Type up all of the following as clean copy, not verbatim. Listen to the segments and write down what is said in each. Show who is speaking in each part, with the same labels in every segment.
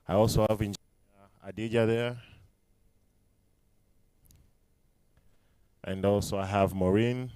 Speaker 1: I also have Engineer Adija there. And also I have Maureen.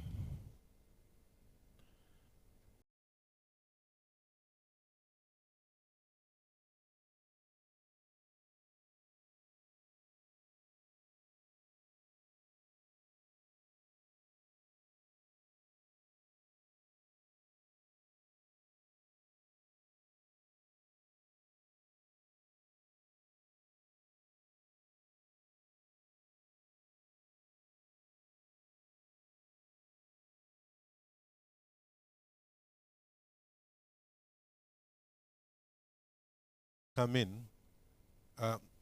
Speaker 2: Come in.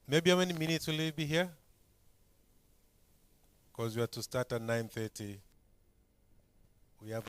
Speaker 2: Maybe how many minutes will you be here? Because we have to start at 9:30. We have.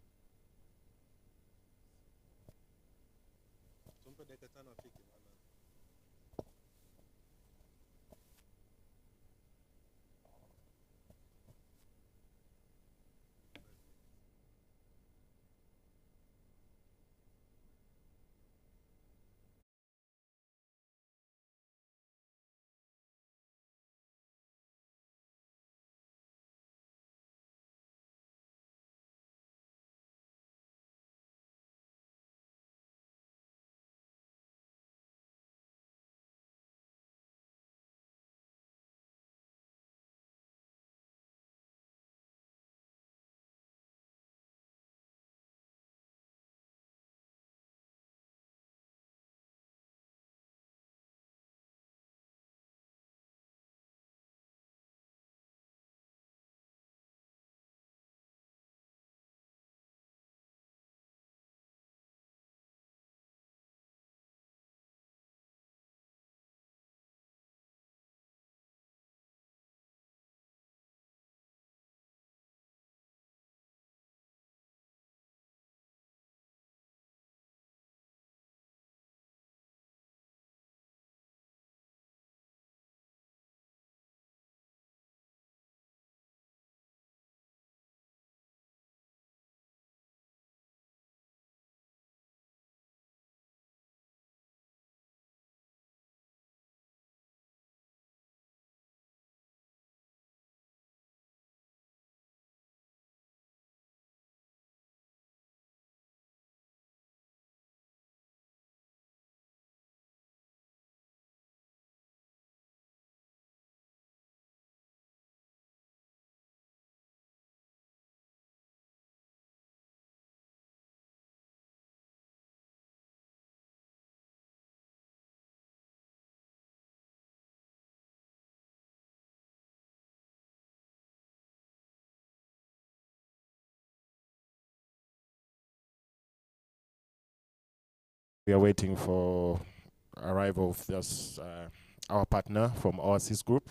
Speaker 1: We are waiting for arrival of this our partner from Oasis Group.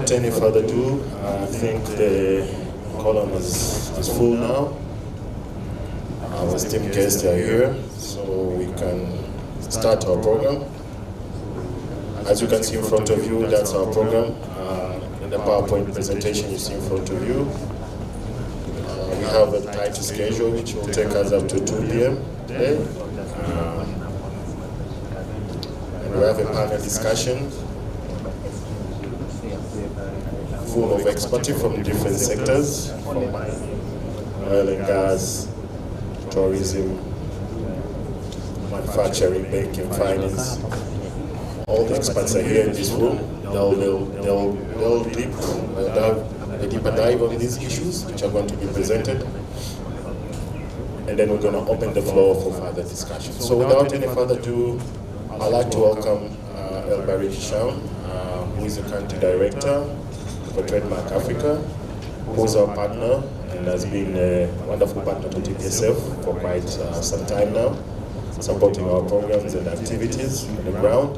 Speaker 1: without any further ado, I think the column is full now. Our esteemed guests are here, so we can start our program. As you can see in front of you, that's our program. In the PowerPoint presentation you see in front of you, we have a tight schedule which will take us up to 2 p.m. today. And we have a panel discussion full of expertise from different sectors, from oil and gas, tourism, manufacturing, banking, finance. All the experts are here in this room. They'll have a deeper dive on these issues which are going to be presented. And then we're going to open the floor for further discussion. So without any further ado, I'd like to welcome Elbarik Sham, who is the country director for Trademark Africa, who is our partner and has been a wonderful partner to TPSF for quite some time now, supporting our programs and activities on the ground.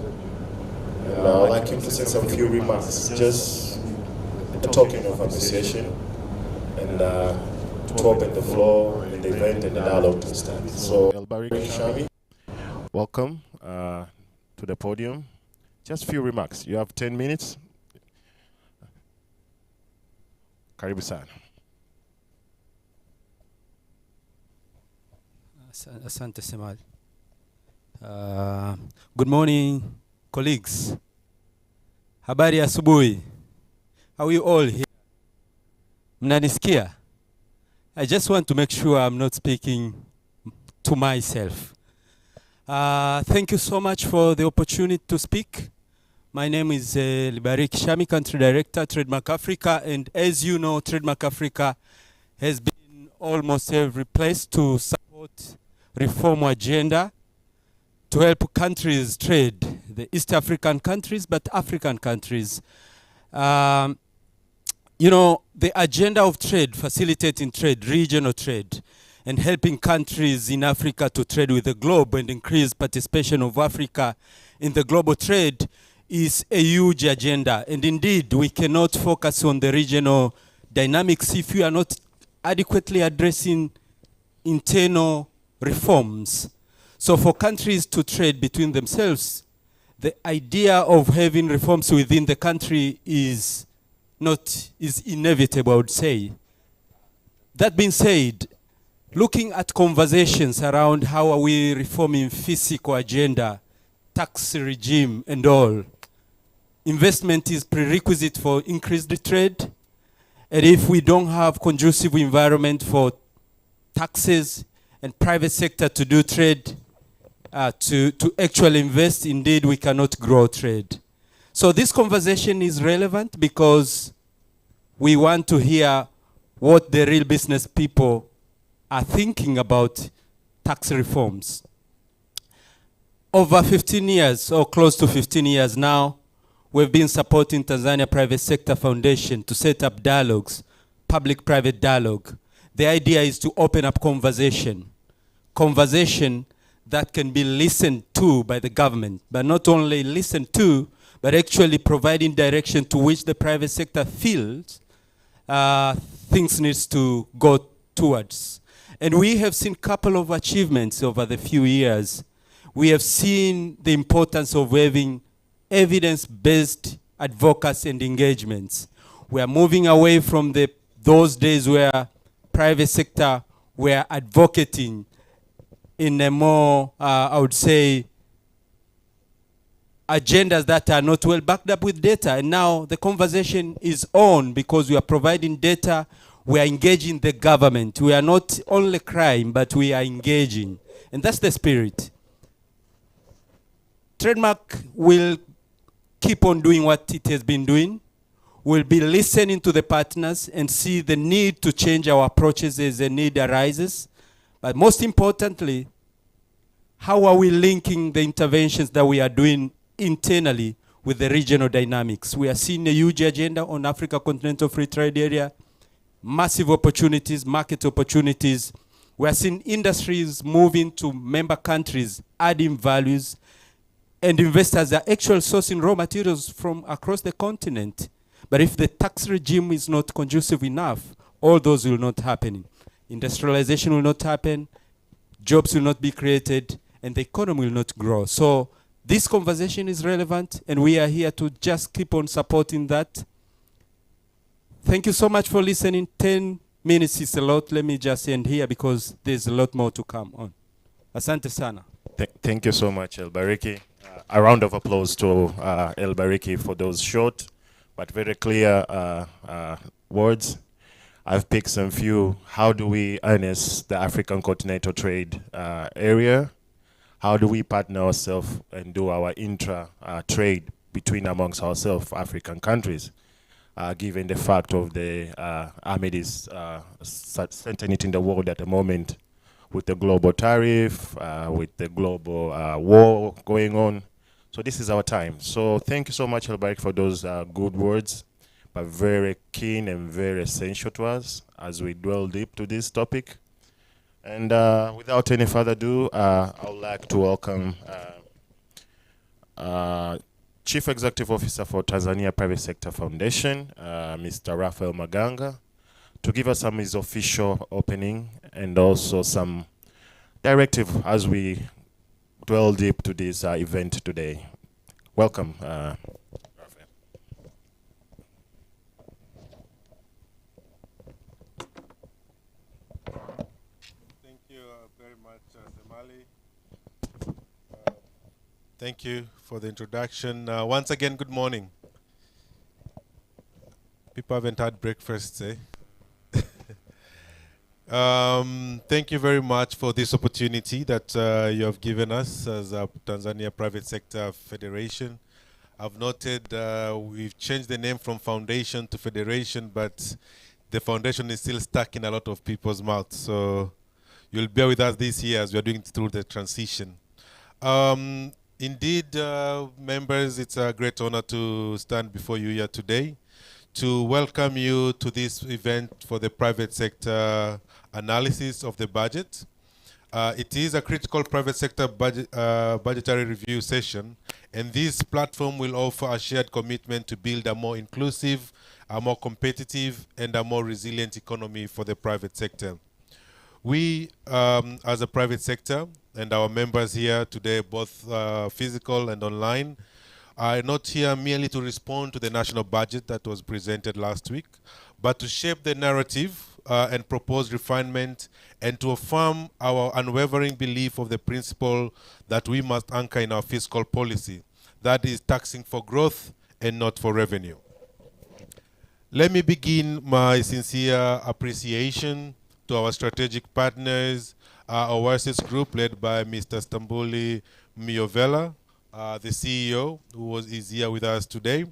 Speaker 1: And I'd like him to say some few remarks, just a token of appreciation, and to open the floor in the event and the dialogue to start. So, Elbarik Shami, welcome to the podium. Just a few remarks. You have 10 minutes. Karibu sana.
Speaker 3: Asante Semal. Good morning, colleagues. Habari asubuhi. How are you all here? Mnanisikia? I just want to make sure I'm not speaking to myself. Thank you so much for the opportunity to speak. My name is Elbarik Shami, Country Director, Trademark Africa, and as you know, Trademark Africa has been almost every place to support reform agenda to help countries trade, the East African countries, but African countries. You know, the agenda of trade, facilitating trade, regional trade, and helping countries in Africa to trade with the globe and increase participation of Africa in the global trade is a huge agenda. And indeed, we cannot focus on the regional dynamics if we are not adequately addressing internal reforms. So for countries to trade between themselves, the idea of having reforms within the country is inevitable, I would say. That being said, looking at conversations around how are we reforming fiscal agenda, tax regime and all, investment is prerequisite for increased trade. And if we don't have conducive environment for taxes and private sector to do trade, to actually invest, indeed we cannot grow trade. So this conversation is relevant because we want to hear what the real business people are thinking about tax reforms. Over 15 years, or close to 15 years now, we've been supporting Tanzania Private Sector Foundation to set up dialogues, public-private dialogue. The idea is to open up conversation that can be listened to by the government, but not only listened to, but actually providing direction to which the private sector feels things needs to go towards. And we have seen a couple of achievements over the few years. We have seen the importance of having evidence-based advocacy and engagements. We are moving away from those days where private sector were advocating in a more, I would say, agendas that are not well backed up with data. And now the conversation is on because we are providing data, we are engaging the government. We are not only crying, but we are engaging. And that's the spirit. Trademark will keep on doing what it has been doing. We'll be listening to the partners and see the need to change our approaches as the need arises. But most importantly, how are we linking the interventions that we are doing internally with the regional dynamics? We are seeing a huge agenda on Africa Continental Free Trade Area, massive opportunities, market opportunities. We are seeing industries moving to member countries, adding values, and investors are actually sourcing raw materials from across the continent. But if the tax regime is not conducive enough, all those will not happen. Industrialization will not happen, jobs will not be created, and the economy will not grow. So this conversation is relevant, and we are here to just keep on supporting that. Thank you so much for listening. 10 minutes is a lot. Let me just end here because there's a lot more to come on. Asante sana.
Speaker 4: Thank you so much, El Bariki. A round of applause to El Bariki for those short but very clear words. I've picked some few. How do we harness the African continental trade area? How do we partner ourselves and do our intra-trade between amongst ourselves, African countries, given the fact of the Ahmed is centering it in the world at the moment with the global tariff, with the global war going on. So this is our time. So thank you so much, Elbarik, for those good words, but very keen and very essential to us as we dwell deep to this topic. And without any further ado, I would like to welcome Chief Executive Officer for Tanzania Private Sector Foundation, Mr. Raphael Maganga, to give us some his official opening and also some directive as we dwell deep to this event today. Welcome, Raphael.
Speaker 2: Thank you very much, Semali. Thank you for the introduction. Once again, good morning. People haven't had breakfast, eh? Thank you very much for this opportunity that you have given us as a Tanzania Private Sector Federation. I've noted we've changed the name from foundation to federation, but the foundation is still stuck in a lot of people's mouths. So you'll bear with us this year as we're doing through the transition. Indeed, members, it's a great honor to stand before you here today to welcome you to this event for the private sector analysis of the budget. It is a critical private sector budgetary review session, and this platform will offer a shared commitment to build a more inclusive, a more competitive, and a more resilient economy for the private sector. We, as a private sector, and our members here today, both physical and online, are not here merely to respond to the national budget that was presented last week, but to shape the narrative and propose refinement and to affirm our unwavering belief of the principle that we must anchor in our fiscal policy, that is taxing for growth and not for revenue. Let me begin my sincere appreciation to our strategic partners, our Oasis Group led by Mr. Stambuli Miovela, the CEO, who is here with us today.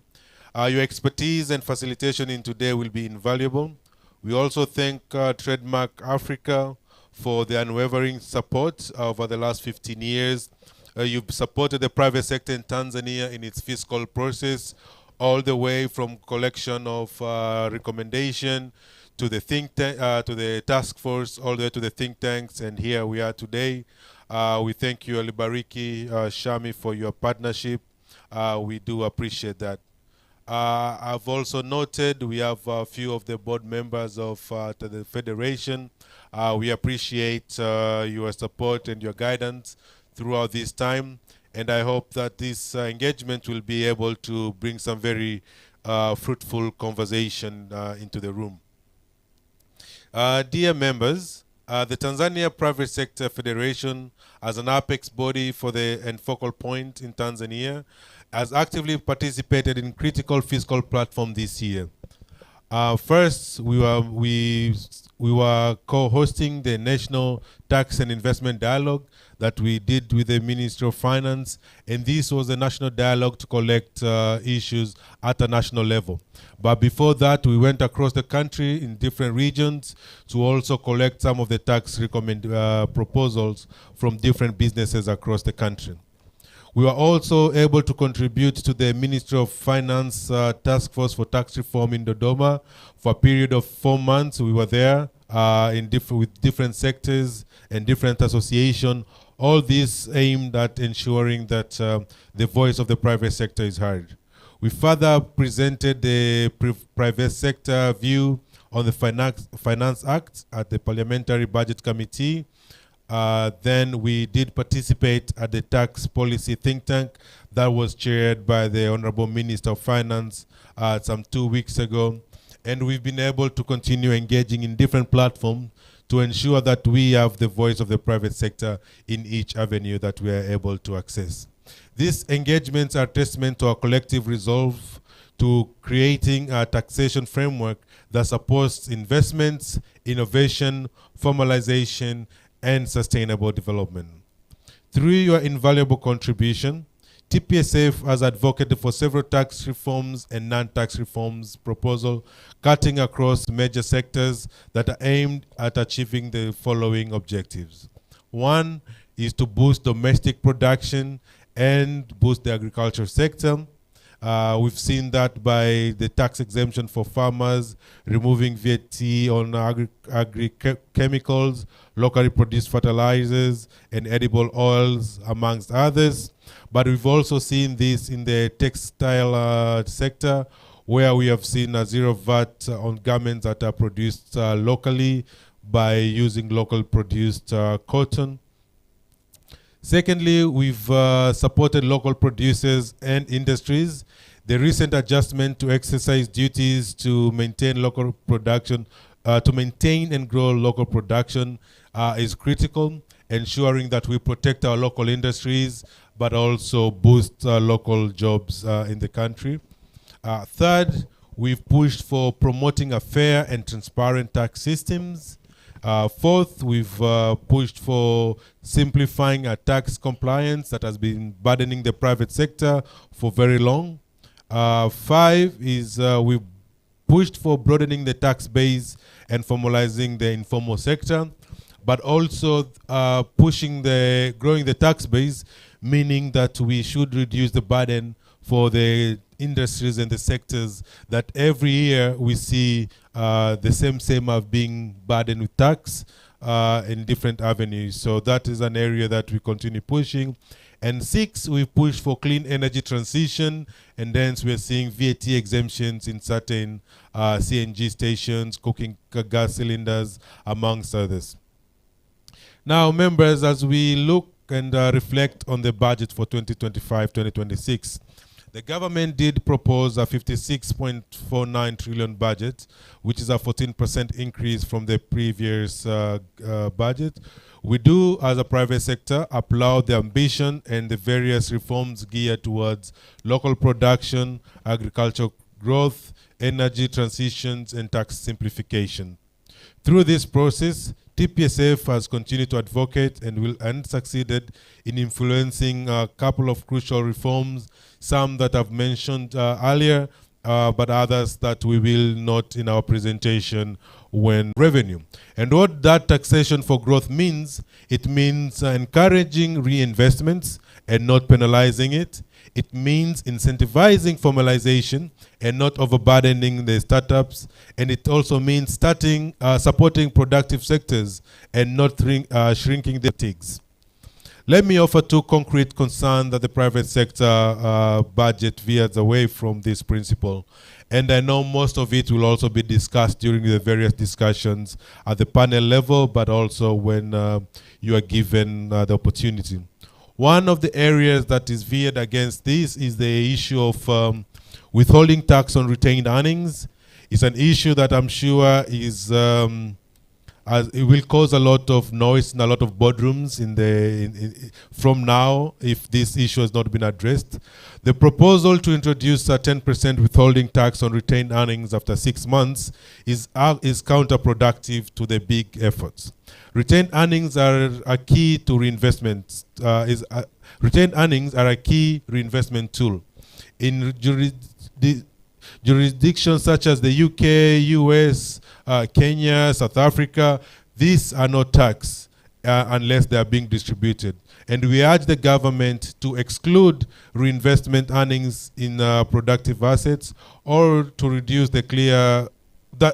Speaker 2: Your expertise and facilitation in today will be invaluable. We also thank Trademark Africa for the unwavering support over the last 15 years. You've supported the private sector in Tanzania in its fiscal process, all the way from collection of recommendation to the to the task force, all the way to the think tanks, and here we are today. We thank you, Alibariki, Shami, for your partnership. We do appreciate that. I've also noted we have a few of the board members of the Federation. We appreciate your support and your guidance throughout this time, and I hope that this engagement will be able to bring some very fruitful conversation into the room. Dear members, the Tanzania Private Sector Federation, as an apex body for and focal point in Tanzania, has actively participated in critical fiscal platform this year. First, we were co-hosting the National Tax and Investment Dialogue that we did with the Ministry of Finance, and this was a national dialogue to collect issues at a national level. But before that, we went across the country in different regions to also collect some of the tax proposals from different businesses across the country. We were also able to contribute to the Ministry of Finance Task Force for Tax Reform in Dodoma for a period of 4 months. We were there with different sectors and different associations, all this aimed at ensuring that the voice of the private sector is heard. We further presented the private sector view on the Finance Act at the Parliamentary Budget Committee. Then we did participate at the tax policy think tank that was chaired by the Honorable Minister of Finance some 2 weeks ago. And we've been able to continue engaging in different platforms to ensure that we have the voice of the private sector in each avenue that we are able to access. These engagements are testament to our collective resolve to creating a taxation framework that supports investments, innovation, formalization, and sustainable development. Through your invaluable contribution, TPSF has advocated for several tax reforms and non-tax reforms proposals cutting across major sectors that are aimed at achieving the following objectives. One is to boost domestic production and boost the agriculture sector. We've seen that by the tax exemption for farmers, removing VAT on agri-chemicals, locally produced fertilizers, and edible oils, amongst others. But we've also seen this in the textile sector, where we have seen a zero VAT on garments that are produced locally by using local produced cotton. Secondly, we've supported local producers and industries. The recent adjustment to excise duties to maintain local production, to maintain and grow local production is critical, ensuring that we protect our local industries, but also boost local jobs in the country. Third, we've pushed for promoting a fair and transparent tax systems. Fourth, we've pushed for simplifying our tax compliance that has been burdening the private sector for very long. Five is we've pushed for broadening the tax base and formalizing the informal sector, but also growing the tax base, meaning that we should reduce the burden for the industries and the sectors that every year we see the same are being burdened with tax in different avenues. So that is an area that we continue pushing. And six, we push for clean energy transition, and hence we're seeing VAT exemptions in certain CNG stations, cooking gas cylinders, amongst others. Now, members, as we look and reflect on the budget for 2025-2026, the government did propose a 56.49 trillion budget, which is a 14% increase from the previous budget. We do, as a private sector, applaud the ambition and the various reforms geared towards local production, agricultural growth, energy transitions, and tax simplification. Through this process, TPSF has continued to advocate and succeeded in influencing a couple of crucial reforms, some that I've mentioned earlier, but others that we will note in our presentation when revenue. And what that taxation for growth means, it means encouraging reinvestments and not penalizing it. It means incentivizing formalization and not overburdening the startups. And it also means supporting productive sectors and not shrinking the TIGs. Let me offer two concrete concerns that the private sector budget veers away from this principle. And I know most of it will also be discussed during the various discussions at the panel level, but also when you are given the opportunity. One of the areas that is veered against this is the issue of withholding tax on retained earnings. It's an issue that I'm sure is it will cause a lot of noise in a lot of boardrooms from now if this issue has not been addressed. The proposal to introduce a 10% withholding tax on retained earnings after 6 months is counterproductive to the big efforts. Retained earnings are a key to reinvestment. Retained earnings are a key reinvestment tool. In jurisdictions such as the UK, US, Kenya, South Africa, these are not taxed unless they are being distributed. And we urge the government to exclude reinvestment earnings in productive assets, or to reduce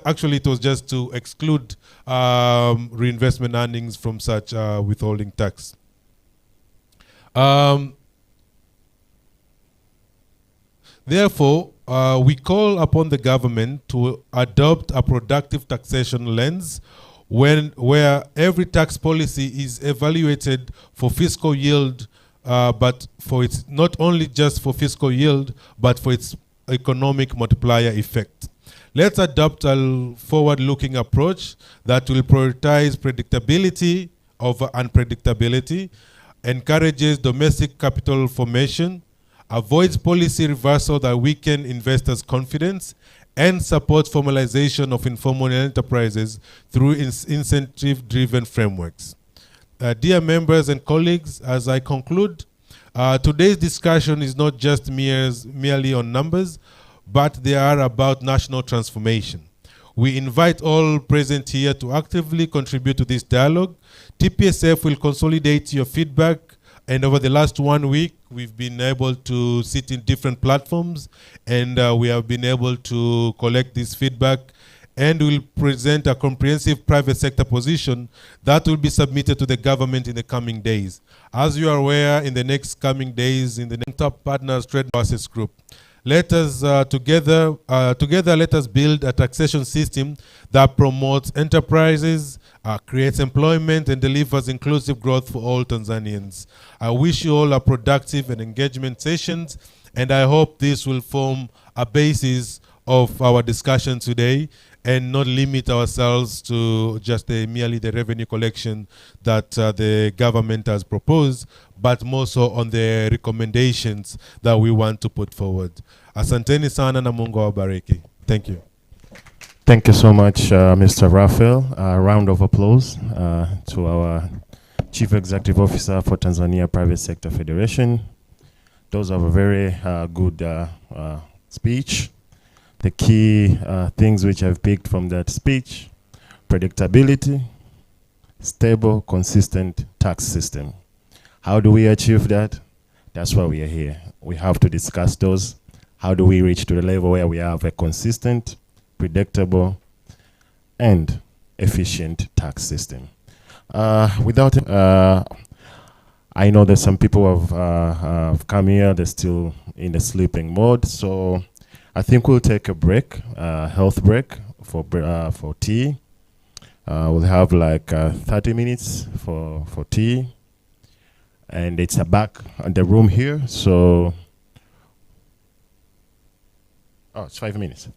Speaker 2: actually it was just to exclude reinvestment earnings from such withholding tax. Therefore, we call upon the government to adopt a productive taxation lens where every tax policy is evaluated for fiscal yield, but for its not only just for fiscal yield, but for its economic multiplier effect. Let's adopt a forward-looking approach that will prioritize predictability over unpredictability, encourages domestic capital formation, avoids policy reversal that weaken investors' confidence, and supports formalization of informal enterprises through incentive-driven frameworks. Dear members and colleagues, as I conclude, today's discussion is not just merely on numbers, but they are about national transformation. We invite all present here to actively contribute to this dialogue. TPSF will consolidate your feedback, and over the last 1 week, we've been able to sit in different platforms, and we have been able to collect this feedback, and will present a comprehensive private sector position that will be submitted to the government in the coming days. As you are aware, in the next coming days, in the top partners trade process group, let us together let us build a taxation system that promotes enterprises, creates employment, and delivers inclusive growth for all Tanzanians. I wish you all a productive and engagement sessions, and I hope this will form a basis of our discussion today and not limit ourselves to just merely the revenue collection that the government has proposed, but more so on the recommendations that we want to put forward. Asanteni sana na Mungu awabariki. Thank you.
Speaker 4: Thank you so much, Mr. Raphael. A round of applause to our Chief Executive Officer for Tanzania Private Sector Federation. Those are a very good speech. The key things which I've picked from that speech: predictability, stable, consistent tax system. How do we achieve that? That's why we are here. We have to discuss those. How do we reach to the level where we have a consistent, predictable, and efficient tax system? Without I know that some people have come here, they're still in the sleeping mode, so I think we'll take a break, health break for tea. We'll have like 30 minutes for tea, and it's back in the room here, so it's 5 minutes.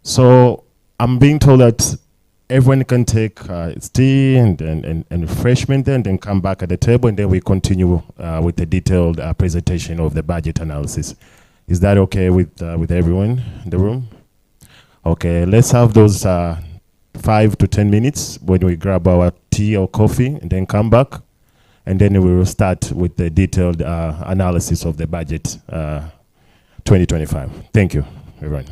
Speaker 4: So I'm being told that everyone can take its tea and refreshment, and then come back at the table, and then we continue with the detailed presentation of the budget analysis. Is that okay with everyone in the room? Okay, let's have those 5 to 10 minutes when we grab our tea or coffee, and then come back, and then we will start with the detailed analysis of the budget 2025. Thank you, everyone.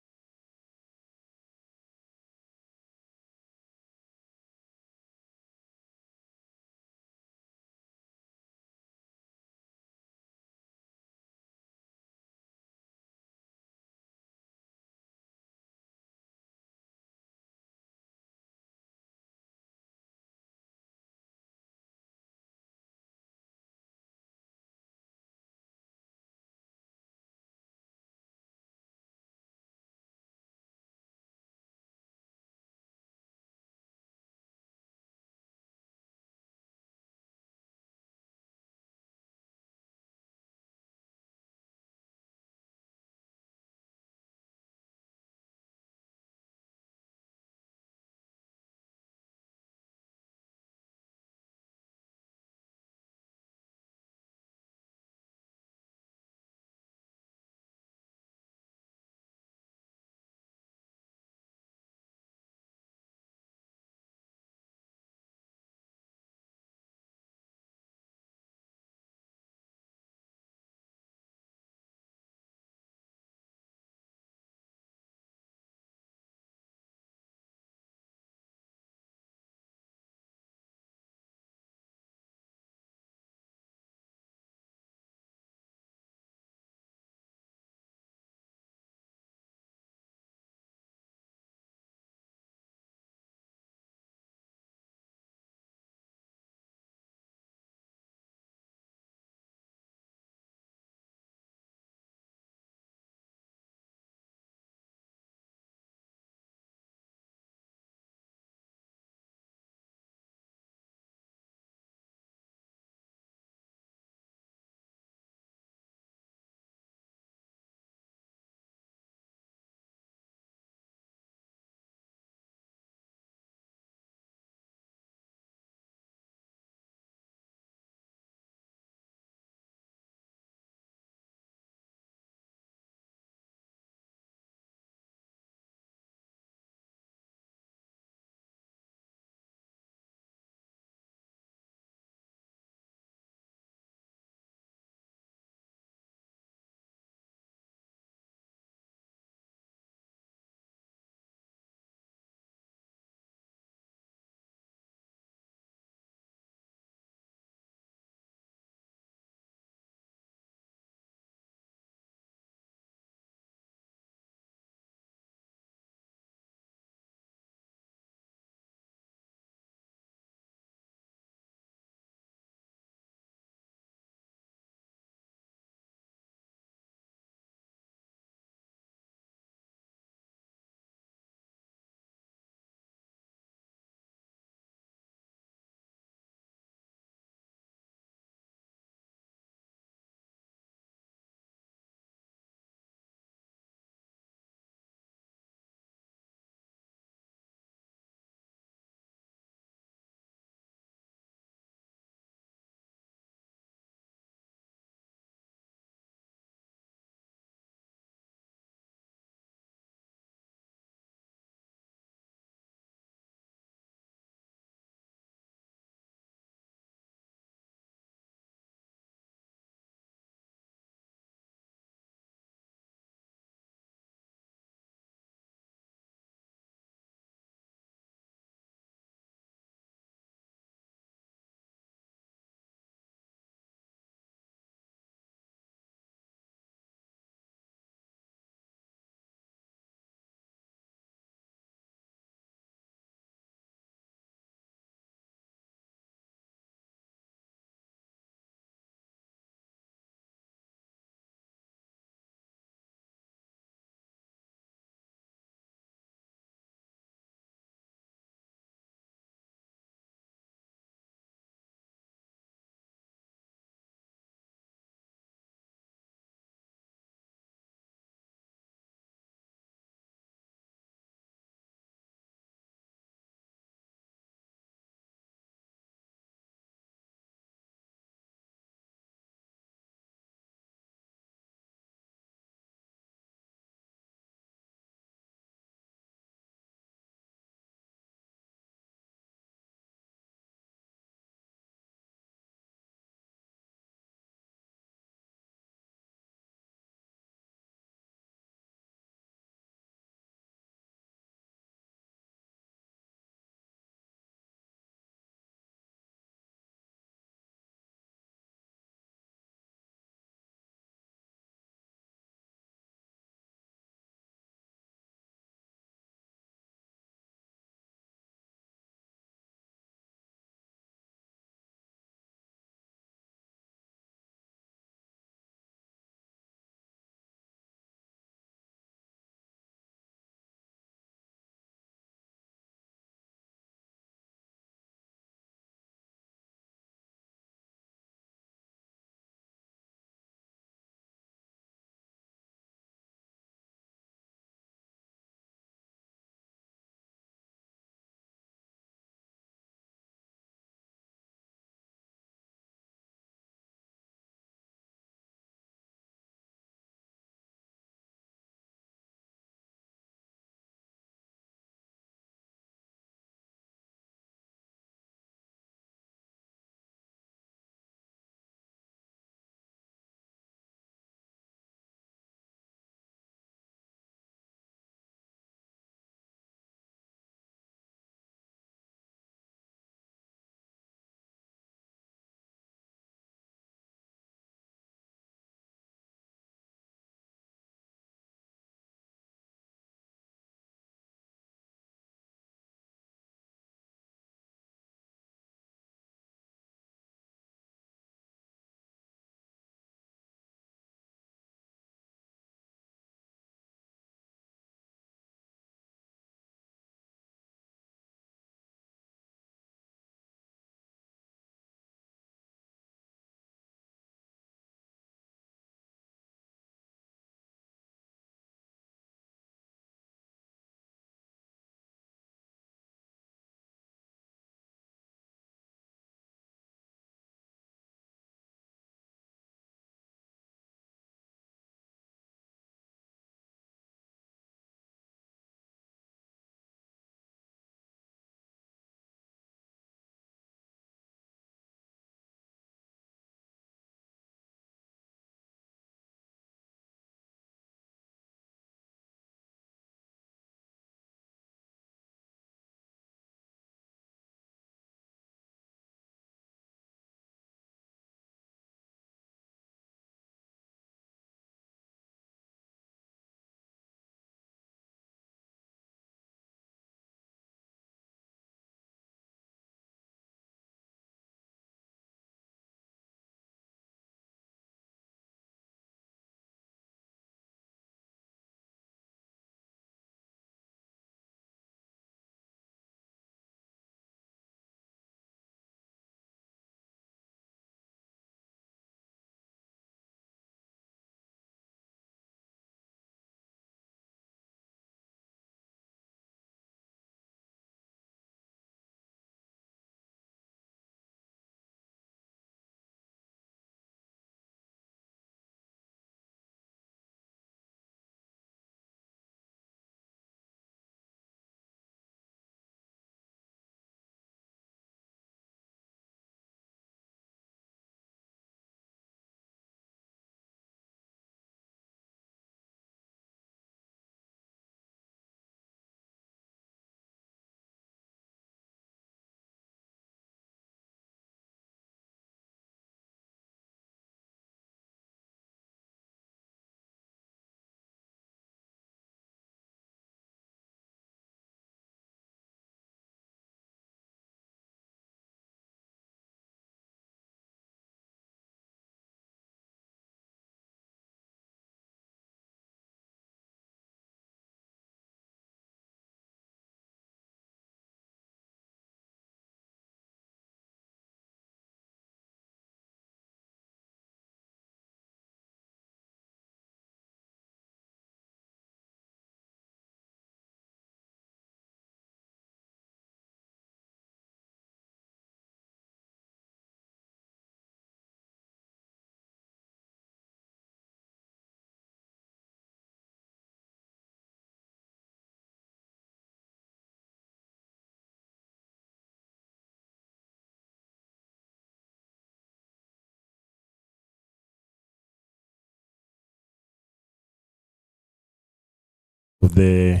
Speaker 4: the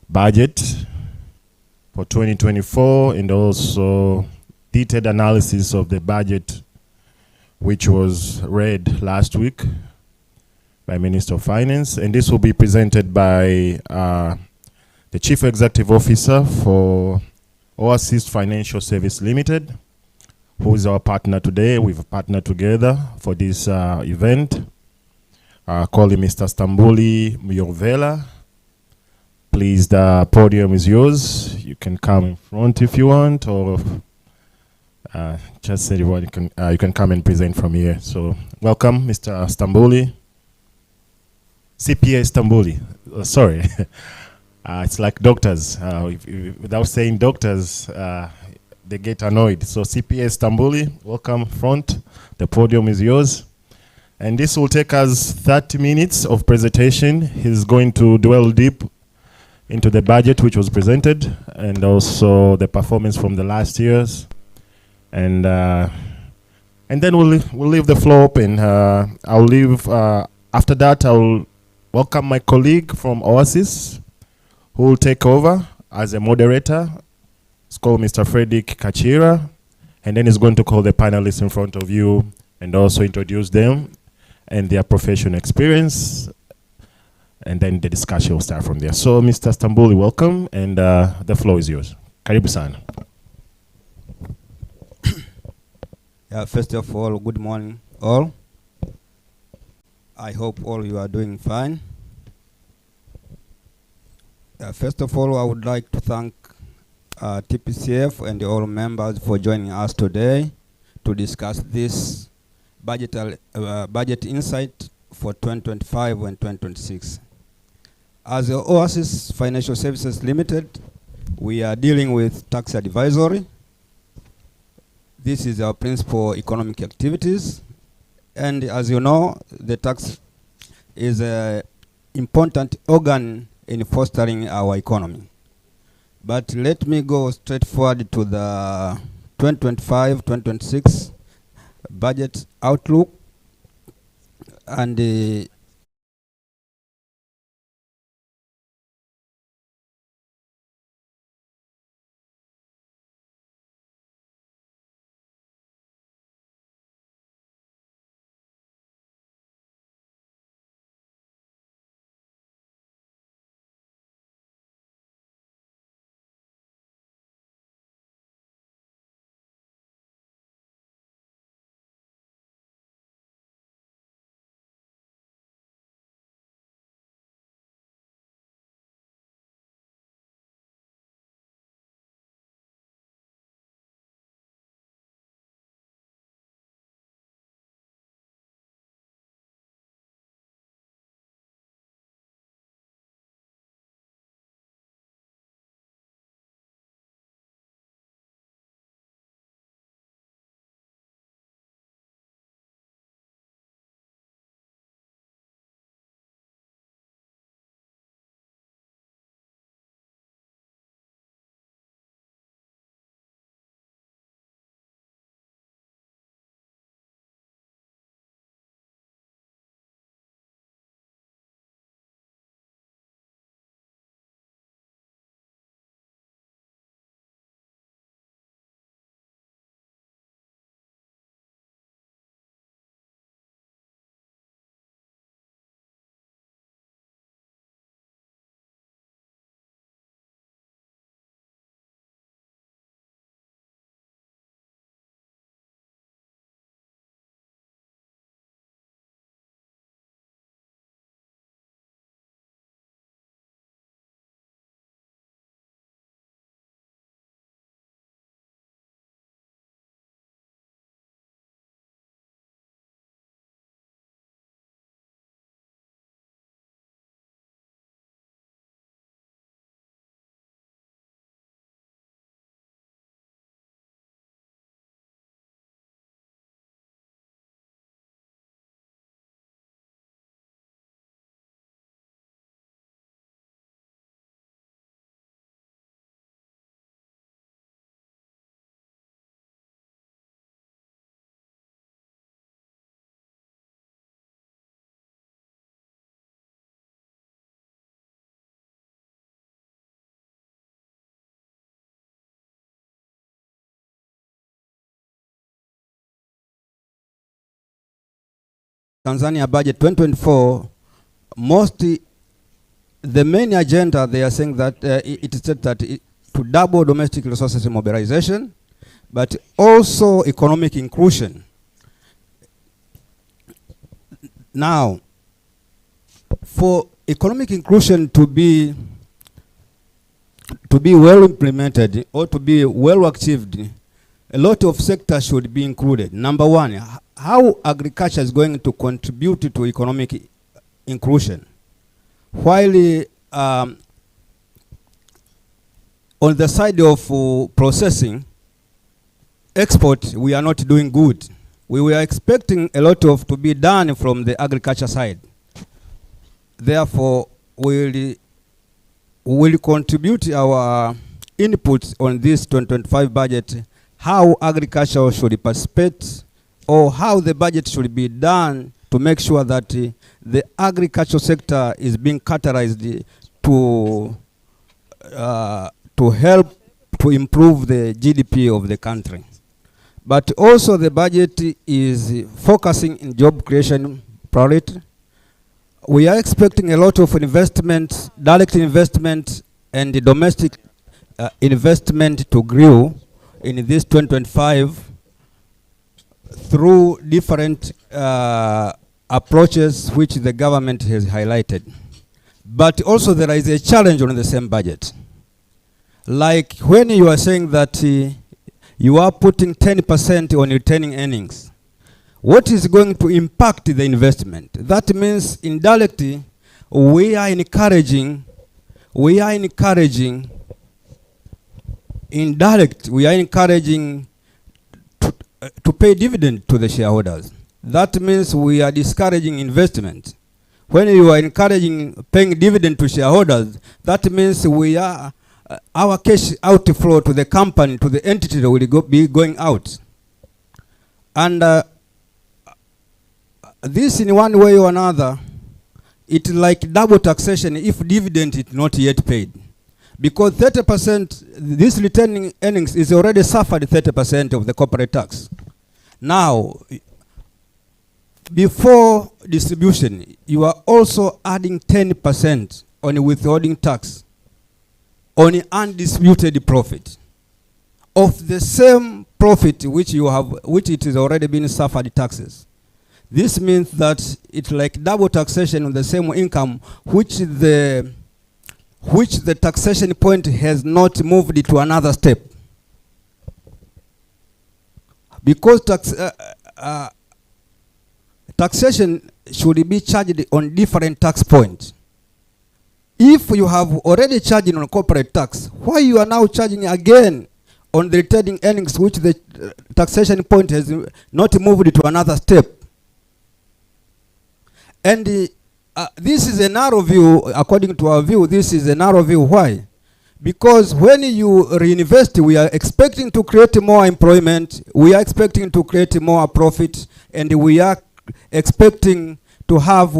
Speaker 4: budget for 2024 and also detailed analysis of the budget which was read last week by Minister of Finance. And this will be presented by the Chief Executive Officer for Oasis Financial Service Limited, who is our partner today. We've partnered together for this event. Calling Mr. Stambuli Muyovela. Please, the podium is yours. You can come in front if you want, or just everyone you can come and present from here. So welcome, Mr. Stambuli. CPA Stambuli. Sorry, it's like doctors. Without saying doctors, they get annoyed. So CPA Stambuli, welcome front. The podium is yours. And this will take us 30 minutes of presentation. He's going to dwell deep into the budget which was presented and also the performance from the last years. And then we'll leave the floor open. I'll leave, after that I'll welcome my colleague from Oasis who will take over as a moderator. It's called Mr. Frederick Kachira. And then he's going to call the panelists in front of you and also introduce them and their professional experience, and then the discussion will start from there. So, Mr. Stambuli, welcome, and the floor is yours. Karibu sana.
Speaker 5: First of all, good morning, all. I hope all you are doing fine. First of all, I would like to thank TPCF and all members for joining us today to discuss this budget insight for 2025 and 2026. As Oasis Financial Services Limited, we are dealing with tax advisory. This is our principal economic activities. And as you know, the tax is an important organ in fostering our economy. But let me go straight forward to the 2025-2026 budget outlook, and Tanzania budget 2024, the main agenda, they are saying that it is said that to double domestic resources mobilization, but also economic inclusion. Now, for economic inclusion to be well implemented or to be well achieved, a lot of sectors should be included. Number one, how agriculture is going to contribute to economic inclusion. While on the side of processing, export, we are not doing good. We were expecting a lot of to be done from the agriculture side. Therefore, we will contribute our inputs on this 2025 budget, how agriculture should participate, or how the budget should be done to make sure that the agricultural sector is being catalyzed to help to improve the GDP of the country. But also the budget is focusing in job creation priority. We are expecting a lot of investment, direct investment, and the domestic investment to grow in this 2025 through different approaches which the government has highlighted. But also there is a challenge on the same budget. Like when you are saying that you are putting 10% on retaining earnings, what is going to impact the investment? That means indirectly we are encouraging to pay dividend to the shareholders. That means we are discouraging investment. When you are encouraging paying dividend to shareholders, that means we are our cash outflow to the company, to the entity that will be going out. And this in one way or another, it's like double taxation if dividend is not yet paid. Because 30%, this returning earnings is already suffered 30% of the corporate tax. Now, before distribution, you are also adding 10% on withholding tax on undisputed profit of the same profit which you have, which it has already been suffered taxes. This means that it's like double taxation on the same income which the taxation point has not moved to another step. Because taxation should be charged on different tax points. If you have already charged on corporate tax, why you are now charging again on the retaining earnings which the taxation point has not moved to another step? And this is a narrow view. According to our view, this is a narrow view. Why? Because when you reinvest, we are expecting to create more employment, we are expecting to create more profit, and we are expecting to have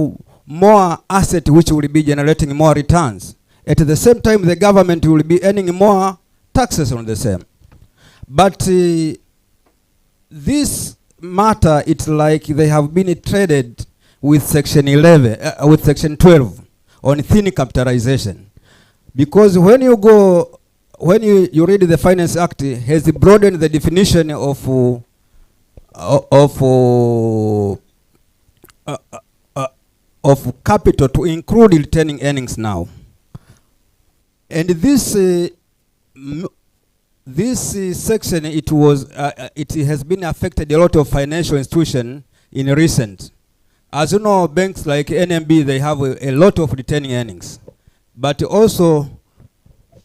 Speaker 5: more assets which will be generating more returns. At the same time, the government will be earning more taxes on the same. But this matter, it's like they have been traded with Section 11, with Section 12 on thin capitalization. Because when you read the Finance Act, it has broadened the definition of capital to include retaining earnings now. And this section, it has been affected a lot of financial institutions in recent. As you know, banks like NMB, they have a lot of retaining earnings, but also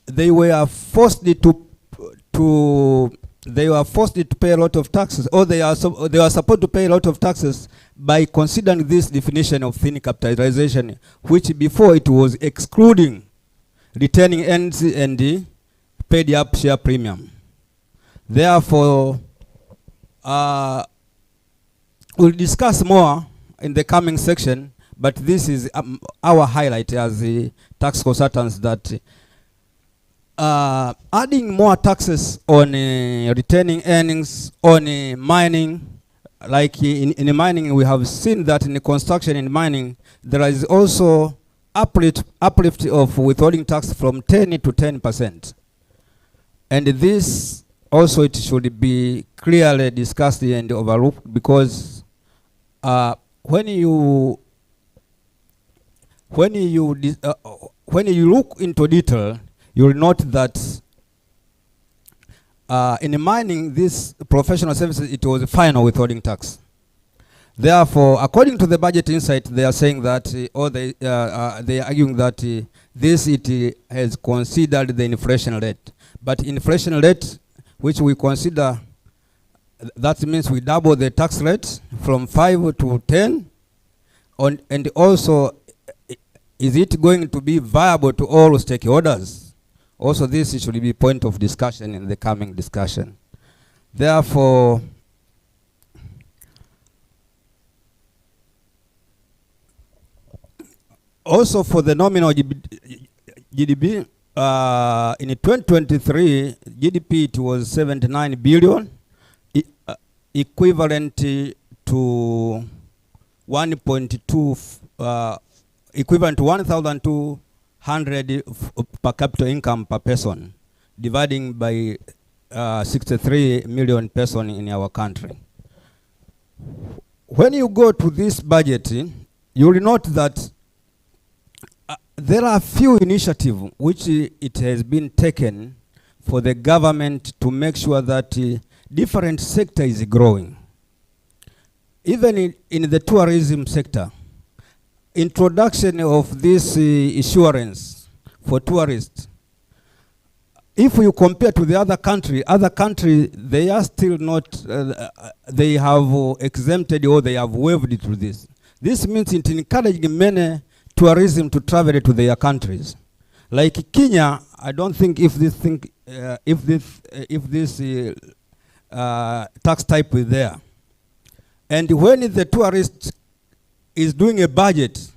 Speaker 5: they were forced to pay a lot of taxes, or they are supposed to pay a lot of taxes by considering this definition of thin capitalization, which before it was excluding retaining earnings and the paid up share premium. Therefore, we'll discuss more in the coming section, but this is our highlight as the tax consultants, that adding more taxes on retaining earnings, on mining, like in mining, we have seen that in the construction and mining, there is also uplift of withholding tax from 10 to 10%. And this also it should be clearly discussed and overlooked, because when you look into detail, you will note that in mining, this professional services, it was final withholding tax. Therefore, according to the budget insight, they are saying that, they are arguing that it has considered the inflation rate. But inflation rate, which we consider, that means we double the tax rate from 5 to 10. And also, is it going to be viable to all stakeholders? Also, this should be point of discussion in the coming discussion. Therefore, also for the nominal GDP, in 2023, GDP it was 79 billion, equivalent to 1.2, equivalent to 1,200 per capita income per person, dividing by 63 million person in our country. When you go to this budget, you will note that there are few initiatives which it has been taken for the government to make sure that different sector is growing. Even in the tourism sector, introduction of this insurance for tourists, if you compare to the other country, they are still not, they have exempted or they have waived to this. This means it encouraging many tourism to travel to their countries. Like Kenya, I don't think if this tax type is there. And when the tourist is doing a budget,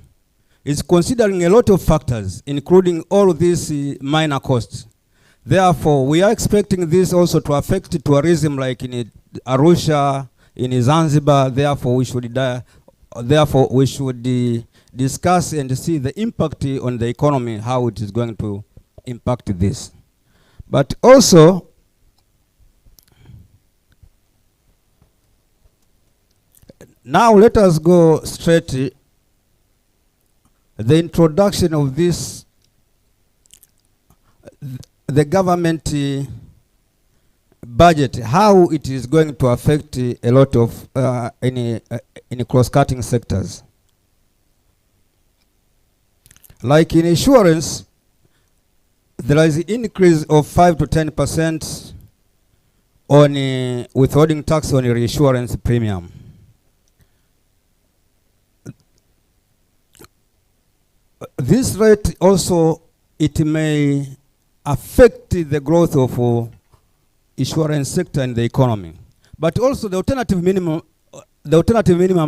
Speaker 5: is considering a lot of factors, including all these minor costs. Therefore, we are expecting this also to affect tourism, like in Arusha, in Zanzibar. Therefore, we should discuss and see the impact on the economy, how it is going to impact this. But also, now let us go straight to the introduction of this, the government budget, how it is going to affect a lot of any cross-cutting sectors. Like in insurance, there is an increase of 5 to 10% on withholding tax on reinsurance premium. This rate also, it may affect the growth of insurance sector in the economy. But also the alternative minimum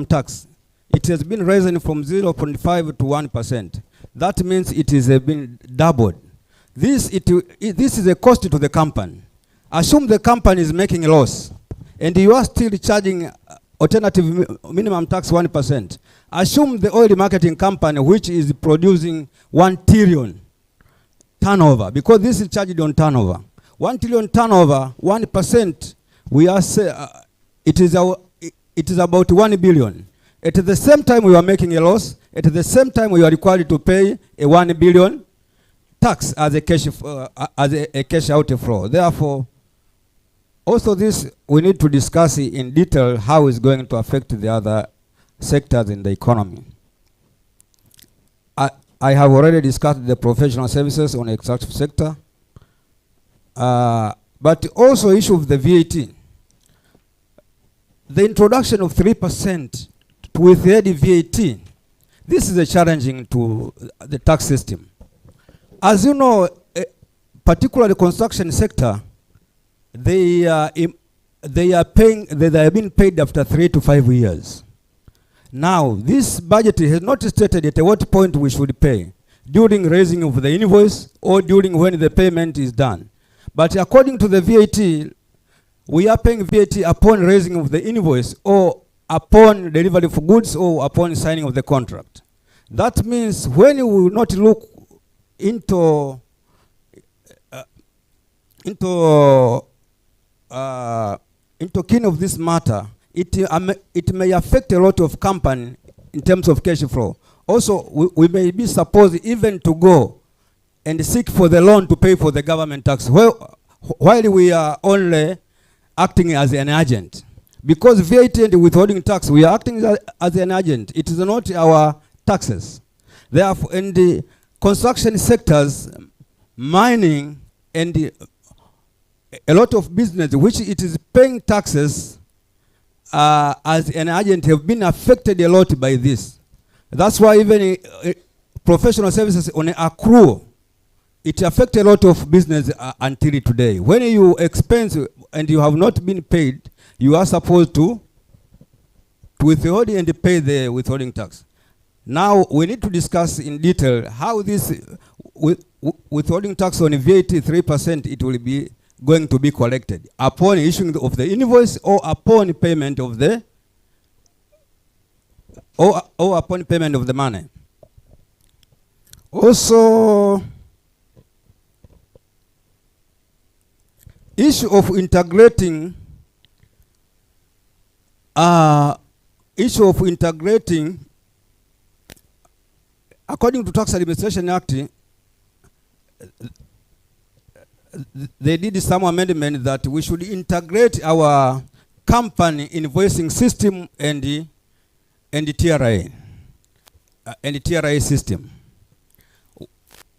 Speaker 5: tax, it has been raised from 0.5 to 1%. That means it has been doubled. This is a cost to the company. Assume the company is making a loss, and you are still charging alternative minimum tax 1%. Assume the oil marketing company, which is producing 1 trillion turnover, because this is charged on turnover. 1 trillion turnover, 1%, we are it is about 1 billion. At the same time, we are making a loss. At the same time, we are required to pay a 1 billion tax as a cash outflow. Therefore, also this we need to discuss in detail how it's going to affect the other sectors in the economy. I have already discussed the professional services on the extractive sector, but also issue of the VAT. The introduction of 3% to withhold VAT, this is a challenging to the tax system. As you know, particularly the construction sector, they have been paid after 3 to 5 years. Now, this budget has not stated at what point we should pay, during raising of the invoice or during when the payment is done. But according to the VAT, we are paying VAT upon raising of the invoice or upon delivery of goods or upon signing of the contract. That means when you will not look into keen of this matter, it may affect a lot of company in terms of cash flow. Also, we may be supposed even to go and seek for the loan to pay for the government tax, while we are only acting as an agent. Because VAT and withholding tax, we are acting as an agent. It is not our taxes. Therefore, in the construction sectors, mining, and a lot of business, which it is paying taxes as an agent, have been affected a lot by this. That's why even professional services on accrual, it affects a lot of business until today. When you expense and you have not been paid, you are supposed to withhold and pay the withholding tax. Now we need to discuss in detail how this withholding tax on VAT 3% it will be going to be collected upon issuing of the invoice or upon payment of the or upon payment of the money. Also, issue of integrating according to Tax Administration Act, they did some amendment that we should integrate our company invoicing system and the TRA system.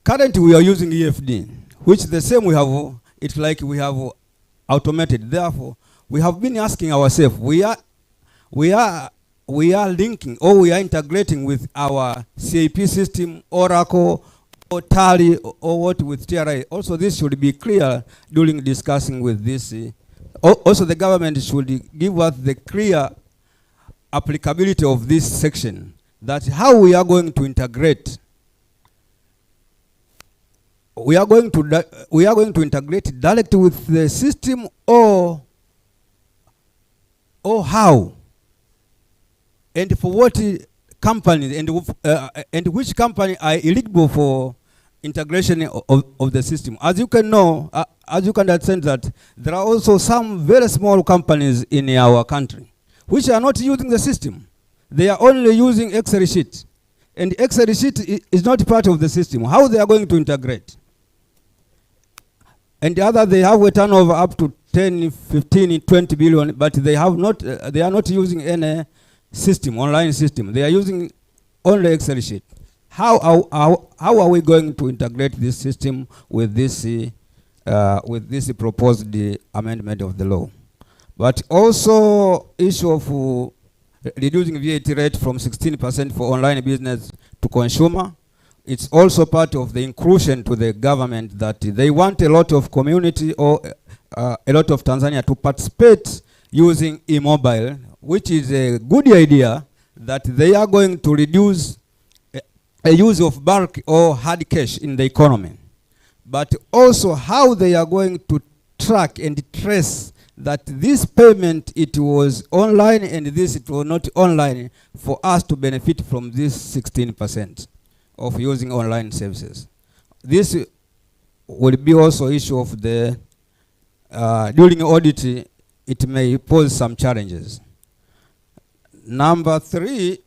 Speaker 5: Currently we are using EFD, which the same we have, it's like we have automated. Therefore, we have been asking ourselves, we are linking or we are integrating with our CAP system, Oracle, or Tally, or what with TRA. Also, this should be clear during discussing with this. Also, the government should give us the clear applicability of this section, that how we are going to integrate. We are going to integrate directly with the system, or how, and for what companies, and which company are eligible for integration of the system. As you can know, as you can understand that there are also some very small companies in our country which are not using the system. They are only using Excel sheet, and Excel sheet is not part of the system. How they are going to integrate? And the other, they have a turnover up to 10, 15, 20 billion, but they have not. They are not using any system, online system. They are using only Excel sheet. How are we going to integrate this system with this proposed amendment of the law? But also issue of reducing VAT rate from 16% for online business to consumer. It's also part of the inclusion to the government that they want a lot of community or a lot of Tanzania to participate using e-mobile, which is a good idea, that they are going to reduce a use of bulk or hard cash in the economy. But also how they are going to track and trace that this payment, it was online and this it was not online, for us to benefit from this 16% of using online services. This will be also issue of the, during audit, it may pose some challenges. Number 3,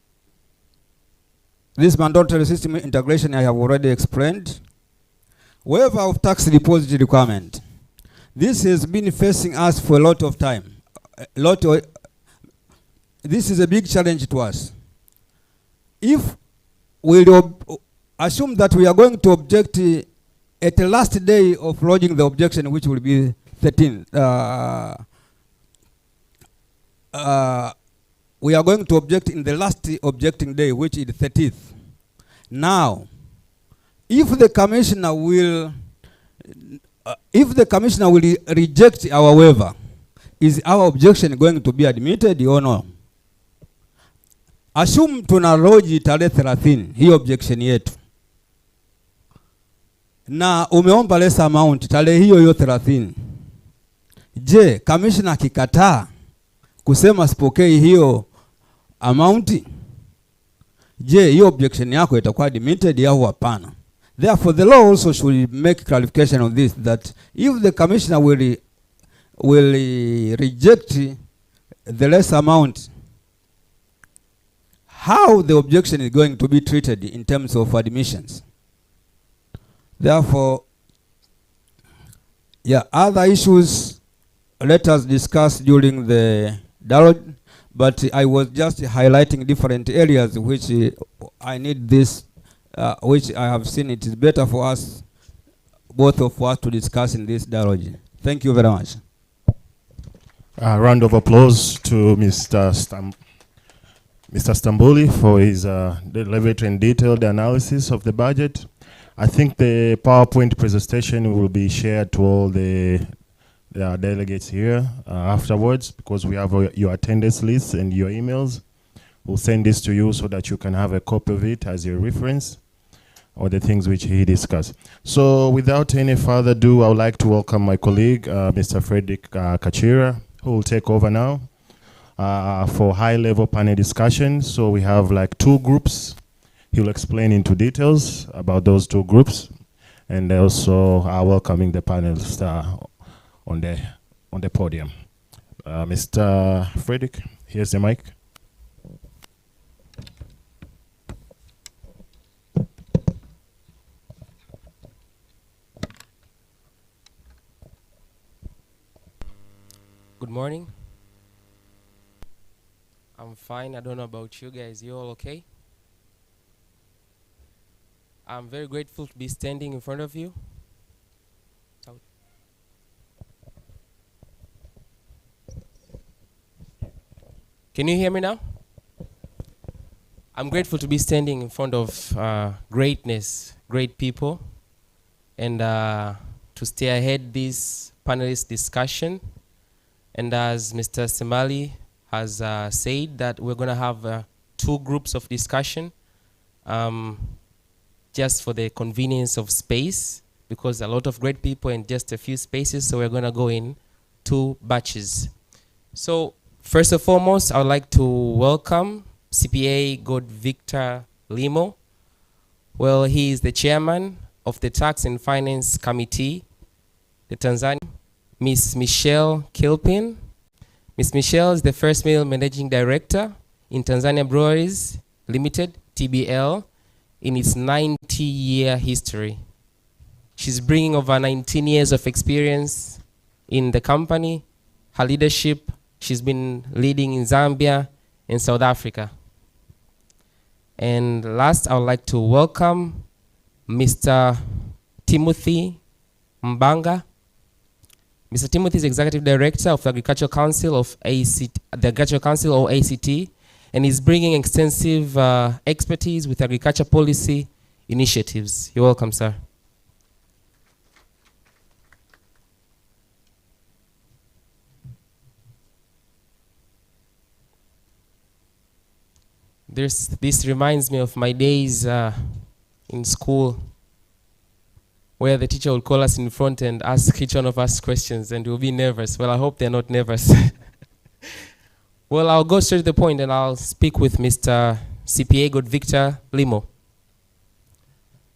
Speaker 5: this mandatory system integration I have already explained. Waiver of tax deposit requirement. This has been facing us for a lot of time. This is a big challenge to us. If we assume that we are going to object at the last day of lodging the objection, which will be 13th, we are going to object in the last objecting day, which is 30th. Now, if the commissioner will reject our waiver, is our objection going to be admitted or no? Assume tunaloji tarehe 30 hii objection yetu, na umeomba less amount tarehe hiyo 30. Je, commissioner akikataa kusema sipokei hiyo amount, je, hiyo objection yako itakuwa admitted au hapana? Therefore, the law also should make clarification on this, that if the commissioner will reject the less amount, how the objection is going to be treated in terms of admissions. Therefore, yeah, other issues let us discuss during the dialogue, but I was just highlighting different areas which I need this, which I have seen it is better for us, both of us, to discuss in this dialogue. Thank you very much.
Speaker 4: A round of applause to Mr. Stambuli for his deliberate and detailed analysis of the budget. I think the PowerPoint presentation will be shared to all the delegates here afterwards, because we have your attendance lists and your emails. We'll send this to you so that you can have a copy of it as your reference, or the things which he discussed. So without any further ado, I would like to welcome my colleague, Mr. Frederick Kachira, who will take over now for high-level panel discussion. So we have like 2 groups. He'll explain into details about those 2 groups, and also welcoming the panelists on the podium. Mr. Frederick, here's the mic.
Speaker 6: Good morning. I'm fine. I don't know about you guys. You all okay? I'm very grateful to be standing in front of you. Can you hear me now? I'm grateful to be standing in front of greatness, great people, and to stay ahead this panelist discussion. And as Mr. Semali has said, that we're going to have 2 groups of discussion, just for the convenience of space, because a lot of great people in just a few spaces, so we're going to go in 2 batches. So first and foremost, I would like to welcome CPA God Victor Limo. Well, he is the chairman of the Tax and Finance Committee, the Tanzania. Ms. Michelle Kilpin. Ms. Michelle is the first male managing director in Tanzania Breweries Limited, TBL, in its 90-year history. She's bringing over 19 years of experience in the company. Her leadership, she's been leading in Zambia and South Africa. And last, I would like to welcome Mr. Timothy Mbanga. Mr. Timothy is Executive Director of the Agricultural Council of ACT, the Agricultural Council or ACT, and is bringing extensive expertise with agriculture policy initiatives. You're welcome, sir. This reminds me of my days in school, where the teacher will call us in front and ask each one of us questions, and we'll be nervous. Well, I hope they're not nervous. Well, I'll go straight to the point, and I'll speak with Mr. CPA God Victor Limo.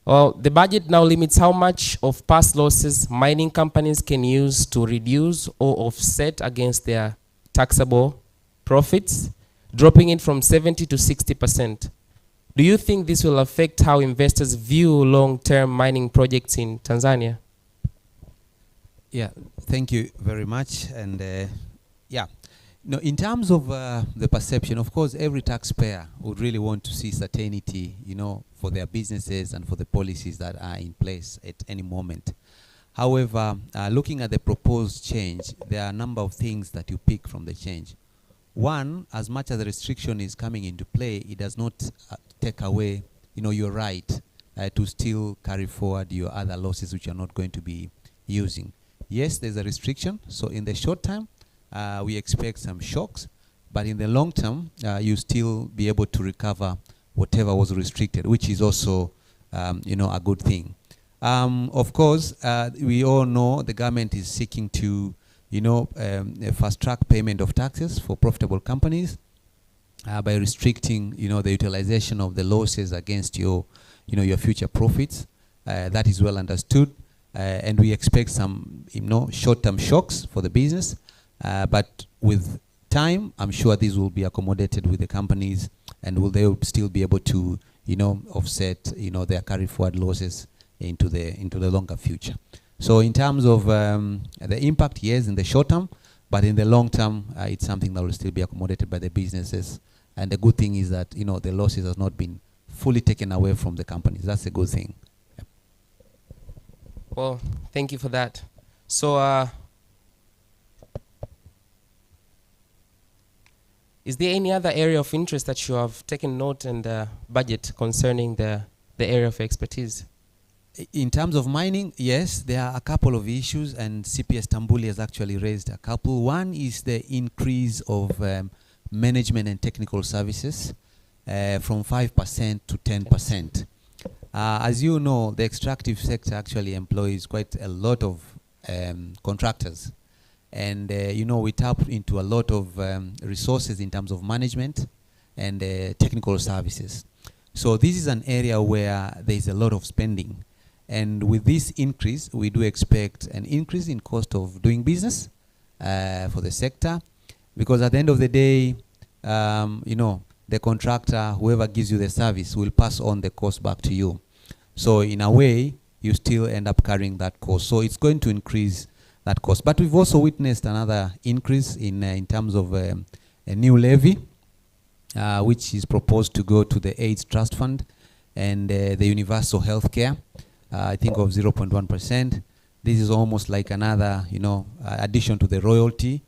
Speaker 6: Well, the budget now limits how much of past losses mining companies can use to reduce or offset against their taxable profits, dropping it from 70 to 60%. Do you think this will affect how investors view long-term mining projects in Tanzania?
Speaker 7: Yeah, thank you very much. And yeah, no, in terms of the perception, of course, every taxpayer would really want to see certainty, you know, for their businesses and for the policies that are in place at any moment. However, looking at the proposed change, there are a number of things that you pick from the change. One, as much as the restriction is coming into play, it does not take away, you know, your right to still carry forward your other losses which you're not going to be using. Yes, there's a restriction. So in the short term, we expect some shocks, but in the long term, you still be able to recover whatever was restricted, which is also, you know, a good thing. Of course, we all know the government is seeking to, you know, fast-track payment of taxes for profitable companies. by restricting, the utilization of the losses against your future profits. That is well understood, and we expect some, short-term shocks for the business. But with time, I'm sure these will be accommodated with the companies, and they will still be able to, offset, their carry forward losses into the longer future. So in terms of the impact, yes, in the short term, but in the long term, it's something that will still be accommodated by the businesses. And the good thing is that, the losses have not been fully taken away from the companies. That's a good thing. Yep.
Speaker 6: Well, thank you for that. So, is there any other area of interest that you have taken note in the budget concerning the area of expertise?
Speaker 7: In terms of mining, yes, there are a couple of issues, and CPS Tambuli has actually raised a couple. One is the increase of management and technical services from 5% to 10%. As you know, the extractive sector actually employs quite a lot of contractors. And, we tap into a lot of resources in terms of management and technical services. So this is an area where there is a lot of spending. And with this increase, we do expect an increase in cost of doing business for the sector. Because at the end of the day, the contractor, whoever gives you the service, will pass on the cost back to you. So in a way, you still end up carrying that cost. So it's going to increase that cost. But we've also witnessed another increase in terms of a new levy, which is proposed to go to the AIDS Trust Fund and the universal health care, I think of 0.1%. This is almost like another, addition to the royalty.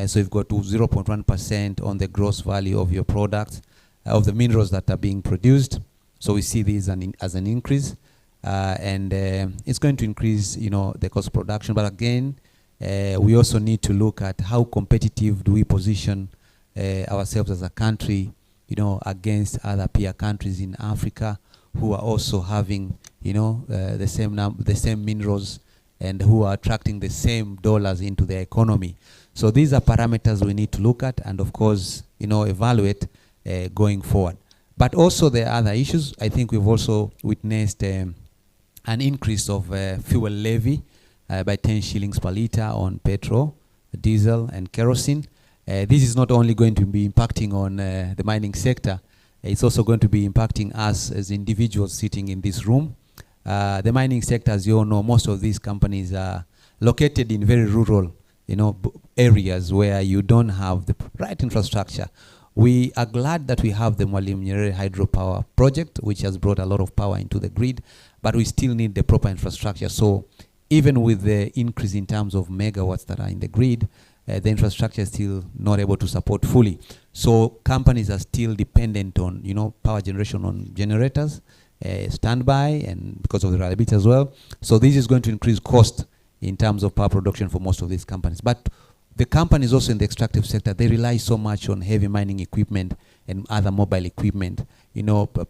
Speaker 7: So you've got to 0.1% on the gross value of your products, of the minerals that are being produced. So we see this as an increase. And it's going to increase, the cost of production. But again, we also need to look at how competitive do we position ourselves as a country, against other peer countries in Africa who are also having, the same minerals and who are attracting the same dollars into their economy. So these are parameters we need to look at and, of course, evaluate going forward. But also there are other issues. I think we've also witnessed an increase of fuel levy by 10 shillings per litre on petrol, diesel and kerosene. This is not only going to be impacting on the mining sector, it's also going to be impacting us as individuals sitting in this room. The mining sector, as you all know, most of these companies are located in very rural, areas where you don't have the right infrastructure. We are glad that we have the Mwalimu Nyerere hydropower project, which has brought a lot of power into the grid, but we still need the proper infrastructure. So even with the increase in terms of megawatts that are in the grid, the infrastructure is still not able to support fully. So companies are still dependent on, power generation on generators, standby, and because of the reliability as well. So this is going to increase cost in terms of power production for most of these companies. But the companies also in the extractive sector, they rely so much on heavy mining equipment and other mobile equipment,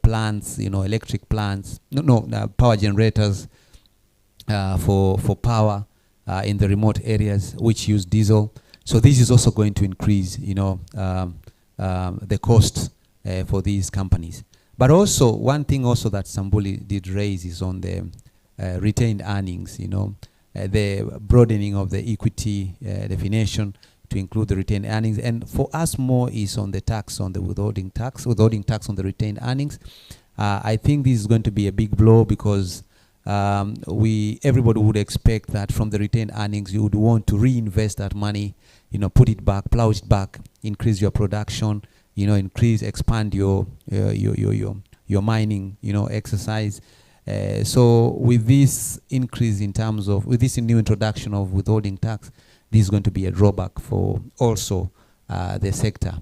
Speaker 7: plants, electric plants, power generators for power in the remote areas which use diesel. So this is also going to increase, the cost for these companies. But also, one thing also that Sambuli did raise is on the retained earnings, the broadening of the equity definition to include the retained earnings. And for us, more is on the tax, on the withholding tax on the retained earnings. I think this is going to be a big blow because everybody would expect that from the retained earnings, you would want to reinvest that money, put it back, plow it back, increase your production, expand your mining, exercise. So with this increase in terms of, with this new introduction of withholding tax, this is going to be a drawback for also the sector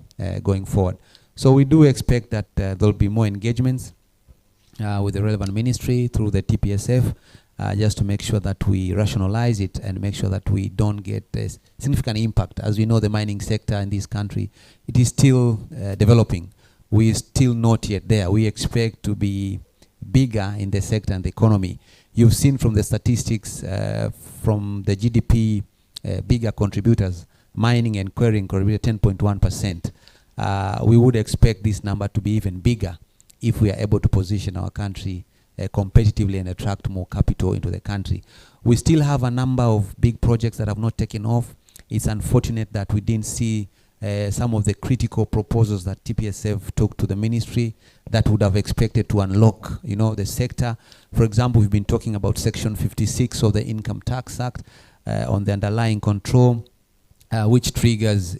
Speaker 7: going forward. So we do expect that there'll be more engagements with the relevant ministry through the TPSF, just to make sure that we rationalize it and make sure that we don't get a significant impact. As we know, the mining sector in this country, it is still developing. We're still not yet there. We expect to be bigger in the sector and the economy. You've seen from the statistics from the GDP, bigger contributors, mining and quarrying contributed 10.1%. we would expect this number to be even bigger if we are able to position our country competitively and attract more capital into the country. We still have a number of big projects that have not taken off. It's unfortunate that we didn't see some of the critical proposals that TPSF took to the ministry that would have expected to unlock, the sector. For example, we've been talking about Section 56 of the Income Tax Act on the underlying control, which triggers,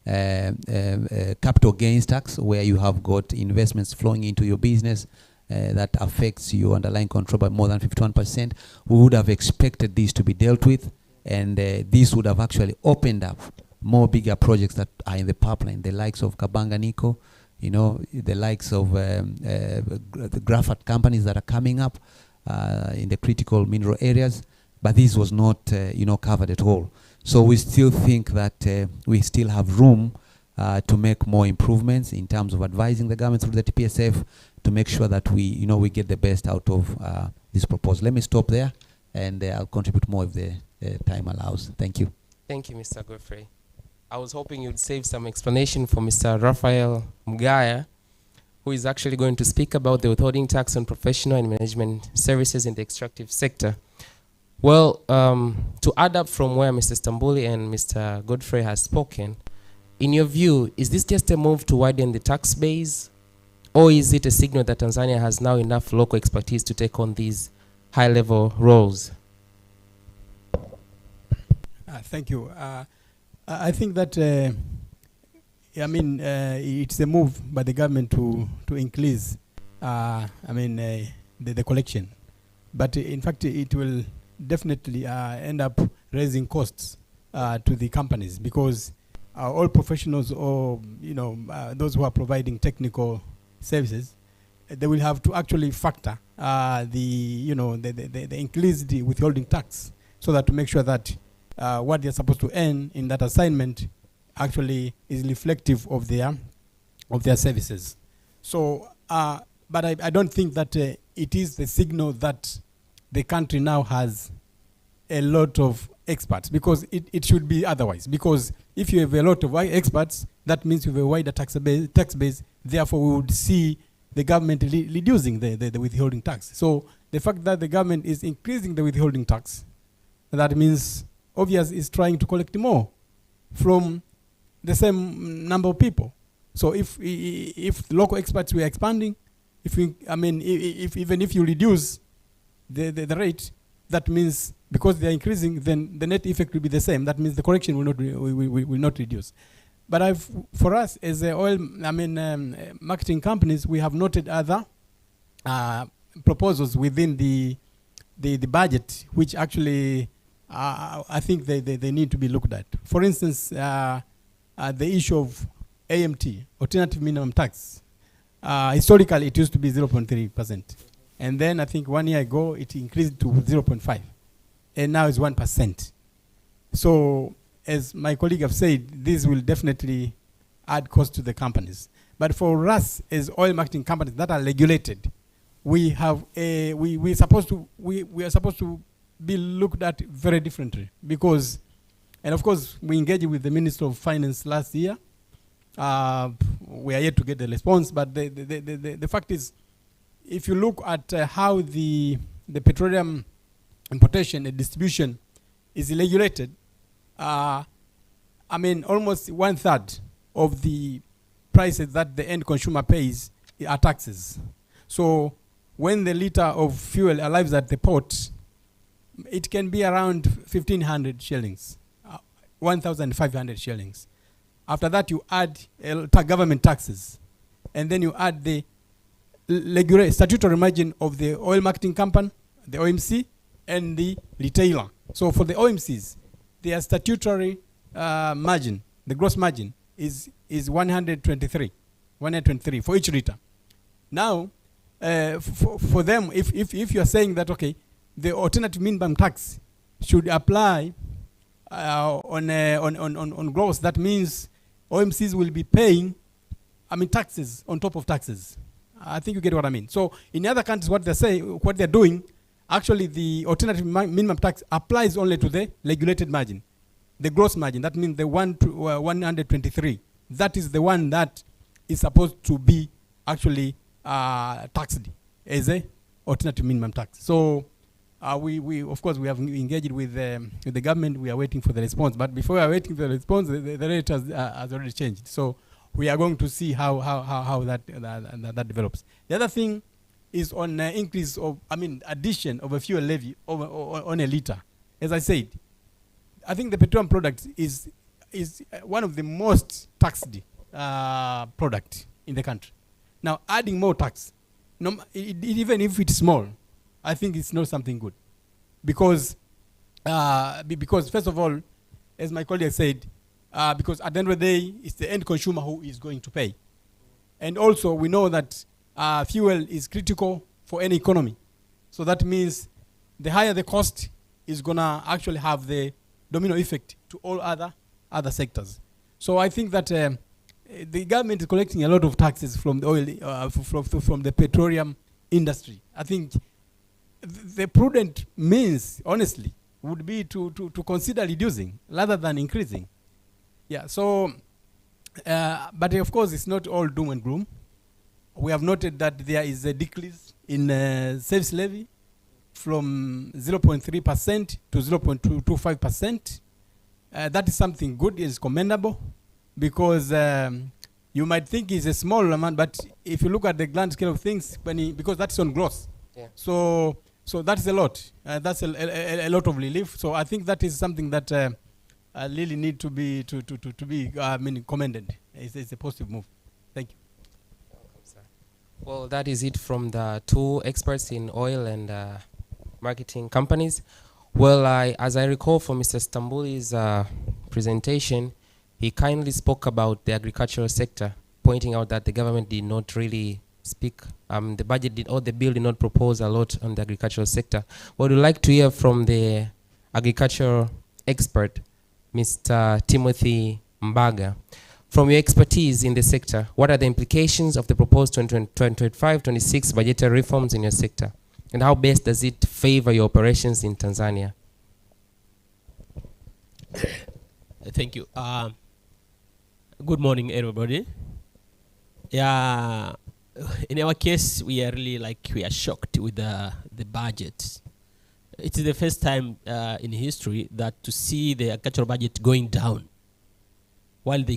Speaker 7: capital gains tax, where you have got investments flowing into your business that affects your underlying control by more than 51%. We would have expected this to be dealt with, and this would have actually opened up more bigger projects that are in the pipeline, the likes of Kabanga Nickel, the likes of the graphite companies that are coming up in the critical mineral areas, but this was not, covered at all. So we still think that we still have room to make more improvements in terms of advising the government through the TPSF to make sure that we get the best out of this proposal. Let me stop there, and I'll contribute more if the time allows. Thank you.
Speaker 6: Thank you, Mr. Godfrey. I was hoping you'd save some explanation for Mr. Raphael Mugaya, who is actually going to speak about the withholding tax on professional and management services in the extractive sector. Well, to add up from where Mr. Stambuli and Mr. Godfrey has spoken, in your view, is this just a move to widen the tax base, or is it a signal that Tanzania has now enough local expertise to take on these high-level roles?
Speaker 8: Thank you. I think that it's a move by the government to increase the collection, but in fact it will definitely end up raising costs to the companies, because all professionals, or those who are providing technical services, they will have to actually factor the increased withholding tax, so that to make sure that what they're supposed to earn in that assignment actually is reflective of their services. So, but I don't think that it is the signal that the country now has a lot of experts, because it should be otherwise. Because if you have a lot of experts, that means you have a wider tax base. Therefore, we would see the government reducing the withholding tax. So the fact that the government is increasing the withholding tax, that means obviously is trying to collect more from the same number of people. So if local experts were expanding, even if you reduce the rate, that means because they are increasing, then the net effect will be the same. That means the correction will not reduce. But for us as oil marketing companies, we have noted other proposals within the budget, which actually I think they need to be looked at. For instance, the issue of AMT, alternative minimum tax. Historically, it used to be 0.3%. And then I think 1 year ago, it increased to 0.5. And now it's 1%. So as my colleague have said, this will definitely add cost to the companies. But for us as oil marketing companies that are regulated, we are supposed to be looked at very differently, because, and of course, we engaged with the Minister of Finance last year. We are yet to get the response, but the fact is, if you look at how the petroleum importation and distribution is regulated, almost 1/3 of the prices that the end consumer pays are taxes. So when the liter of fuel arrives at the port, it can be around 1,500 shillings, 1,500 shillings. After that, you add government taxes, and then you add the statutory margin of the oil marketing company, the OMC, and the retailer. So for the OMCs, their statutory margin, the gross margin, is 123 for each liter. Now, for them, if you are saying that, okay, the alternative minimum tax should apply on gross, that means OMCs will be paying, taxes on top of taxes. I think you get what I mean. So in other countries, what they're doing, actually the alternative minimum tax applies only to the regulated margin, the gross margin. That means the 123. that is the one that is supposed to be actually taxed as a alternative minimum tax. So we of course we have engaged with the government. We are waiting for the response. But before we are waiting for the response, the rate has already changed. So we are going to see how that develops. The other thing is on increase of, addition of a fuel levy on a liter. As I said, I think the petroleum product is one of the most taxed product in the country. Now, adding more tax, even if it's small, I think it's not something good, because first of all, as my colleague said, because at the end of the day, it's the end consumer who is going to pay, and also we know that fuel is critical for any economy, so that means the higher the cost is gonna actually have the domino effect to all other sectors. So I think that the government is collecting a lot of taxes from the oil, from the petroleum industry. I think the prudent means, honestly, would be to consider reducing rather than increasing. Yeah. So, but of course, it's not all doom and gloom. We have noted that there is a decrease in service levy from 0.3% to 0.225%. That is something good, is commendable, because you might think it's a small amount, but if you look at the grand scale of things, because that's on gross, yeah. So that's a lot. That's a lot of relief. So I think that is something that really need to be commended. It's a positive move. Thank you.
Speaker 6: Welcome, sir. Well, that is it from the two experts in oil and marketing companies. Well, as I recall from Mr. Stambuli's presentation, he kindly spoke about the agricultural sector, pointing out that the government did not really speak, the budget or the bill did not propose a lot on the agricultural sector. What we'd like to hear from the agricultural expert, Mr. Timothy Mbaga. From your expertise in the sector, what are the implications of the proposed 2025-26 budgetary reforms in your sector? And how best does it favor your operations in Tanzania?
Speaker 9: Thank you. Good morning, everybody. Yeah, in our case, we are shocked with the budget. It is the first time in history that to see the agricultural budget going down, while the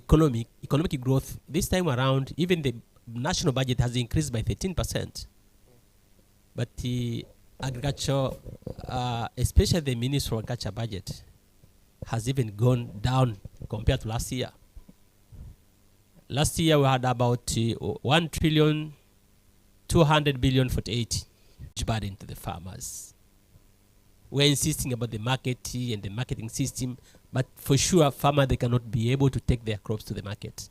Speaker 9: economic growth this time around, even the national budget has increased by 13%. But the agriculture, especially the Ministry of Agriculture budget, has even gone down compared to last year. Last year we had about 1 trillion 200 billion for 80, huge burden to the farmers. We're insisting about the marketing and the marketing system, but for sure, farmers, they cannot be able to take their crops to the market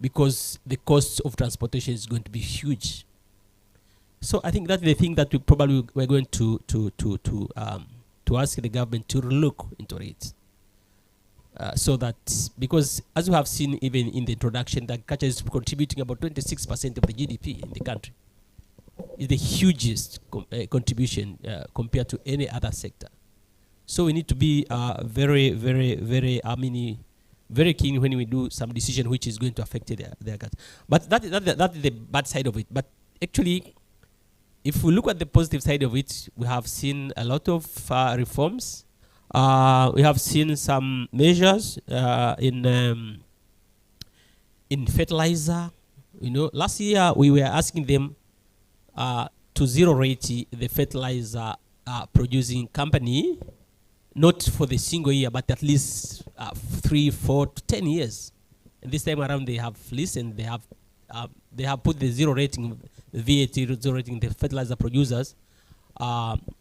Speaker 9: because the cost of transportation is going to be huge. So I think that's the thing that we're going to ask the government to look into it. So that, because as we have seen even in the introduction, that agriculture is contributing about 26% of the GDP in the country. It's the hugest contribution compared to any other sector. So we need to be very, very, very, very keen when we do some decision which is going to affect the agriculture. But that's the bad side of it. But actually, if we look at the positive side of it, we have seen a lot of reforms. We have seen some measures in fertilizer. Last year we were asking them to zero rate the fertilizer producing company, not for the single year, but at least 3, 4 to 10 years. And this time around they have listened. They have put the zero rating, the VAT zero rating, the fertilizer producers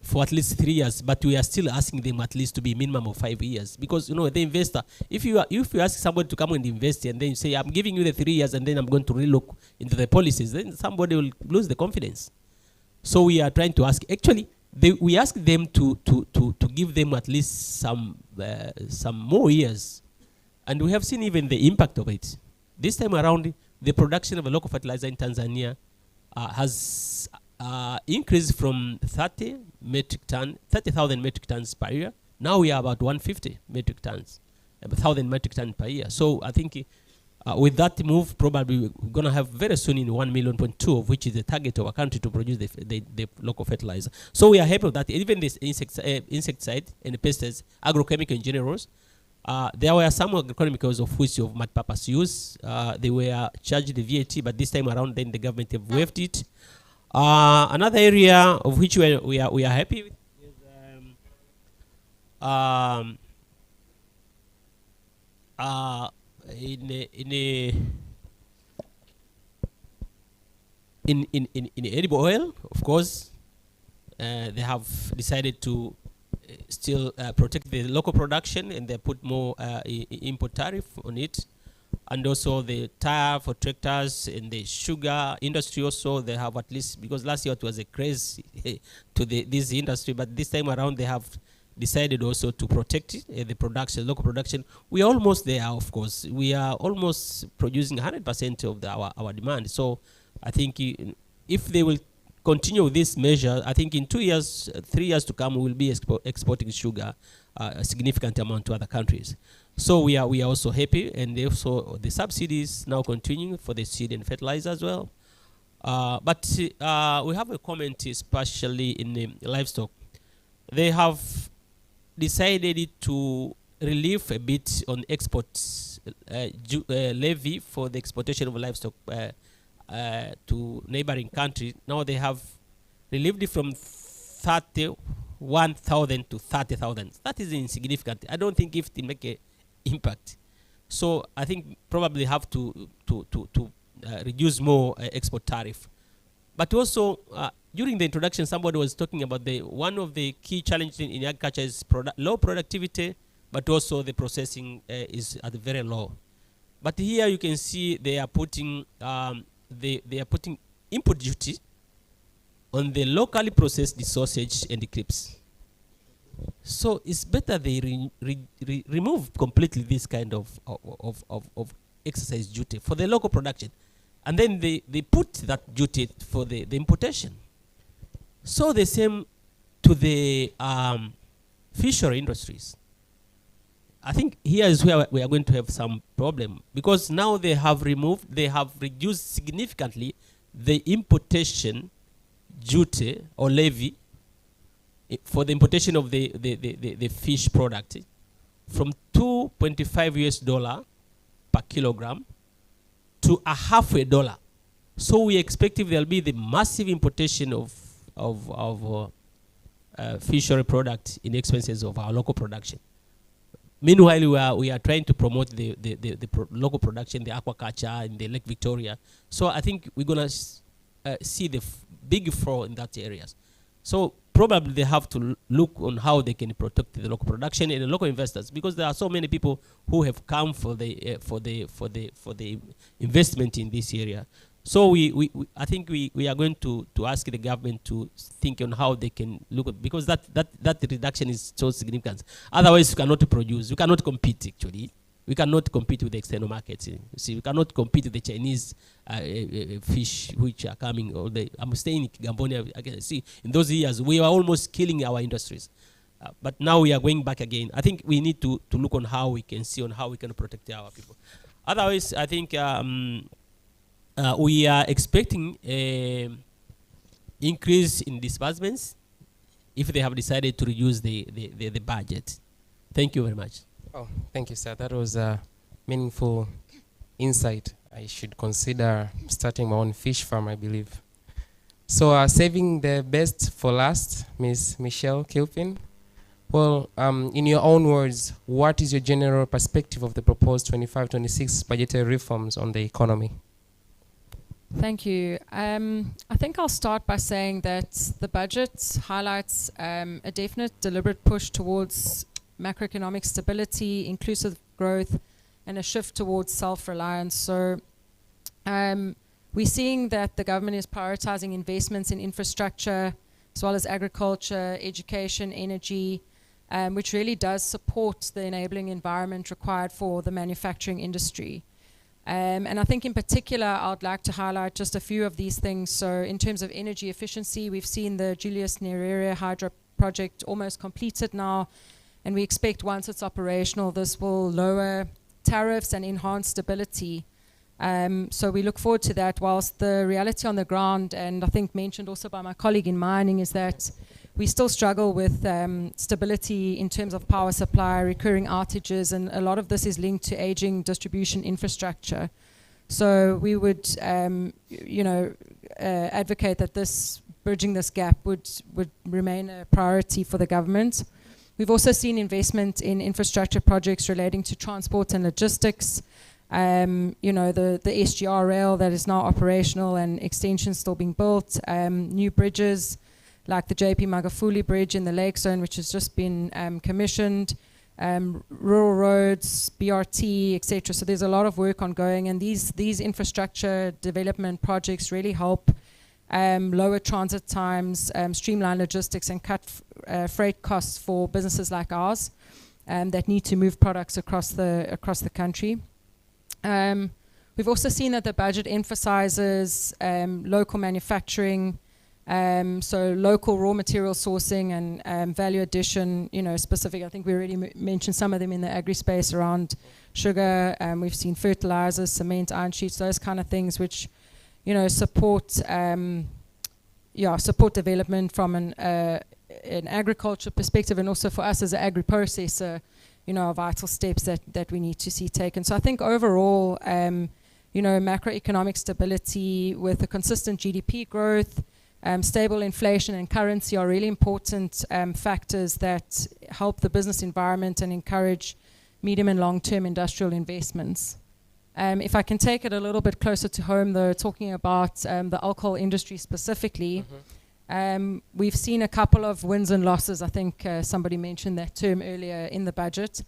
Speaker 9: for at least 3 years, but we are still asking them at least to be minimum of 5 years, because the investor, if you ask somebody to come and invest and then you say I'm giving you the 3 years and then I'm going to relook into the policies, then somebody will lose the confidence. So we are trying to ask, actually we ask them to give them at least some more years, and we have seen even the impact of it. This time around, the production of a local fertilizer in Tanzania has increased from 30,000 metric tons per year. Now we are about 150 metric tons, 1,000 metric tons per year. So I think With that move, probably we're going to have very soon in 1.2 million, of which is the target of our country to produce the local fertilizer. So we are happy with that. Even this insecticide and the pesticides, agrochemical in general, there were some agrochemicals of which of multi-purpose use. They were charged the VAT, but this time around, then the government have waived it. Another area of which we are happy with is in edible oil, of course, they have decided to still protect the local production, and they put more import tariff on it. And also the tire for tractors and the sugar industry also, they have at least, because last year it was a craze to this industry, but this time around they have decided also to protect it, the production, local production. We are almost there, of course. We are almost producing 100% of our demand. So I think if they will continue with this measure, I think in 2 years, 3 years to come, we will be exporting sugar a significant amount to other countries. So we are also happy, and also the subsidies now continuing for the seed and fertilizer as well. But we have a comment, especially in the livestock. They have decided to relieve a bit on exports levy for the exportation of livestock to neighboring countries. Now they have relieved it from 31,000 to 30,000. That is insignificant. I don't think if it make a impact. So I think probably have to reduce more export tariff. But also during the introduction, somebody was talking about one of the key challenges in agriculture is low productivity, but also the processing is at very low. But here you can see they are putting they are putting input duty on the locally processed sausage and the clips. So it's better they remove completely this kind of exercise duty for the local production, and then they put that duty for the importation. So the same to the fishery industries. I think here is where we are going to have some problem, because now they have reduced significantly the importation duty or levy for the importation of the fish product from $2.25 per kilogram to $0.50. So we expect if there'll be the massive importation of fishery product in expenses of our local production. Meanwhile, we are trying to promote the local production, the aquaculture in the Lake Victoria. So I think we're gonna see the big fall in that areas. So probably they have to look on how they can protect the local production and the local investors, because there are so many people who have come for the investment in this area. So I think we are going to ask the government to think on how they can look at, because that reduction is so significant. Otherwise, you cannot produce, you cannot compete actually. We cannot compete with the external markets. You see, we cannot compete with the Chinese fish which are coming. I'm staying in Gambonia. I can see in those years we were almost killing our industries, but now we are going back again. I think we need to look on how we can see on how we can protect our people. Otherwise, I think we are expecting an increase in disbursements if they have decided to reduce the budget. Thank you very much.
Speaker 6: Oh, thank you, sir. That was a meaningful insight. I should consider starting my own fish farm, I believe. So saving the best for last, Ms. Michelle Kilpin. Well, in your own words, what is your general perspective of the proposed 25-26 budgetary reforms on the economy?
Speaker 10: Thank you. I think I'll start by saying that the budget highlights a definite deliberate push towards macroeconomic stability, inclusive growth, and a shift towards self-reliance. So we're seeing that the government is prioritizing investments in infrastructure, as well as agriculture, education, energy, which really does support the enabling environment required for the manufacturing industry. And I think in particular, I'd like to highlight just a few of these things. So in terms of energy efficiency, we've seen the Julius Nyerere hydro project almost completed now. And we expect once it's operational, this will lower tariffs and enhance stability So we look forward to that, whilst the reality on the ground, and I think mentioned also by my colleague in mining, is that we still struggle with stability in terms of power supply, recurring outages, and a lot of this is linked to aging distribution infrastructure. So we would, advocate that bridging this gap would remain a priority for the government. We've also seen investment in infrastructure projects relating to transport and logistics. The SGR rail that is now operational and extensions still being built. New bridges like the JP Magufuli Bridge in the Lake Zone, which has just been commissioned. Rural roads, BRT, etc. So there's a lot of work ongoing, and these infrastructure development projects really help lower transit times, streamline logistics, and cut freight costs for businesses like ours that need to move products across the country. We've also seen that the budget emphasizes local manufacturing, so local raw material sourcing and value addition, specific. I think we already mentioned some of them in the agri space around sugar. We've seen fertilizers, cement, iron sheets, those kind of things, which, support development from an agriculture perspective, and also for us as an agri-processor, vital steps that we need to see taken. So I think overall, macroeconomic stability with a consistent GDP growth, stable inflation and currency are really important factors that help the business environment and encourage medium and long-term industrial investments. If I can take it a little bit closer to home, though, talking about the alcohol industry specifically, we've seen a couple of wins and losses. I think somebody mentioned that term earlier in the budget.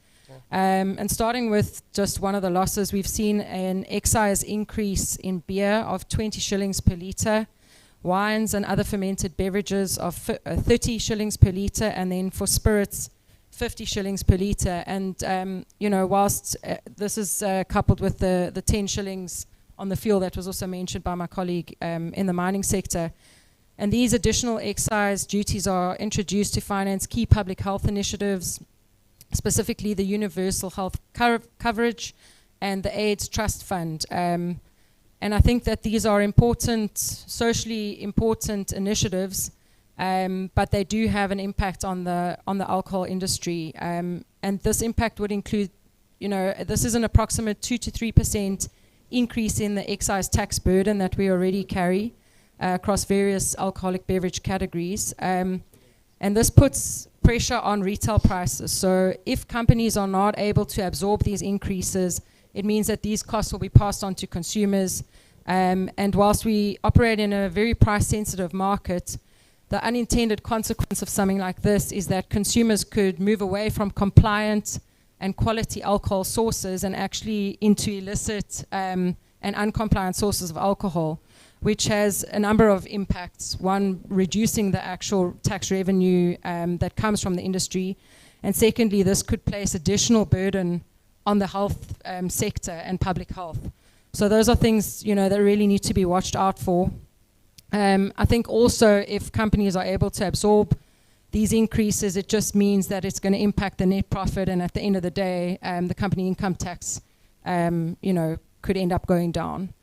Speaker 10: And starting with just one of the losses, we've seen an excise increase in beer of 20 shillings per litre, wines and other fermented beverages of 30 shillings per litre, and then for spirits, 50 shillings per litre. And, whilst this is coupled with the 10 shillings on the fuel that was also mentioned by my colleague in the mining sector, and these additional excise duties are introduced to finance key public health initiatives, specifically the Universal Health Coverage and the AIDS Trust Fund. And I think that these are important, socially important initiatives, but they do have an impact on the alcohol industry. And this impact would include, this is an approximate 2 to 3% increase in the excise tax burden that we already carry across various alcoholic beverage categories. And this puts pressure on retail prices. So if companies are not able to absorb these increases, it means that these costs will be passed on to consumers. And whilst we operate in a very price-sensitive market, the unintended consequence of something like this is that consumers could move away from compliant and quality alcohol sources and actually into illicit and uncompliant sources of alcohol, which has a number of impacts. One, reducing the actual tax revenue that comes from the industry. And secondly, this could place additional burden on the health sector and public health. So those are things, that really need to be watched out for. I think also if companies are able to absorb these increases, it just means that it's going to impact the net profit, and at the end of the day, the company income tax, could end up going down.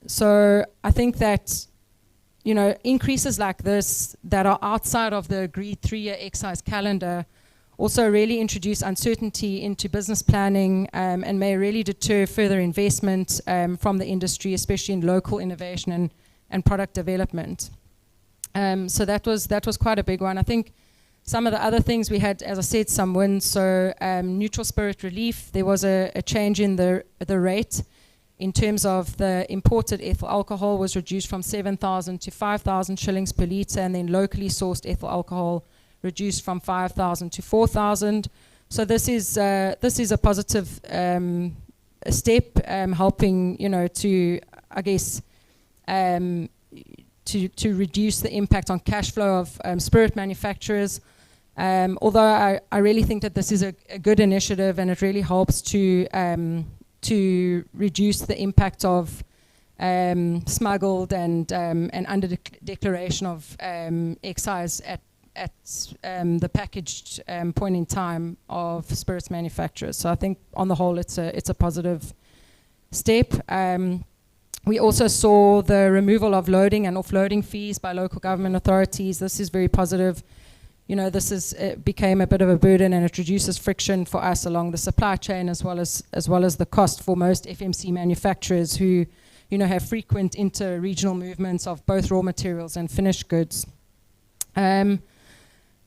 Speaker 10: So I think that, increases like this that are outside of the agreed 3-year excise calendar also really introduce uncertainty into business planning and may really deter further investment from the industry, especially in local innovation and product development. So that was quite a big one. I think some of the other things we had, as I said, some wins. So neutral spirit relief, there was a change in the rate in terms of the imported ethyl alcohol was reduced from 7,000 to 5,000 shillings per litre, and then locally sourced ethyl alcohol reduced from 5,000 to 4,000. So this is a positive step, helping to, I guess, to reduce the impact on cash flow of spirit manufacturers. Although I really think that this is a good initiative, and it really helps to reduce the impact of smuggled and under declaration of excise at the packaged point in time of spirits manufacturers. So I think on the whole it's a positive step. We also saw the removal of loading and offloading fees by local government authorities. This is very positive. You know, it became a bit of a burden, and it reduces friction for us along the supply chain, as well as the cost for most FMC manufacturers who, you know, have frequent inter-regional movements of both raw materials and finished goods. I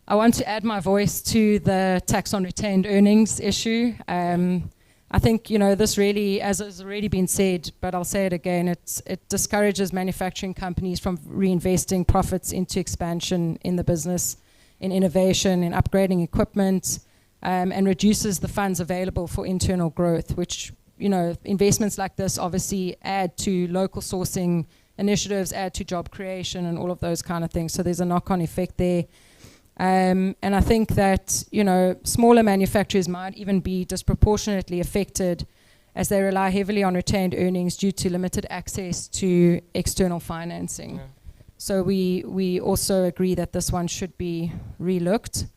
Speaker 10: want to add my voice to the tax on retained earnings issue. I think, you know, this really, as has already been said, but I'll say it again, it discourages manufacturing companies from reinvesting profits into expansion in the business, in innovation, in upgrading equipment, and reduces the funds available for internal growth, which, you know, investments like this obviously add to local sourcing initiatives, add to job creation and all of those kind of things. So there's a knock-on effect there. And I think that, you know, smaller manufacturers might even be disproportionately affected as they rely heavily on retained earnings due to limited access to external financing. Yeah. So we also agree that this one should be relooked.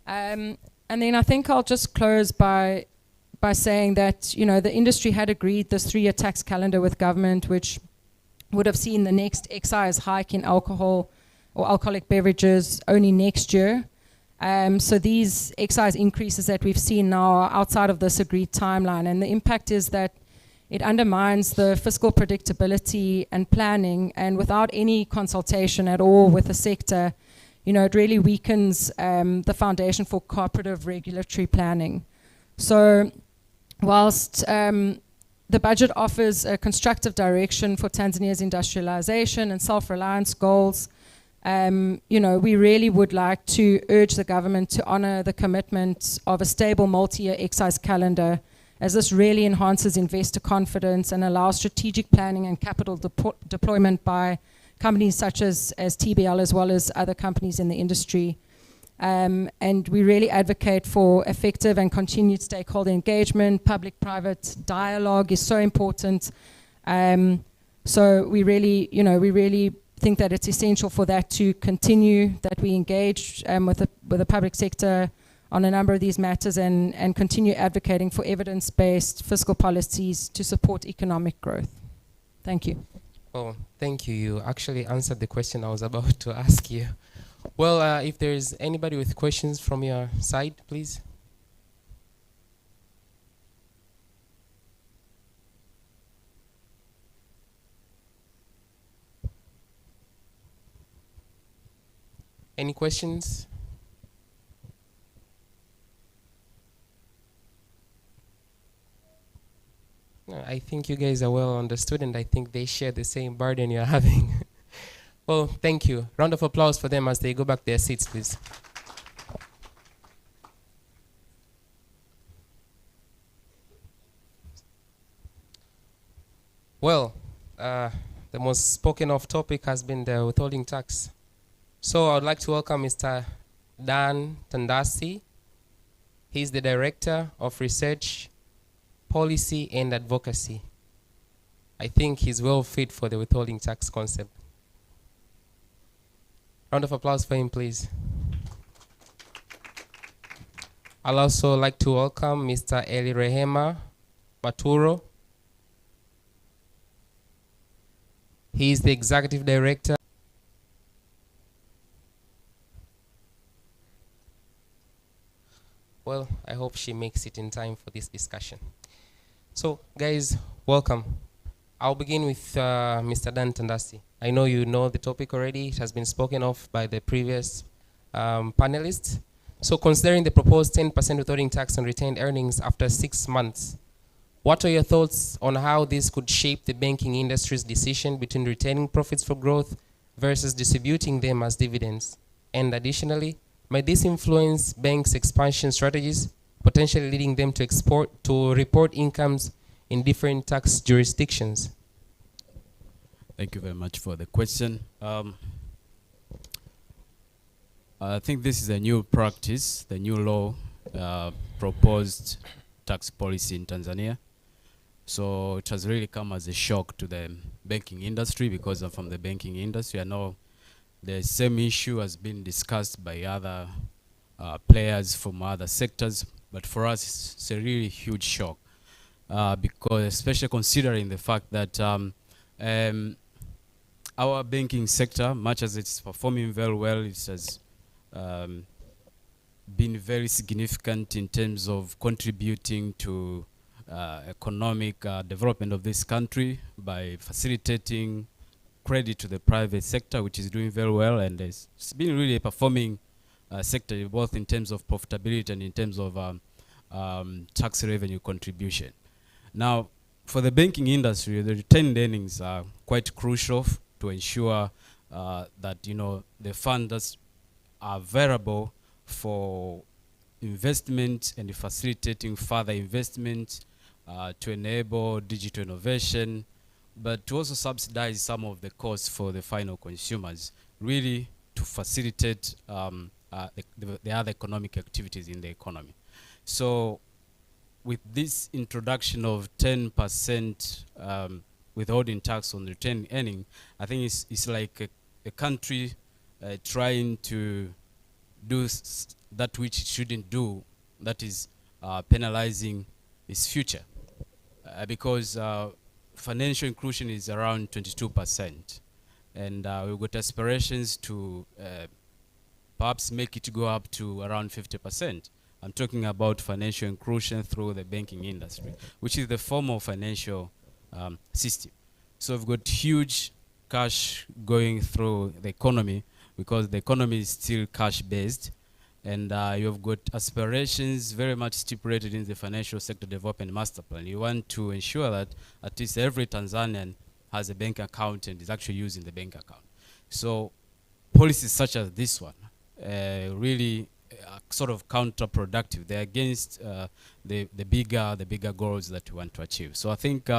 Speaker 10: And then I think I'll just close by saying that, you know, the industry had agreed this 3-year tax calendar with government, which would have seen the next excise hike in alcohol or alcoholic beverages only next year. So these excise increases that we've seen now are outside of this agreed timeline, and the impact is that it undermines the fiscal predictability and planning, and without any consultation at all with the sector, you know, it really weakens the foundation for cooperative regulatory planning. So whilst the budget offers a constructive direction for Tanzania's industrialization and self-reliance goals, you know, we really would like to urge the government to honor the commitment of a stable multi-year excise calendar, as this really enhances investor confidence and allows strategic planning and capital deployment by companies such as TBL, as well as other companies in the industry. And we really advocate for effective and continued stakeholder engagement. Public-private dialogue is so important. So we really think that it's essential for that to continue, that we engage with the public sector on a number of these matters and continue advocating for evidence-based fiscal policies to support economic growth. Thank you.
Speaker 6: Oh, thank you. You actually answered the question I was about to ask you. Well, if there's anybody with questions from your side, please. Any questions? No, I think you guys are well understood, and I think they share the same burden you're having. Well, thank you. Round of applause for them as they go back to their seats, please. Well, the most spoken of topic has been the withholding tax. So I would like to welcome Mr. Dan Tandasi. He's the Director of Research, Policy and Advocacy. I think he's well fit for the withholding tax concept. Round of applause for him, please. I'd also like to welcome Mr. Eli Rehema Baturo. He is the Executive Director. Well, I hope she makes it in time for this discussion. So, guys, welcome. I'll begin with Mr. Dan Tandasi. I know you know the topic already. It has been spoken of by the previous panelists. So, considering the proposed 10% withholding tax on retained earnings after 6 months, what are your thoughts on how this could shape the banking industry's decision between retaining profits for growth versus distributing them as dividends? And additionally, might this influence banks' expansion strategies, potentially leading them to report incomes in different tax jurisdictions?
Speaker 3: Thank you very much for the question. I think this is a new practice, the new law, proposed tax policy in Tanzania. So it has really come as a shock to the banking industry, because I'm from the banking industry. I know the same issue has been discussed by other players from other sectors, but for us it's a really huge shock. because especially considering the fact that our banking sector, much as it's performing very well, it has been very significant in terms of contributing to economic development of this country by facilitating credit to the private sector, which is doing very well, and it's been really a performing sector, both in terms of profitability and in terms of tax revenue contribution. Now, for the banking industry, the retained earnings are quite crucial to ensure that the funds are available for investment and facilitating further investment to enable digital innovation, but to also subsidize some of the costs for the final consumers, really to facilitate the other economic activities in the economy. So with this introduction of 10% withholding tax on retained earning, I think it's like a country trying to do that which it shouldn't do, that is penalizing its future. Because financial inclusion is around 22%. And we've got aspirations to perhaps make it go up to around 50%. I'm talking about financial inclusion through the banking industry, which is the formal financial system. So we've got huge cash going through the economy because the economy is still cash-based, and you've got aspirations very much stipulated in the Financial Sector Development Master Plan. You want to ensure that at least every Tanzanian has a bank account and is actually using the bank account. So policies such as this one really sort of counterproductive. They're against the bigger goals that we want to achieve. So I think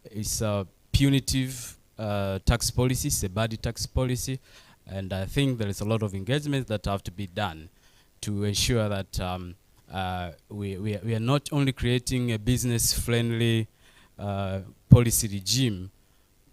Speaker 3: it's a punitive tax policy, it's a bad tax policy, and I think there is a lot of engagement that have to be done to ensure that we are not only creating a business-friendly policy regime,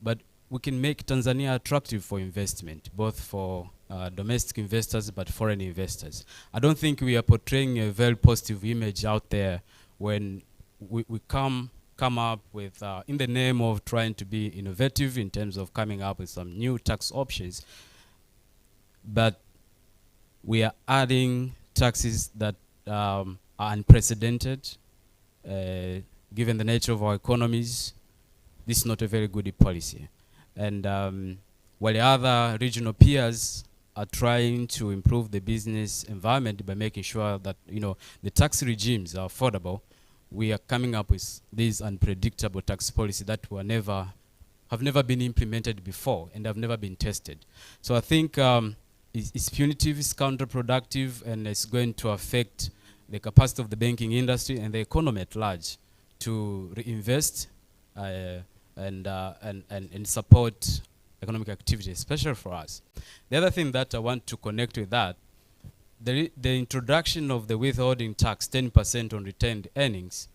Speaker 3: but we can make Tanzania attractive for investment, both for domestic investors but foreign investors. I don't think we are portraying a very positive image out there when we come up with, in the name of trying to be innovative in terms of coming up with some new tax options, but we are adding taxes that are unprecedented. Given the nature of our economies, this is not a very good policy. And while the other regional peers are trying to improve the business environment by making sure that the tax regimes are affordable, we are coming up with these unpredictable tax policy that have never been implemented before and have never been tested. So I think it's punitive, it's counterproductive, and it's going to affect the capacity of the banking industry and the economy at large to reinvest and support economic activity, especially for us. The other thing that I want to connect with that, the introduction of the withholding tax, 10% on retained earnings,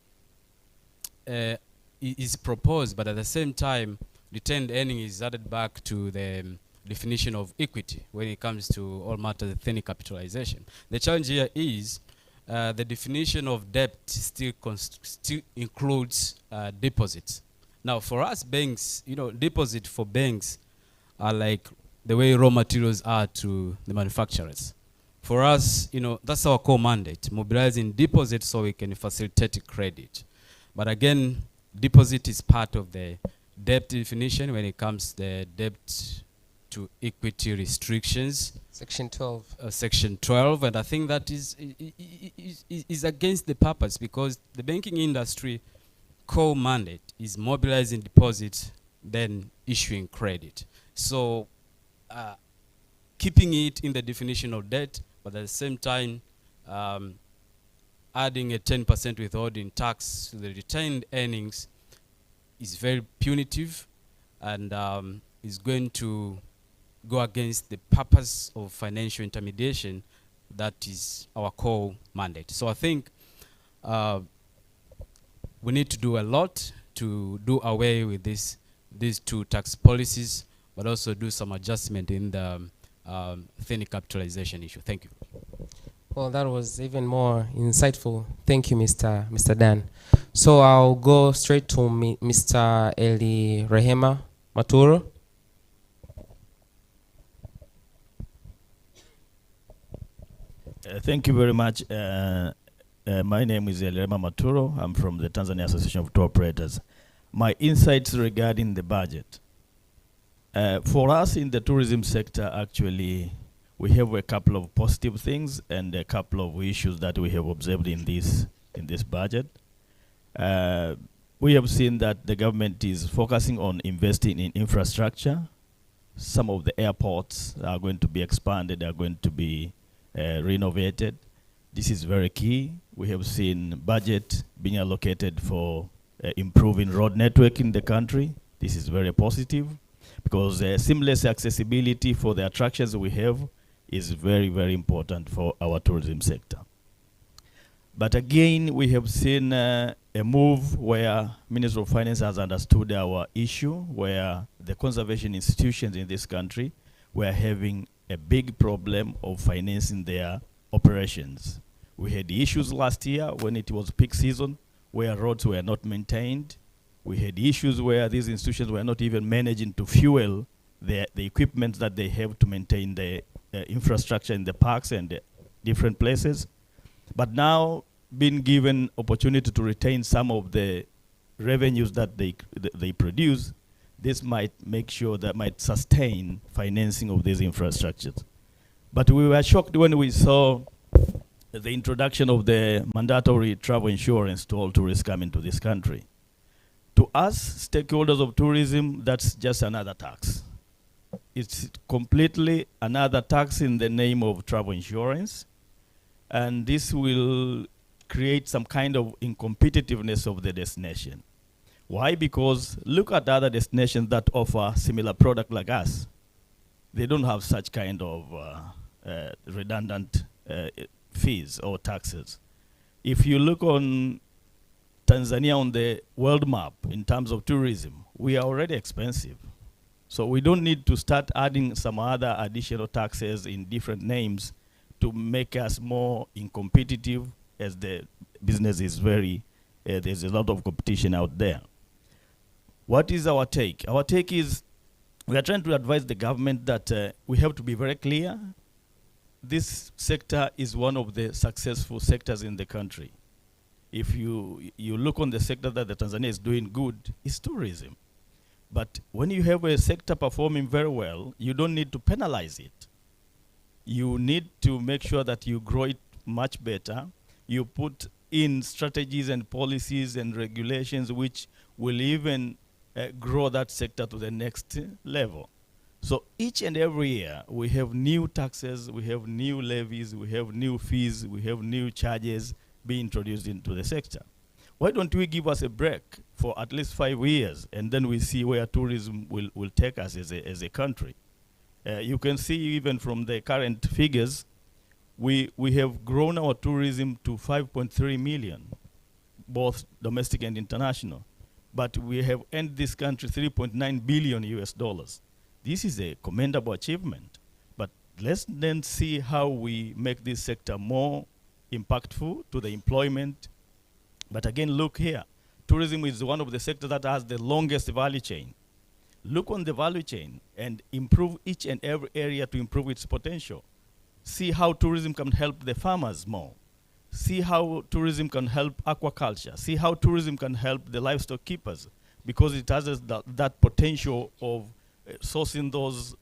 Speaker 3: is proposed, but at the same time, retained earnings is added back to the definition of equity when it comes to all matters of ethnic capitalization. The challenge here is the definition of debt still includes deposits. Now, for us banks, deposit for banks are like the way raw materials are to the manufacturers. For us, that's our core mandate, mobilizing deposits so we can facilitate credit. But again, deposit is part of the debt definition when it comes to the debt to equity restrictions.
Speaker 6: Section 12.
Speaker 3: Section 12, and I think that is against the purpose, because the banking industry core mandate is mobilizing deposits, then issuing credit. So keeping it in the definition of debt, but at the same time adding a 10% withholding tax to the retained earnings is very punitive and is going to go against the purpose of financial intermediation that is our core mandate. So I think we need to do a lot to do away with these two tax policies, but also do some adjustment in the ethnic capitalization issue. Thank you.
Speaker 6: Well, that was even more insightful. Thank you, Mr. Dan. So I'll go straight to Mr. Eli Rehema Maturo.
Speaker 11: Thank you very much. My name is Eli Rehema Maturo. I'm from the Tanzania Association of Tour Operators. My insights regarding the budget. For us in the tourism sector, actually, we have a couple of positive things and a couple of issues that we have observed in this budget. We have seen that the government is focusing on investing in infrastructure. Some of the airports are going to be expanded, are going to be renovated. This is very key. We have seen budget being allocated for improving road network in the country. This is very positive because seamless accessibility for the attractions we have is very, very important for our tourism sector. But again, we have seen a move where Minister of Finance has understood our issue, where the conservation institutions in this country were having a big problem of financing their operations. We had issues last year when it was peak season, where roads were not maintained. We had issues where these institutions were not even managing to fuel the equipment that they have to maintain the infrastructure in the parks and different places. But now, being given opportunity to retain some of the revenues that they produce, this might make sure that might sustain financing of these infrastructures. But we were shocked when we saw the introduction of the mandatory travel insurance to all tourists coming to this country. To us, stakeholders of tourism, that's just another tax. It's completely another tax in the name of travel insurance. And this will create some kind of incompetitiveness of the destination. Why? Because look at other destinations that offer similar product like us. They don't have such kind of redundant fees or taxes. If you look on Tanzania on the world map in terms of tourism, we are already expensive. So we don't need to start adding some other additional taxes in different names to make us more incompetitive, as the business is very, there's a lot of competition out there. What is our take? Our take is we are trying to advise the government that we have to be very clear. This sector is one of the successful sectors in the country. If you look on the sector that the Tanzania is doing good, it's tourism. But when you have a sector performing very well, you don't need to penalize it. You need to make sure that you grow it much better. You put in strategies and policies and regulations which will even grow that sector to the next level. So each and every year, we have new taxes, we have new levies, we have new fees, we have new charges being introduced into the sector. Why don't we give us a break for at least 5 years, and then we see where tourism will take us as a country? You can see even from the current figures, we have grown our tourism to 5.3 million, both domestic and international. But we have ended this country $3.9 billion US dollars. This is a commendable achievement. But let's then see how we make this sector more impactful to the employment. But again, look here. Tourism is one of the sectors that has the longest value chain. Look on the value chain and improve each and every area to improve its potential. See how tourism can help the farmers more. See how tourism can help aquaculture. See how tourism can help the livestock keepers, because it has that potential of sourcing those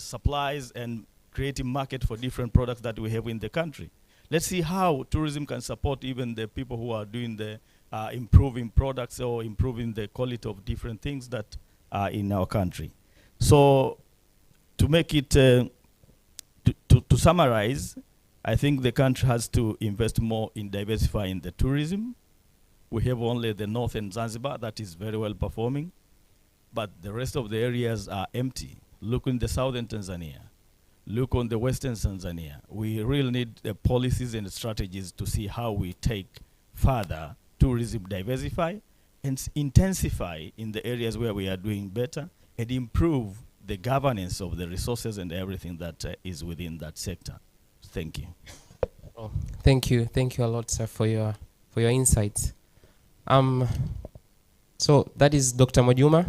Speaker 11: supplies and creating market for different products that we have in the country. Let's see how tourism can support even the people who are doing the improving products or improving the quality of different things that are in our country. So to make it, to summarize, I think the country has to invest more in diversifying the tourism. We have only the north and Zanzibar that is very well performing, but the rest of the areas are empty. Look in the southern Tanzania. Look on the western Tanzania. We really need policies and strategies to see how we take further tourism, diversify, and intensify in the areas where we are doing better, and improve the governance of the resources and everything that is within that sector. Thank you.
Speaker 6: Oh, thank you a lot, sir, for your insights. So that is Dr. Majuma.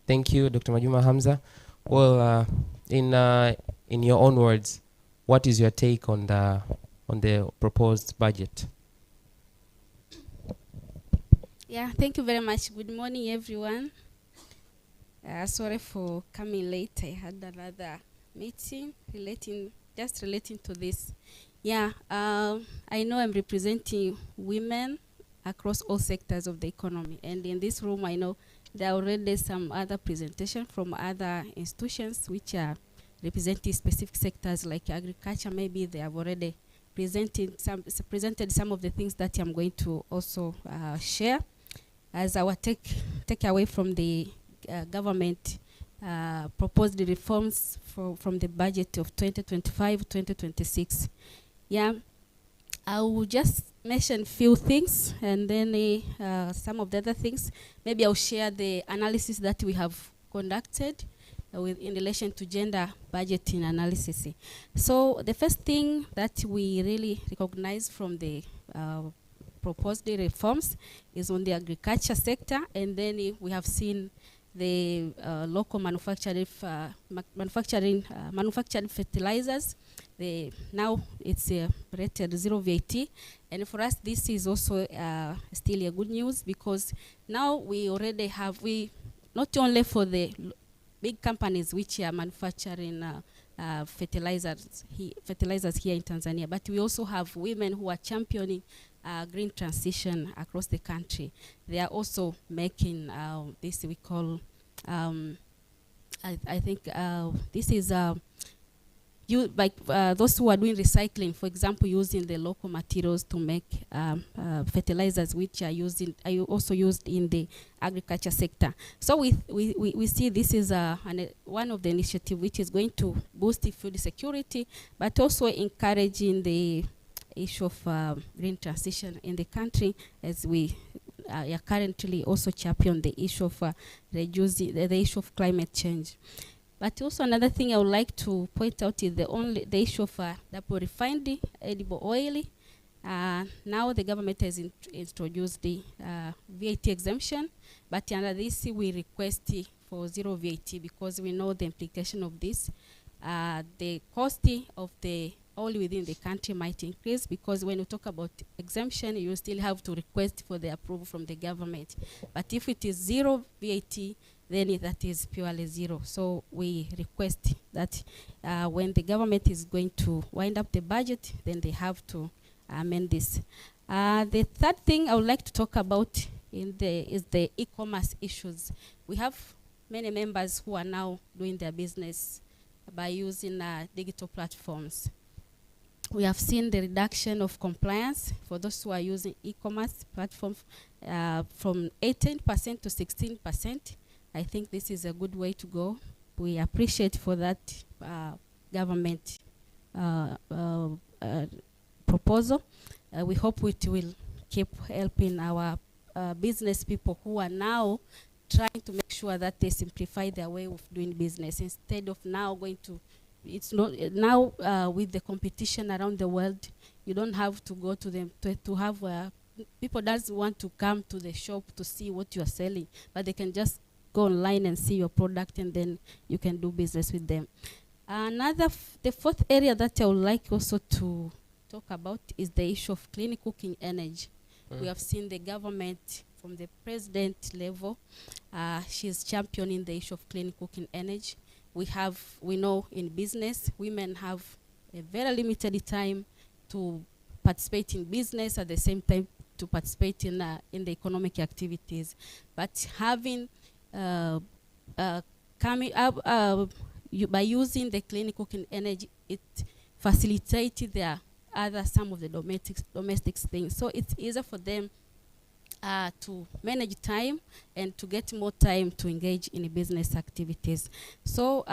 Speaker 6: Thank you, Dr. Majuma Hamza. Well, in your own words, what is your take on the proposed budget?
Speaker 12: Yeah, thank you very much. Good morning, everyone. Sorry for coming late. I had another meeting relating to this. Yeah, I know I'm representing women across all sectors of the economy. And in this room, I know there are already some other presentation from other institutions which are representing specific sectors like agriculture. Maybe they have already presented some of the things that I'm going to also share as our takeaway from the government proposed reforms from the budget of 2025-2026. Yeah, I will just mention a few things, and then some of the other things. Maybe I'll share the analysis that we have conducted in relation to gender budgeting analysis. So the first thing that we really recognize from the proposed reforms is on the agriculture sector, and then we have seen the local manufactured fertilizers. Now it's rated 0 VAT, and for us this is also still a good news, because now we already have, not only for the big companies which are manufacturing fertilizers here in Tanzania, but we also have women who are championing green transition across the country. They are also making this we call, I think this is those who are doing recycling, for example, using the local materials to make fertilizers, which are also used in the agriculture sector. So we see this is one of the initiatives which is going to boost the food security, but also encouraging the issue of green transition in the country, as we are currently also champion the issue of reducing the issue of climate change. But also another thing I would like to point out is the issue of double refined edible oil. Now the government has introduced the VAT exemption, but under this we request for 0 VAT, because we know the implication of this. The cost of the oil within the country might increase, because when you talk about exemption, you still have to request for the approval from the government. But if it is 0 VAT, then that is purely 0. So we request that when the government is going to wind up the budget, then they have to amend this. The third thing I would like to talk about is the e-commerce issues. We have many members who are now doing their business by using digital platforms. We have seen the reduction of compliance for those who are using e-commerce platforms from 18% to 16%. I think this is a good way to go. We appreciate for that government proposal. We hope it will keep helping our business people who are now trying to make sure that they simplify their way of doing business, instead of now going to, it's not now with the competition around the world, you don't have to go to them to have people doesn't want to come to the shop to see what you are selling, but they can just go online and see your product, and then you can do business with them. The fourth area that I would like also to talk about is the issue of clean cooking energy. We have seen the government from the president level, she's championing the issue of clean cooking energy. We know in business, women have a very limited time to participate in business, at the same time to participate in the economic activities. But having by using the clean cooking energy, it facilitated some of the domestic things. So it's easier for them to manage time and to get more time to engage in business activities. So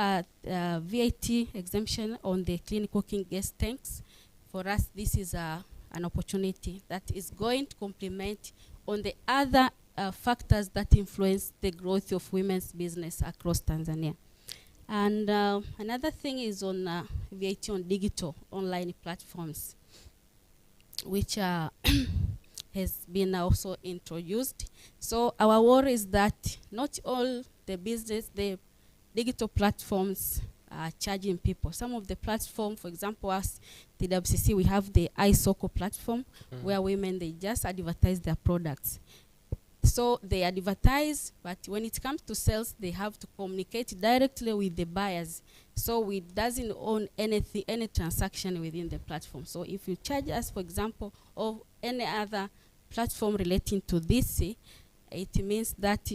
Speaker 12: VAT exemption on the clean cooking gas tanks, for us this is an opportunity that is going to complement on the other factors that influence the growth of women's business across Tanzania. And another thing is on VAT on digital online platforms. which has been also introduced. So our worry is that not all the digital platforms are charging people. Some of the platform, for example, us, the WCC, we have the iSoko platform where women, they just advertise their products. So they advertise, but when it comes to sales, they have to communicate directly with the buyers. So it doesn't own anything, any transaction within the platform. So if you charge us, for example, or any other platform relating to this, it means that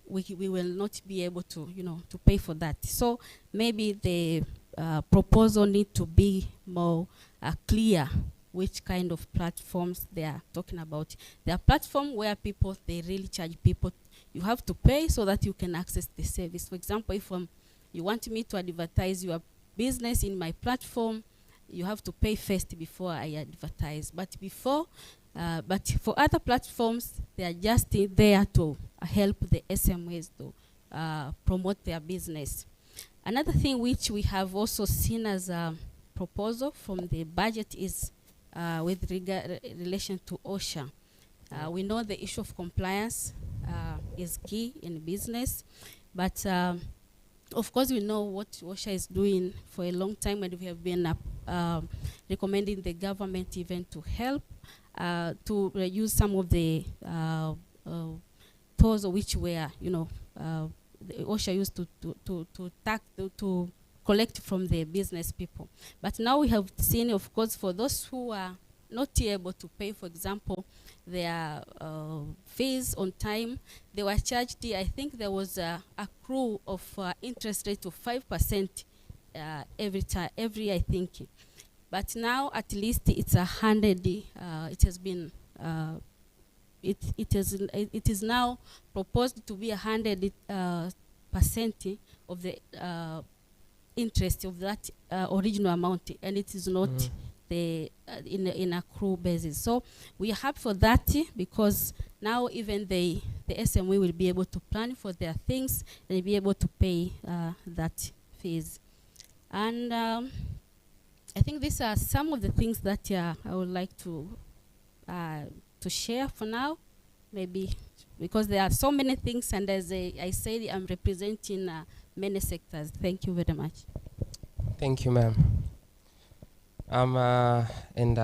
Speaker 12: we will not be able to, to pay for that. So maybe the proposal need to be more clear which kind of platforms they are talking about. There are platforms where people, they really charge people. You have to pay so that you can access the service. For example, if you want me to advertise your business in my platform, you have to pay first before I advertise. But for other platforms, they are just there to help the SMEs to promote their business. Another thing which we have also seen as a proposal from the budget is with relation to OSHA. We know the issue of compliance is key in business, but of course we know what OSHA is doing for a long time, and we have been recommending the government even to help to reduce some of the tolls which were, the OSHA used to collect from the business people. But now we have seen, of course, for those who are not able to pay, for example, their fees on time, they were charged, I think there was a accrue of interest rate of 5% every, I think. But now at least it's 100, it has been, it is now proposed to be 100% of the interest of that original amount, and it is not the in accrue basis. So we are happy for that, because now even the SME will be able to plan for their things and be able to pay that fees. And I think these are some of the things that I would like to share for now, maybe because there are so many things, and as I said, I'm representing many sectors. Thank you very much.
Speaker 6: Thank you, ma'am. And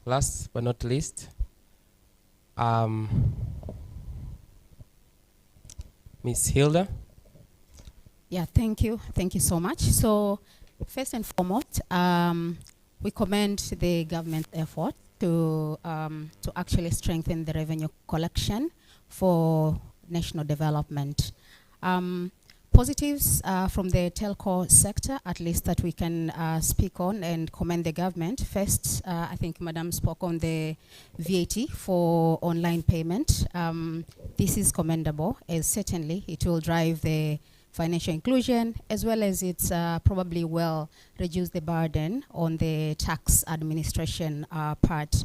Speaker 6: last but not least, Miss Hilda.
Speaker 13: Yeah, thank you. Thank you so much. So first and foremost, we commend the government effort to actually strengthen the revenue collection for national development. Positives from the telco sector, at least that we can speak on and commend the government. First, I think Madam spoke on the VAT for online payment. This is commendable, as certainly it will drive the financial inclusion, as well as it's probably will reduce the burden on the tax administration part.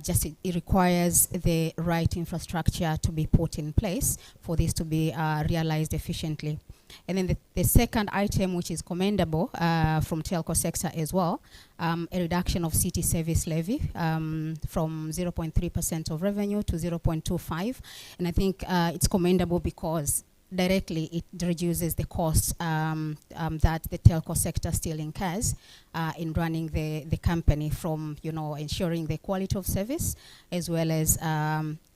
Speaker 13: Just it requires the right infrastructure to be put in place for this to be realized efficiently. And then the second item, which is commendable from telco sector as well, a reduction of city service levy from 0.3% of revenue to 0.25. And I think it's commendable because directly it reduces the costs that the telco sector still incurs in running the company, from ensuring the quality of service, as well as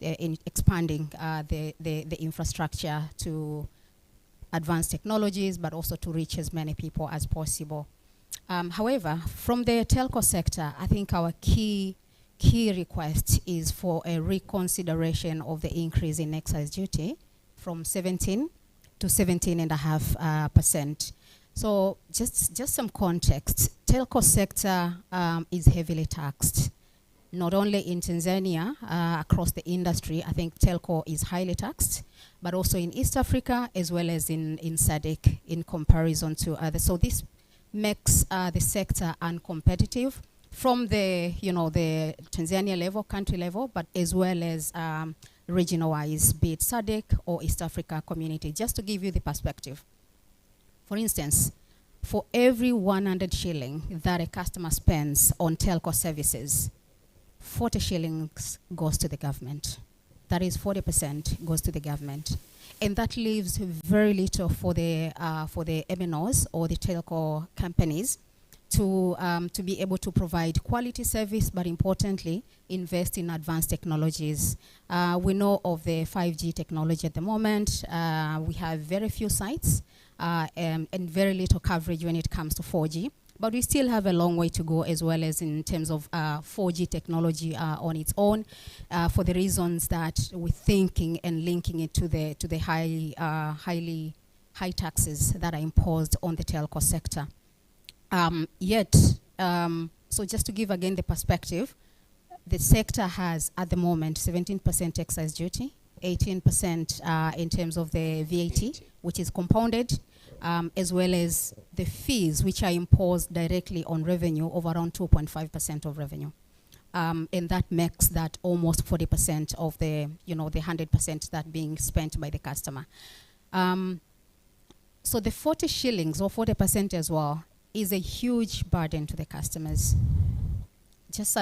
Speaker 13: in expanding the infrastructure to advanced technologies, but also to reach as many people as possible. However, from the telco sector, I think our key request is for a reconsideration of the increase in excise duty from 17 to 17.5%. So just some context. Telco sector is heavily taxed. Not only in Tanzania, across the industry, I think telco is highly taxed, but also in East Africa, as well as in SADC in comparison to others. So this makes the sector uncompetitive from the Tanzania level, country level, but as well as regional-wise, be it SADC or East Africa community. Just to give you the perspective. For instance, for every 100 shilling that a customer spends on telco services, 40 shillings goes to the government. That is 40% goes to the government. And that leaves very little for the MNOs or the telco companies to be able to provide quality service, but importantly, invest in advanced technologies. We know of the 5G technology at the moment. We have very few sites and very little coverage when it comes to 4G. But we still have a long way to go, as well as in terms of 4G technology on its own, for the reasons that we're thinking and linking it to the high taxes that are imposed on the telco sector. So just to give again the perspective, the sector has at the moment 17% excise duty, 18% in terms of the VAT, which is compounded, as well as the fees which are imposed directly on revenue of around 2.5% of revenue. And that makes that almost 40% of the 100% that being spent by the customer. So the 40 shillings or 40% as well is a huge burden to the customers. Just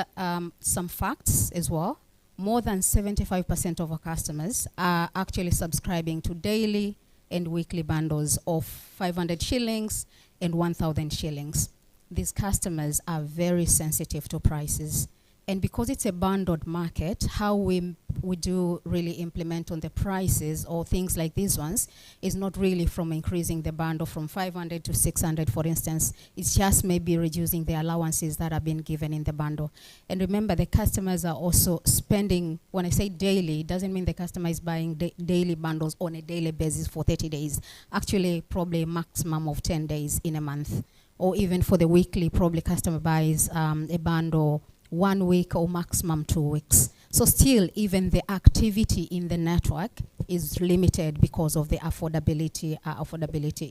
Speaker 13: some facts as well. More than 75% of our customers are actually subscribing to daily and weekly bundles of 500 shillings and 1,000 shillings. These customers are very sensitive to prices. And because it's a bundled market, how we do really implement on the prices or things like these ones is not really from increasing the bundle from 500 to 600, for instance. It's just maybe reducing the allowances that have been given in the bundle. And remember, the customers are also spending, when I say daily, it doesn't mean the customer is buying daily bundles on a daily basis for 30 days. Actually, probably a maximum of 10 days in a month. Or even for the weekly, probably customer buys a bundle 1 week or maximum 2 weeks. So still, even the activity in the network is limited because of the affordability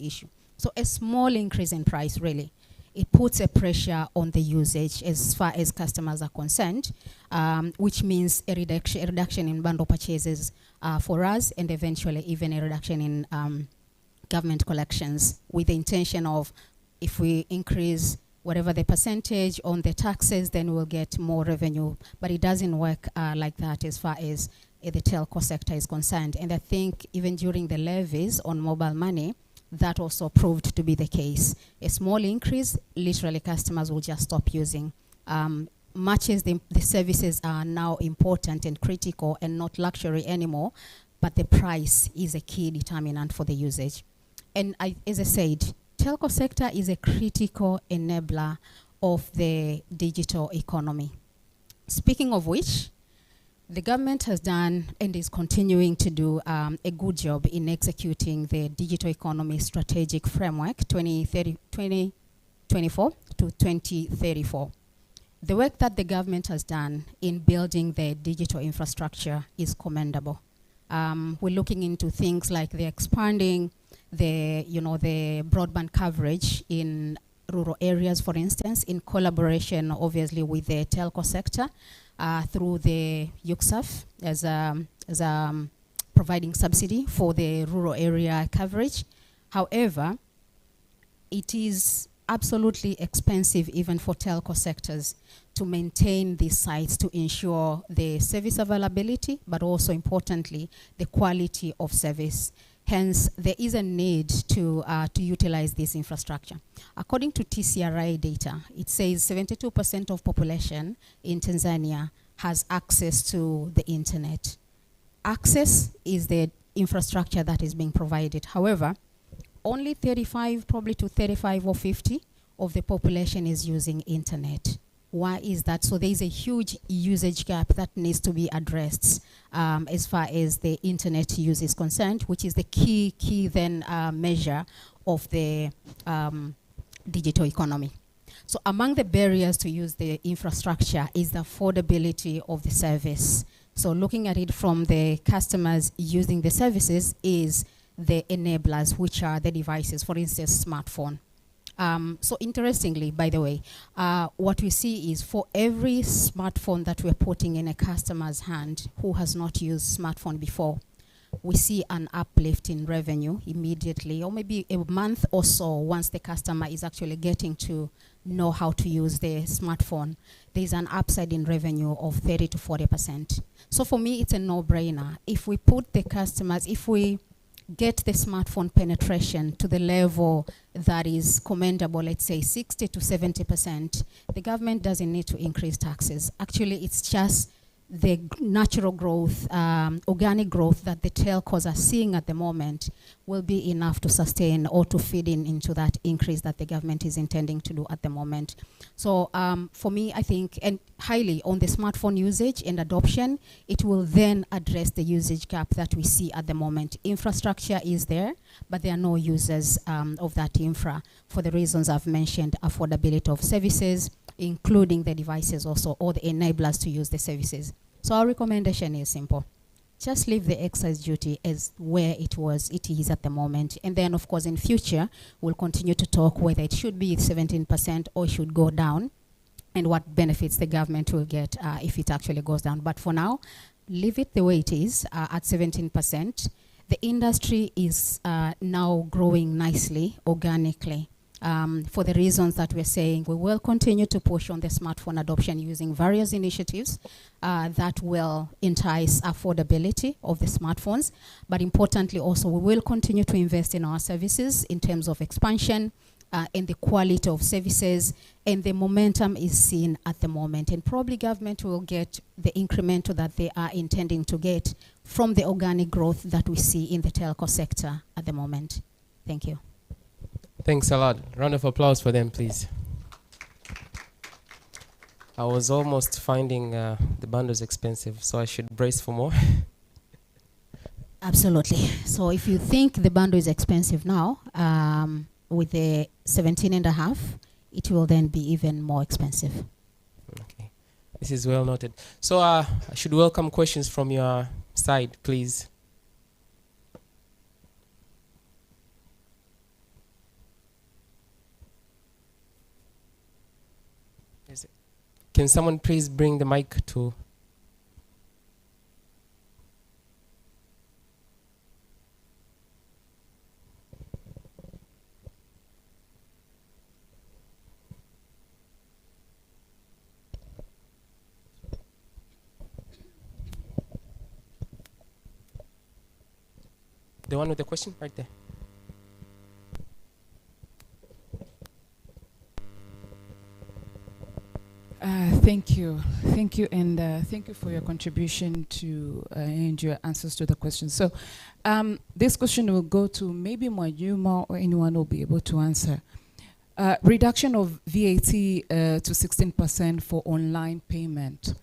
Speaker 13: issue. So a small increase in price, really, it puts a pressure on the usage as far as customers are concerned, which means a reduction in bundle purchases for us, and eventually even a reduction in government collections, with the intention of, if we increase whatever the percentage on the taxes, then we'll get more revenue. But it doesn't work like that as far as the telco sector is concerned. And I think even during the levies on mobile money, that also proved to be the case. A small increase, literally customers will just stop using. Much as the services are now important and critical and not luxury anymore, but the price is a key determinant for the usage. And as I said, telco sector is a critical enabler of the digital economy. Speaking of which, the government has done and is continuing to do a good job in executing the digital economy strategic framework 2024 to 2034. The work that the government has done in building the digital infrastructure is commendable. We're looking into things like the expanding the broadband coverage in rural areas, for instance, in collaboration, obviously, with the telco sector through the UCSAF as providing subsidy for the rural area coverage. However, it is absolutely expensive even for telco sectors to maintain these sites to ensure the service availability, but also importantly, the quality of service. Hence, there is a need to utilize this infrastructure. According to TCRI data, it says 72% of population in Tanzania has access to the internet. Access is the infrastructure that is being provided. However, only 35, probably to 35 or 50 of the population is using internet. Why is that? So there is a huge usage gap that needs to be addressed as far as the internet use is concerned, which is the key then measure of the digital economy. So among the barriers to use the infrastructure is the affordability of the service. So looking at it from the customers using the services is the enablers, which are the devices, for instance, smartphone. So interestingly, by the way, what we see is for every smartphone that we're putting in a customer's hand who has not used smartphone before, we see an uplift in revenue immediately, or maybe a month or so once the customer is actually getting to know how to use the smartphone. There's an upside in revenue of 30 to 40%. So for me, it's a no-brainer. If we put the customers, if we get the smartphone penetration to the level that is commendable, let's say 60 to 70%, the government doesn't need to increase taxes. Actually, it's just the natural growth, organic growth that the telcos are seeing at the moment will be enough to sustain or to feed into that increase that the government is intending to do at the moment. So for me, I think, and highly on the smartphone usage and adoption, it will then address the usage gap that we see at the moment. Infrastructure is there, but there are no users of that infra for the reasons I've mentioned, affordability of services, including the devices also, or the enablers to use the services. So our recommendation is simple. Just leave the excise duty as where it is at the moment. And then, of course, in future, we'll continue to talk whether it should be 17% or should go down, and what benefits the government will get if it actually goes down. But for now, leave it the way it is at 17%. The industry is now growing nicely, organically. For the reasons that we're saying, we will continue to push on the smartphone adoption using various initiatives that will entice affordability of the smartphones. But importantly also, we will continue to invest in our services in terms of expansion and the quality of services, and the momentum is seen at the moment. And probably government will get the incremental that they are intending to get from the organic growth that we see in the telco sector at the moment. Thank you.
Speaker 6: Thanks a lot. Round of applause for them, please. I was almost finding the bundles expensive, so I should brace for more.
Speaker 13: Absolutely. So if you think the bundle is expensive now, with the 17.5, it will then be even more expensive.
Speaker 6: Okay. This is well noted. So I should welcome questions from your side, please. Can someone please bring the mic to... The one with the question right there.
Speaker 14: Thank you, and thank you for your contribution to and your answers to the questions. So this question will go to maybe Mwajuma, or anyone will be able to answer. Reduction of VAT to 16% for online payment.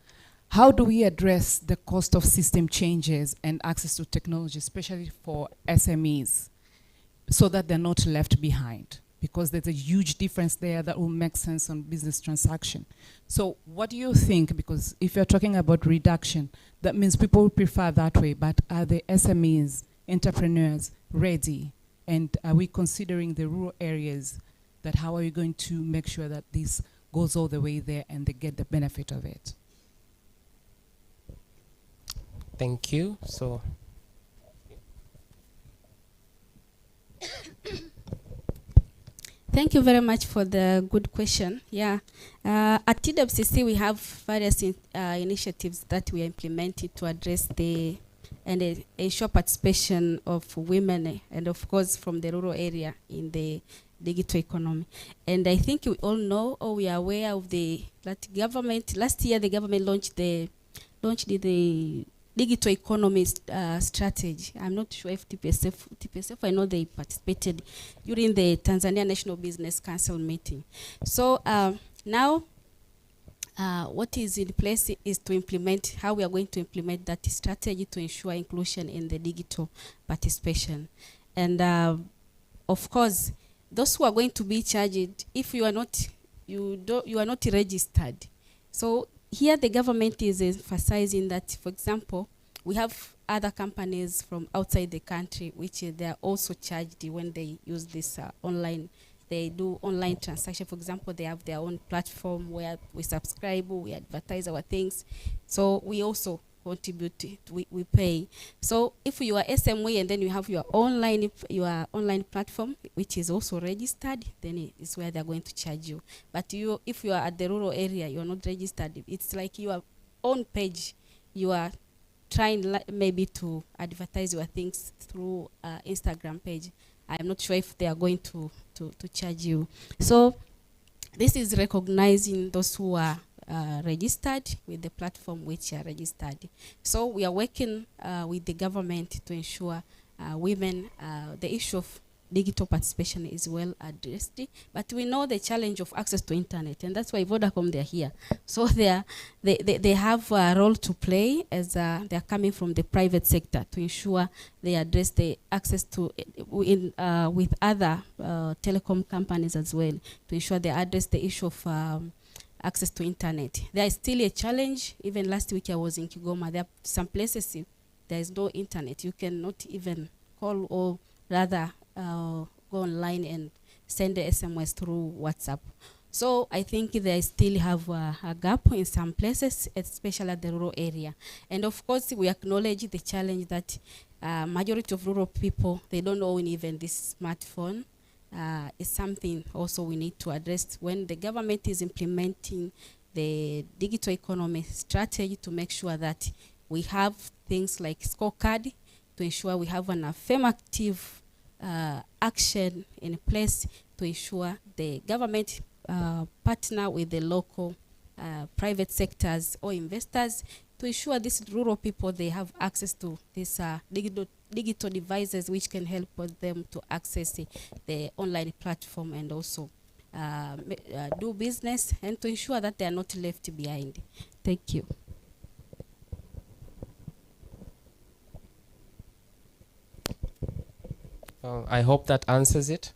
Speaker 14: How do we address the cost of system changes and access to technology, especially for SMEs, so that they're not left behind? Because there's a huge difference there that will make sense on business transaction. So what do you think? Because if you're talking about reduction, that means people will prefer that way, but are the SMEs, entrepreneurs, ready? And are we considering the rural areas, that how are you going to make sure that this goes all the way there and they get the benefit of it?
Speaker 6: Thank you. So
Speaker 12: thank you very much for the good question. Yeah, at TWCC we have various initiatives that we are implementing to address and ensure participation of women and of course from the rural area in the digital economy. And I think we all know, or we are aware of that government, last year the government launched the digital economy strategy. I'm not sure if TPSF, I know they participated during the Tanzania National Business Council meeting. So now what is in place is to implement, how we are going to implement that strategy to ensure inclusion in the digital participation. And of course, those who are going to be charged, if you are not, you are not registered. So here the government is emphasizing that, for example, we have other companies from outside the country which they are also charged when they use this online, they do online transaction. For example, they have their own platform where we subscribe, we advertise our things. So we also contribute, we pay. So if you are SME and then you have your online platform, which is also registered, then it's where they're going to charge you. But if you are at the rural area, you're not registered, it's like your own page. You are trying maybe to advertise your things through Instagram page. I'm not sure if they are going to charge you. So this is recognizing those who are registered with the platform which are registered. So we are working with the government to ensure women, the issue of digital participation is well addressed, but we know the challenge of access to internet, and that's why Vodacom, they're here. So they have a role to play as they're coming from the private sector to ensure they address the access to, with other telecom companies as well, to ensure they address the issue of access to internet. There is still a challenge. Even last week I was in Kigoma. There are some places there is no internet. You cannot even call, or rather go online and send the SMS through WhatsApp. So I think they still have a gap in some places, especially at the rural area. And of course, we acknowledge the challenge that majority of rural people, they don't own even this smartphone. Is something also we need to address when the government is implementing the digital economy strategy, to make sure that we have things like scorecard, to ensure we have an affirmative action in place to ensure the government partner with the local private sectors or investors to ensure these rural people, they have access to these digital devices which can help them to access the online platform and also do business, and to ensure that they are not left behind. Thank you.
Speaker 6: Well, I hope that answers it.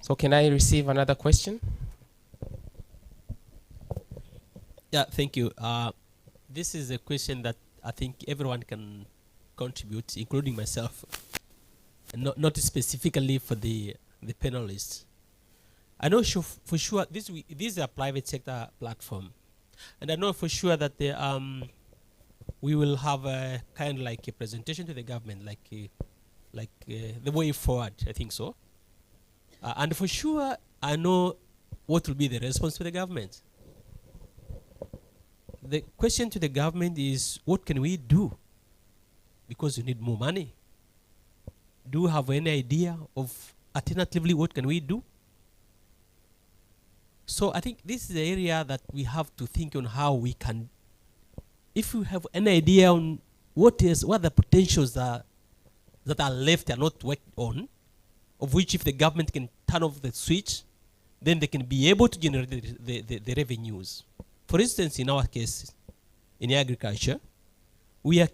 Speaker 6: So can I receive another question?
Speaker 9: Yeah, thank you. This is a question that I think everyone can contribute, including myself, not specifically for the panelists. I know for sure this is a private sector platform, and I know for sure that we will have a kind of like a presentation to the government, like the way forward. I think so, and for sure I know what will be the response to the government. The question to the government is, what can we do? Because you need more money. Do you have any idea of alternatively what can we do? So I think this is the area that we have to think on how we can, if you have any idea on what the potentials that are left and not worked on, of which if the government can turn off the switch, then they can be able to generate the revenues. For instance, in our case, in agriculture, we are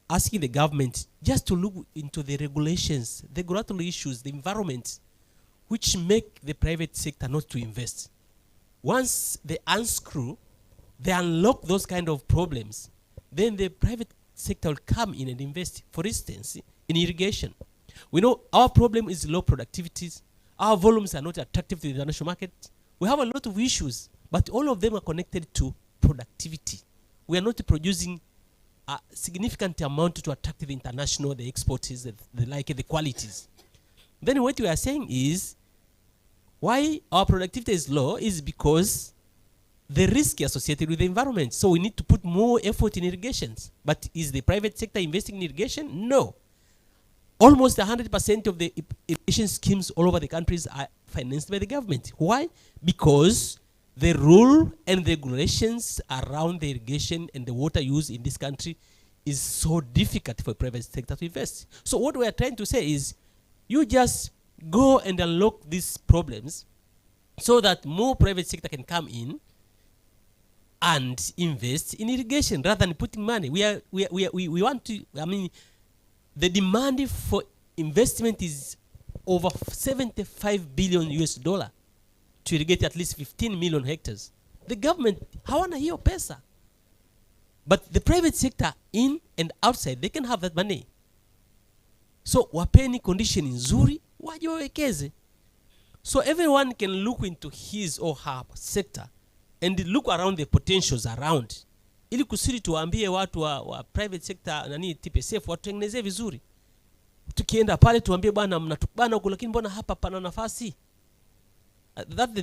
Speaker 9: asking the government just to look into the regulations, the regulatory issues, the environment, which make the private sector not to invest. Once they unscrew, they unlock those kind of problems, then the private sector will come in and invest. For instance, in irrigation, we know our problem is low productivities. Our volumes are not attractive to the international market. We have a lot of issues, but all of them are connected to productivity. We are not producing a significant amount to attract the international, the exporters, the qualities. Then what we are saying is, why our productivity is low is because the risk associated with the environment. So we need to put more effort in irrigations. But is the private sector investing in irrigation? No. Almost 100% of the irrigation schemes all over the countries are financed by the government. Why? Because the rule and regulations around the irrigation and the water use in this country is so difficult for private sector to invest. So what we are trying to say is, you just go and unlock these problems so that more private sector can come in and invest in irrigation rather than putting money. We want to, I mean, the demand for investment is over 75 billion US dollar to irrigate at least 15 million hectares. The government, hawana hiyo pesa. But the private sector, in and outside, they can have that money. So wapeni condition nzuri, waje wawekeze. So everyone can look into his or her sector and look around the potentials around ili kusudi tuwaambie watu wa private sector nani TPSF watutengenezee vizuri. Tukienda pale tuambie bwana mnatubana huko, lakini mbona hapa pana nafasi? That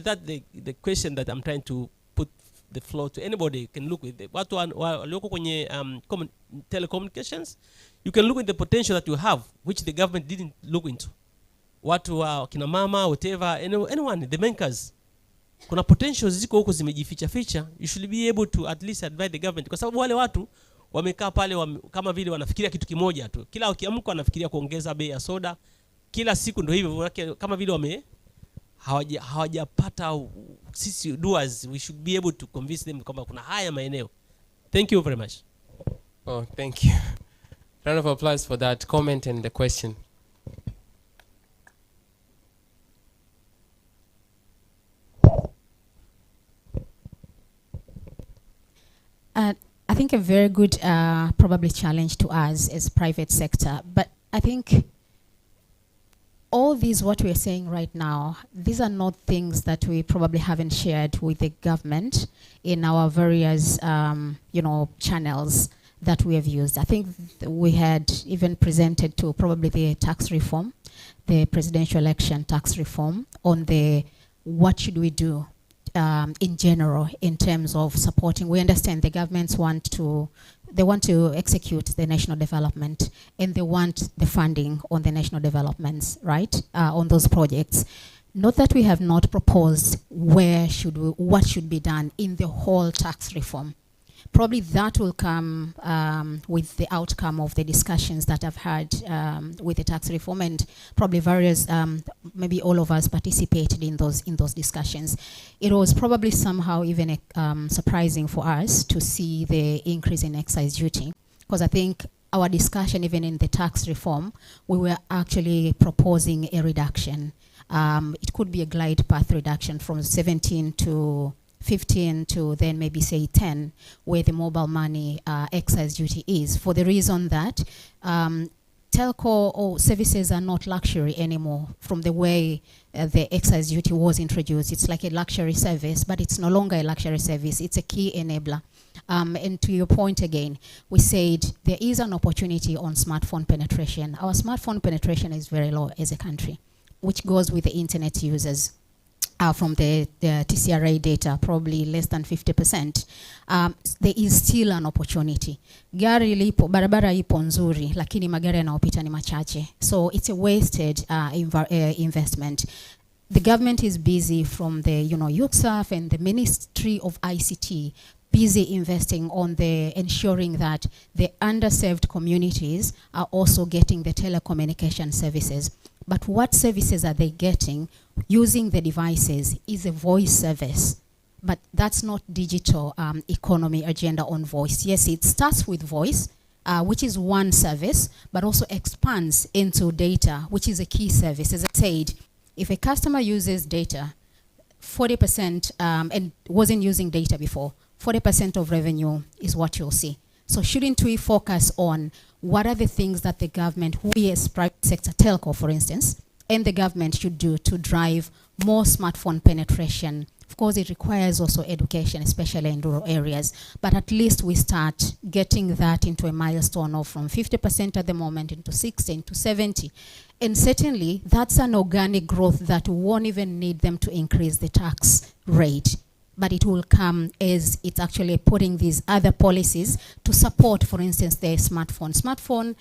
Speaker 9: the question that I'm trying to put the floor to anybody can look with. Watu walioko kwenye telecommunications, you can look at the potential that you have, which the government didn't look into. Watu wa kina mama, whatever, anyone, the bankers. Kuna potentials ziko huko zimejificha ficha. You should be able to at least advise the government. Kwa sababu wale watu wamekaa pale kama vile wanafikiria kitu kimoja tu. Kila ukiamka wanafikiria kuongeza bei ya soda. Kila siku ndio hivyo, kama vile hawajapata sisi doers. We should be able to convince them kwamba kuna haya maeneo. Thank you very much.
Speaker 6: Oh, thank you. Round of applause for that comment and the question.
Speaker 13: I think a very good probably challenge to us as private sector, but I think all these what we are saying right now, these are not things that we probably haven't shared with the government in our various channels that we have used. I think we had even presented to probably the tax reform, the presidential election tax reform, on the what should we do in general in terms of supporting. We understand the governments want to execute the national development, and they want the funding on the national developments, right, on those projects. Not that we have not proposed what should be done in the whole tax reform. Probably that will come with the outcome of the discussions that I've had with the tax reform, and probably various, maybe all of us participated in those discussions. It was probably somehow even surprising for us to see the increase in excise duty, because I think our discussion even in the tax reform, we were actually proposing a reduction. It could be a glide path reduction from 17 to 15 to then maybe say 10, where the mobile money excise duty is, for the reason that telco or services are not luxury anymore from the way the excise duty was introduced. It's like a luxury service, but it's no longer a luxury service. It's a key enabler. And to your point again, we said there is an opportunity on smartphone penetration. Our smartphone penetration is very low as a country, which goes with the internet users. From the TCRA data, probably less than 50%. There is still an opportunity. Gari lipo, barabara ipo nzuri, lakini magari yanayopita ni machache. So it's a wasted investment. The government is busy from the UCSAF and the Ministry of ICT, busy investing on the ensuring that the underserved communities are also getting the telecommunication services. But what services are they getting using the devices is a voice service. But that's not digital economy agenda on voice. Yes, it starts with voice, which is one service, but also expands into data, which is a key service. As I said, if a customer uses data, 40%, and wasn't using data before, 40% of revenue is what you'll see. So shouldn't we focus on what are the things that the government, we as private sector, telco for instance, and the government should do to drive more smartphone penetration? Of course, it requires also education, especially in rural areas, but at least we start getting that into a milestone of from 50% at the moment into 60, into 70. And certainly, that's an organic growth that won't even need them to increase the tax rate. But it will come as it's actually putting these other policies to support, for instance, the smartphone. Smartphone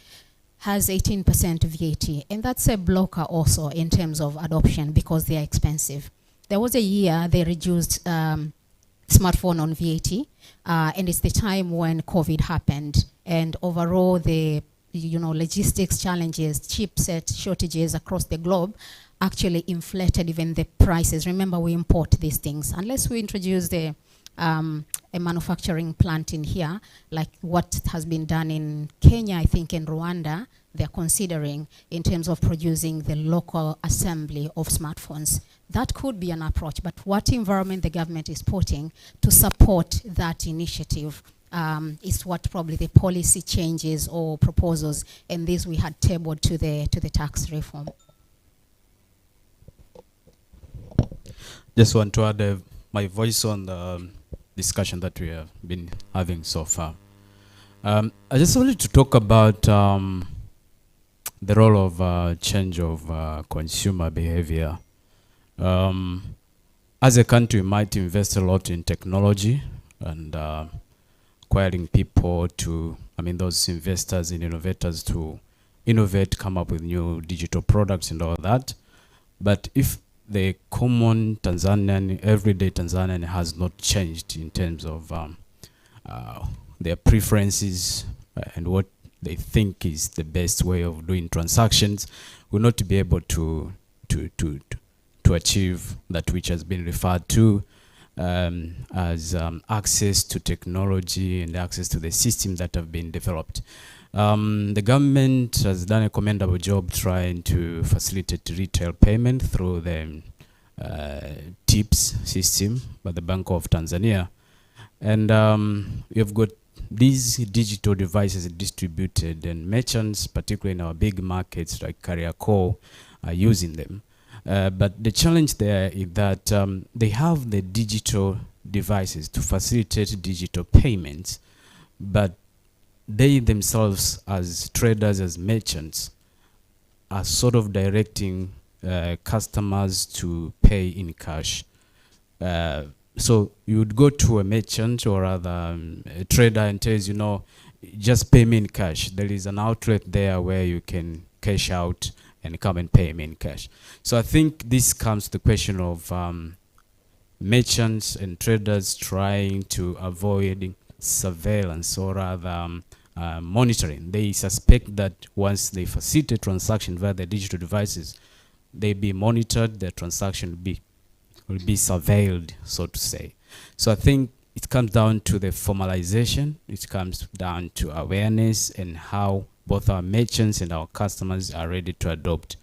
Speaker 13: has 18% VAT, and that's a blocker also in terms of adoption because they are expensive. There was a year they reduced smartphone on VAT, and it's the time when COVID happened, and overall the logistics challenges, chipset shortages across the globe actually inflated even the prices. Remember, we import these things. Unless we introduce a manufacturing plant in here, like what has been done in Kenya, I think in Rwanda, they're considering in terms of producing the local assembly of smartphones. That could be an approach, but what environment the government is putting to support that initiative is what probably the policy changes or proposals, and this we had tabled to the tax reform.
Speaker 3: Just want to add my voice on discussion that we have been having so far. I just wanted to talk about the role of change of consumer behavior. As a country, we might invest a lot in technology and acquiring people to, those investors and innovators to innovate, come up with new digital products and all that. But if the common Tanzanian, everyday Tanzanian has not changed in terms of their preferences and what they think is the best way of doing transactions, will not be able to achieve that which has been referred to as access to technology and access to the systems that have been developed. The government has done a commendable job trying to facilitate retail payment through the TIPS system by the Bank of Tanzania. And we've got these digital devices distributed, and merchants, particularly in our big markets like Kariakoo, are using them. But the challenge there is that they have the digital devices to facilitate digital payments, but they themselves as traders, as merchants, are sort of directing customers to pay in cash. So you would go to a merchant or rather a trader and tells you, no, just pay me in cash. There is an outlet there where you can cash out and come and pay me in cash. So I think this comes to the question of merchants and traders trying to avoid surveillance or rather monitoring. They suspect that once they facilitate transaction via the digital devices, they be monitored, their transaction will be surveilled, so to say. So I think it comes down to the formalization, it comes down to awareness and how both our merchants and our customers are ready to adopt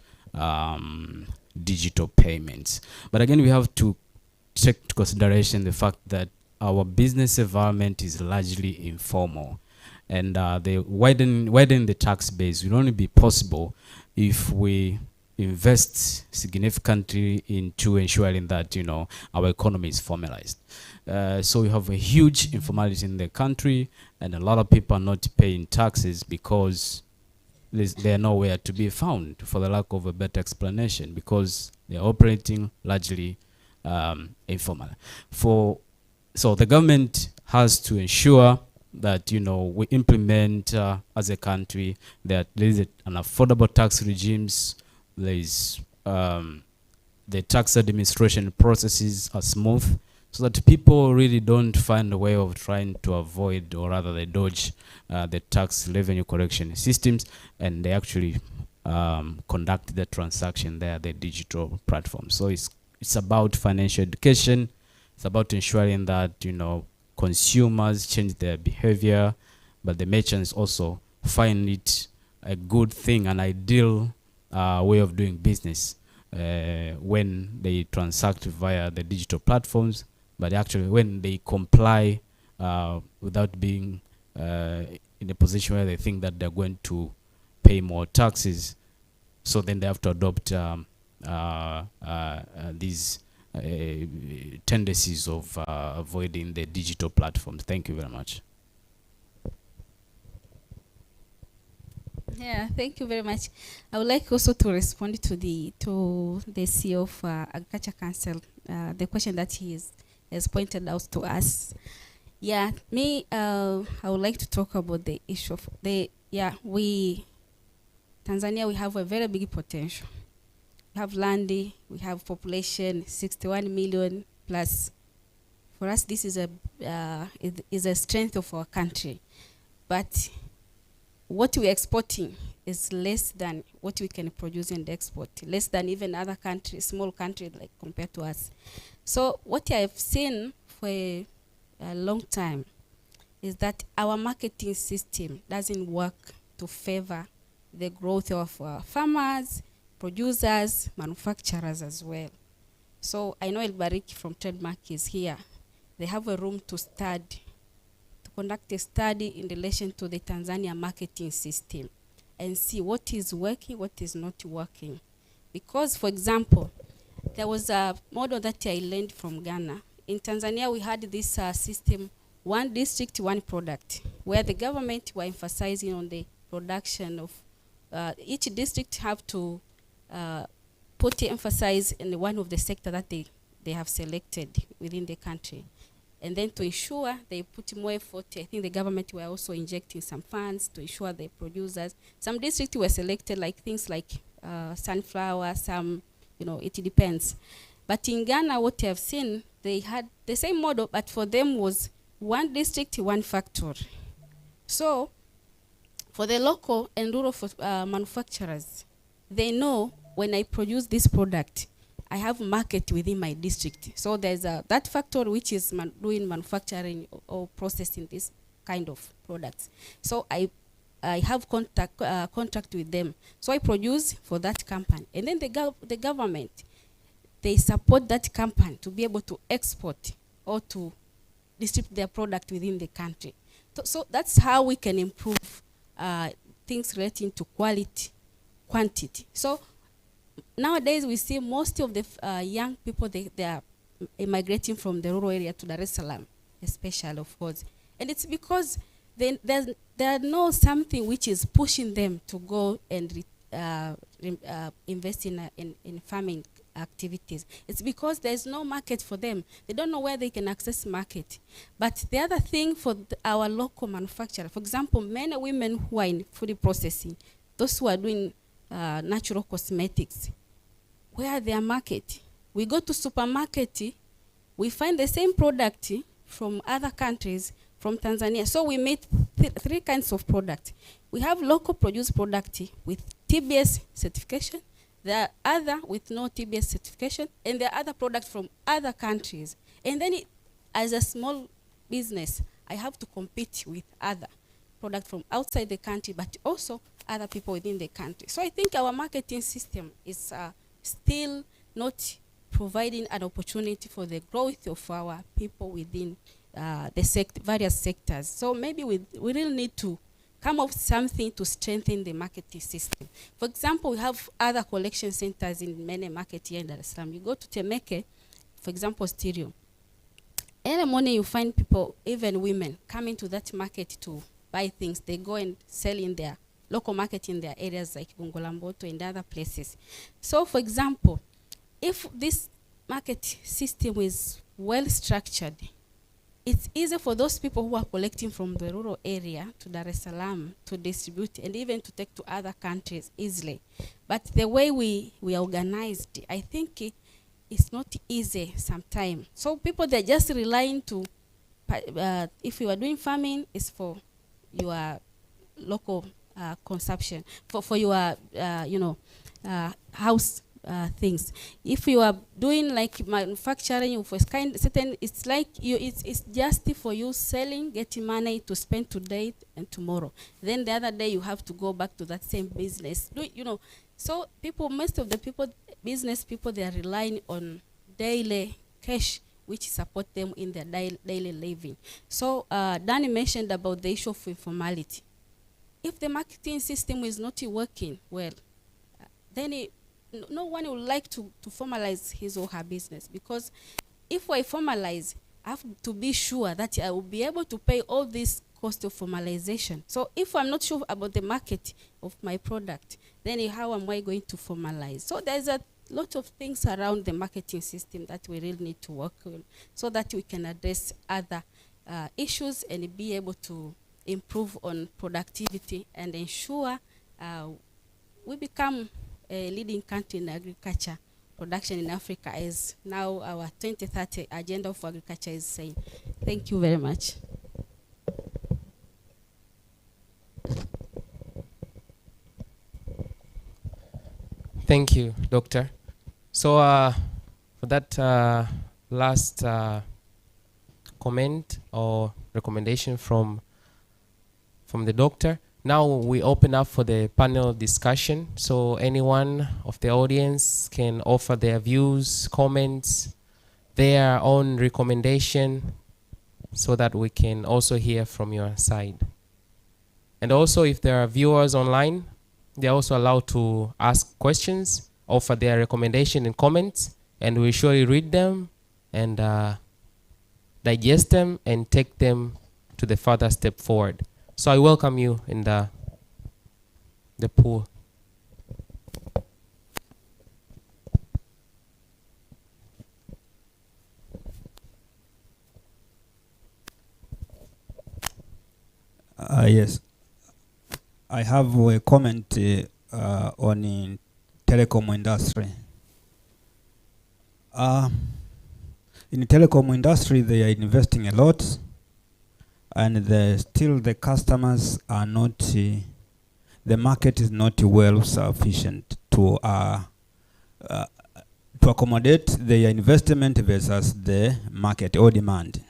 Speaker 3: digital payments. But again, we have to take into consideration the fact that our business environment is largely informal, and the widen the tax base will only be possible if we invest significantly into ensuring that our economy is formalized. So we have a huge informality in the country, and a lot of people are not paying taxes because they are nowhere to be found, for the lack of a better explanation, because they are operating largely informal. So the government has to ensure that we implement as a country that there is an affordable tax regimes. There is the tax administration processes are smooth, so that people really don't find a way of trying to avoid, or rather they dodge the tax revenue collection systems, and they actually conduct the transaction there, the digital platform. So it's about financial education. It's about ensuring that consumers change their behavior, but the merchants also find it a good thing, an ideal way of doing business when they transact via the digital platforms, but actually when they comply without being in a position where they think that they're going to pay more taxes, so then they have to adopt these tendencies of avoiding the digital platforms. Thank you very much.
Speaker 12: Yeah, thank you very much. I would like also to respond to the CEO of Agriculture Council, the question that he has pointed out to us. Yeah, I would like to talk about the issue of Tanzania, we have a very big potential. We have land, we have population, 61 million plus. For us, this is a strength of our country. But what we're exporting is less than what we can produce and export, less than even other countries, small countries like compared to us. So what I've seen for a long time is that our marketing system doesn't work to favor the growth of farmers, producers, manufacturers as well. So I know El Bariki from Trademark is here. They have a room to study, to conduct a study in relation to the Tanzania marketing system and see what is working, what is not working. Because, for example, there was a model that I learned from Ghana. in Tanzania, we had this system, one district, one product, where the government were emphasizing on the production of, each district have to put emphasis in one of the sector that they have selected within the country. And then to ensure they put more effort, I think the government were also injecting some funds to ensure the producers. Some districts were selected like things like sunflower, some, it depends. But in Ghana, what I have seen, they had the same model, but for them was one district, one factory. So for the local and rural manufacturers, they know when I produce this product, I have market within my district. So there's that factory which is doing manufacturing or processing this kind of products. So I have contract with them. So I produce for that company. And then the government, they support that company to be able to export or to distribute their product within the country. So that's how we can improve things relating to quality, quantity. So nowadays we see most of the young people, they are immigrating from the rural area to Dar es Salaam, especially, of course. And it's because there no something which is pushing them to go and invest in farming activities. It's because there's no market for them. They don't know where they can access market. But the other thing for our local manufacturer, for example, many women who are in food processing, those who are doing natural cosmetics, where are their market? We go to supermarket, we find the same product from other countries, from Tanzania. So we made three kinds of product. We have local produced product with TBS certification, there are other with no TBS certification, and there are other products from other countries. And then as a small business, I have to compete with other products from outside the country, but also other people within the country. So I think our marketing system is still not providing an opportunity for the growth of our people within the various sectors. So maybe we really need to come up with something to strengthen the marketing system. For example, we have other collection centers in many markets here in Dar es Salaam. You go to Temeke, for example, Stereo. Every morning you find people, even women, coming to that market to buy things. They go and sell in their local market in their areas like Gongolamboto and other places. So, for example, if this market system is well structured, it's easy for those people who are collecting from the rural area to Dar es Salaam to distribute and even to take to other countries easily. But the way we are organized, I think it's not easy sometimes. So people, they're just relying to, if you are doing farming, it's for your local consumption, for your, house things. If you are doing like manufacturing for certain, it's like it's just for you selling, getting money to spend today and tomorrow. Then the other day you have to go back to that same business. So people, most of the people, business people, they are relying on daily cash, which support them in their daily living. So Danny mentioned about the issue of informality. If the marketing system is not working well, then no one would like to formalize his or her business, because if I formalize, I have to be sure that I will be able to pay all this cost of formalization. So if I'm not sure about the market of my product, then how am I going to formalize? So there's a lot of things around the marketing system that we really need to work on so that we can address other issues and be able to improve on productivity and ensure we become a leading country in agriculture production in Africa, as now our 2030 agenda for agriculture is saying. Thank you very much.
Speaker 6: Thank you, Doctor. So for that last comment or recommendation from the doctor, now we open up for the panel discussion. So anyone of the audience can offer their views, comments, their own recommendation, so that we can also hear from your side. And also, if there are viewers online, they're also allowed to ask questions, offer their recommendation and comments, and we surely read them and digest them, and take them to the further step forward. So I welcome you in the pool.
Speaker 5: Yes, I have a comment on the telecom industry. In the telecom industry, they are investing a lot, and still the customers are not, the market is not well sufficient to accommodate their investment versus the market or demand.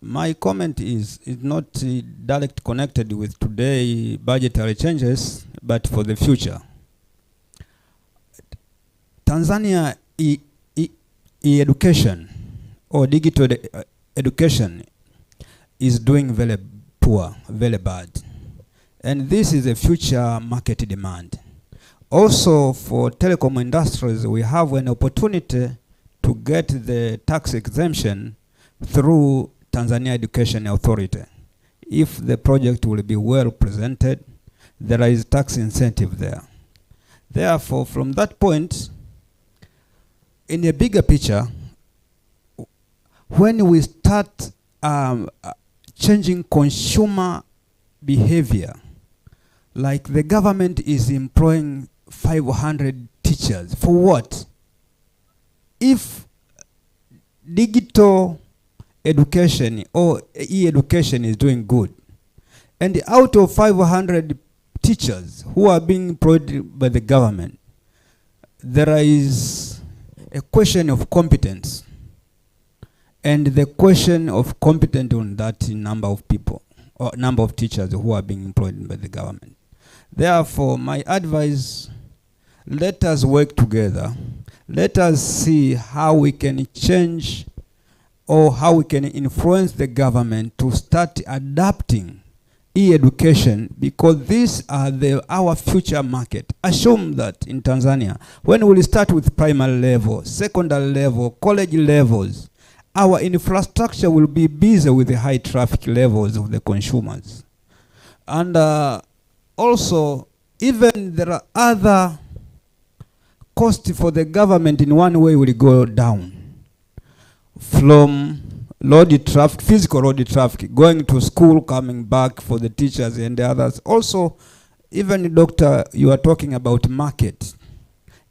Speaker 5: My comment is not direct connected with today budgetary changes, but for the future. Tanzania education or digital education is doing very poor, very bad. And this is a future market demand. Also for telecom industries, we have an opportunity to get the tax exemption through Tanzania Education Authority. If the project will be well presented, there is tax incentive there. Therefore, from that point, in a bigger picture, when we start changing consumer behavior, like the government is employing 500 teachers, for what? If digital education or e-education is doing good, and out of 500 teachers who are being employed by the government, there is a question of competence, and the question of competence on that number of people or number of teachers who are being employed by the government. Therefore, my advice, let us work together. Let us see how we can change or how we can influence the government to start adapting e-education, because these are our future market. Assume that in Tanzania, when we start with primary level, secondary level, college levels, our infrastructure will be busy with the high traffic levels of the consumers. And also, even there are other costs for the government in one way will go down. From road traffic, physical road traffic, going to school, coming back for the teachers and the others. Also, even doctor, you are talking about market.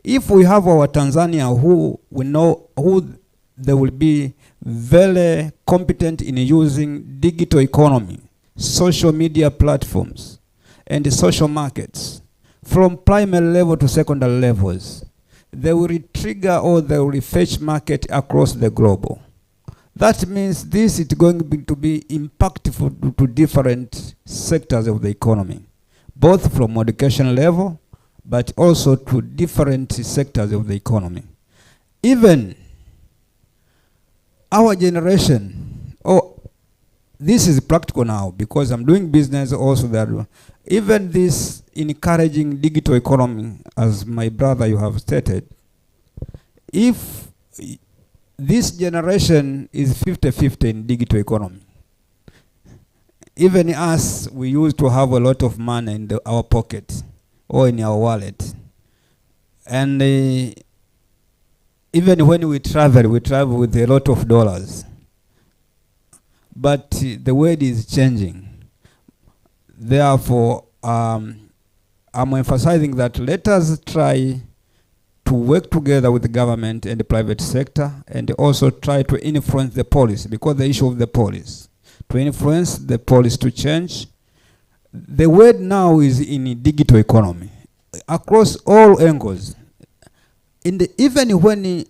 Speaker 5: If we have our Tanzania who we know who they will be very competent in using digital economy, social media platforms, and the social markets, from primary level to secondary levels, they will trigger or they will fetch market across the globe. That means this is going to be impactful to different sectors of the economy, both from education level, but also to different sectors of the economy. Even our generation, this is practical now because I'm doing business also that even this encouraging digital economy, as my brother you have stated, if this generation is 50-50 in digital economy, even us, we used to have a lot of money in our pocket or in our wallet. And even when we travel with a lot of dollars. But the world is changing. Therefore, I'm emphasizing that let us try to work together with the government and the private sector, and also try to influence the policy, because the issue of the policy, to influence the policy to change. The world now is in a digital economy across all angles. Even when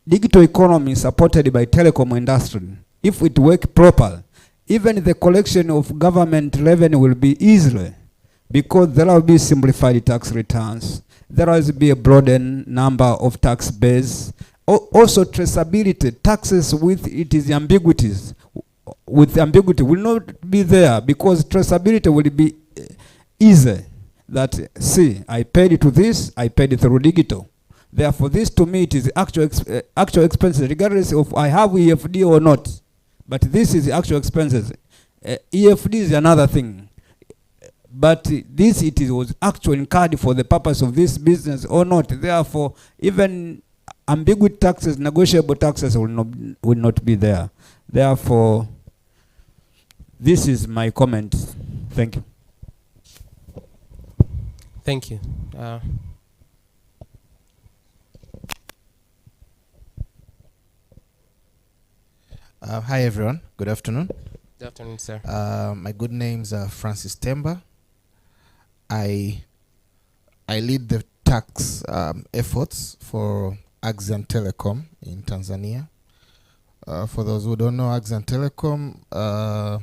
Speaker 5: digital economy is supported by telecom industry, if it works proper, even the collection of government revenue will be easier, because there will be simplified tax returns. There will be a broadened number of tax base. Also traceability, taxes with its ambiguities, with ambiguity will not be there, because traceability will be easy. That, see, I paid to this, I paid through digital. Therefore, this to me, it is actual expenses, regardless of I have EFD or not. But this is actual expenses. EFD is another thing. But this, was actually incurred for the purpose of this business or not. Therefore, even ambiguous taxes, negotiable taxes will not be there. Therefore, this is my comment. Thank you.
Speaker 6: Thank you.
Speaker 15: Hi everyone, good afternoon.
Speaker 6: Good afternoon, sir.
Speaker 15: My good name's Francis Temba. I lead the tax efforts for Axian Telecom in Tanzania. For those who don't know Axian Telecom,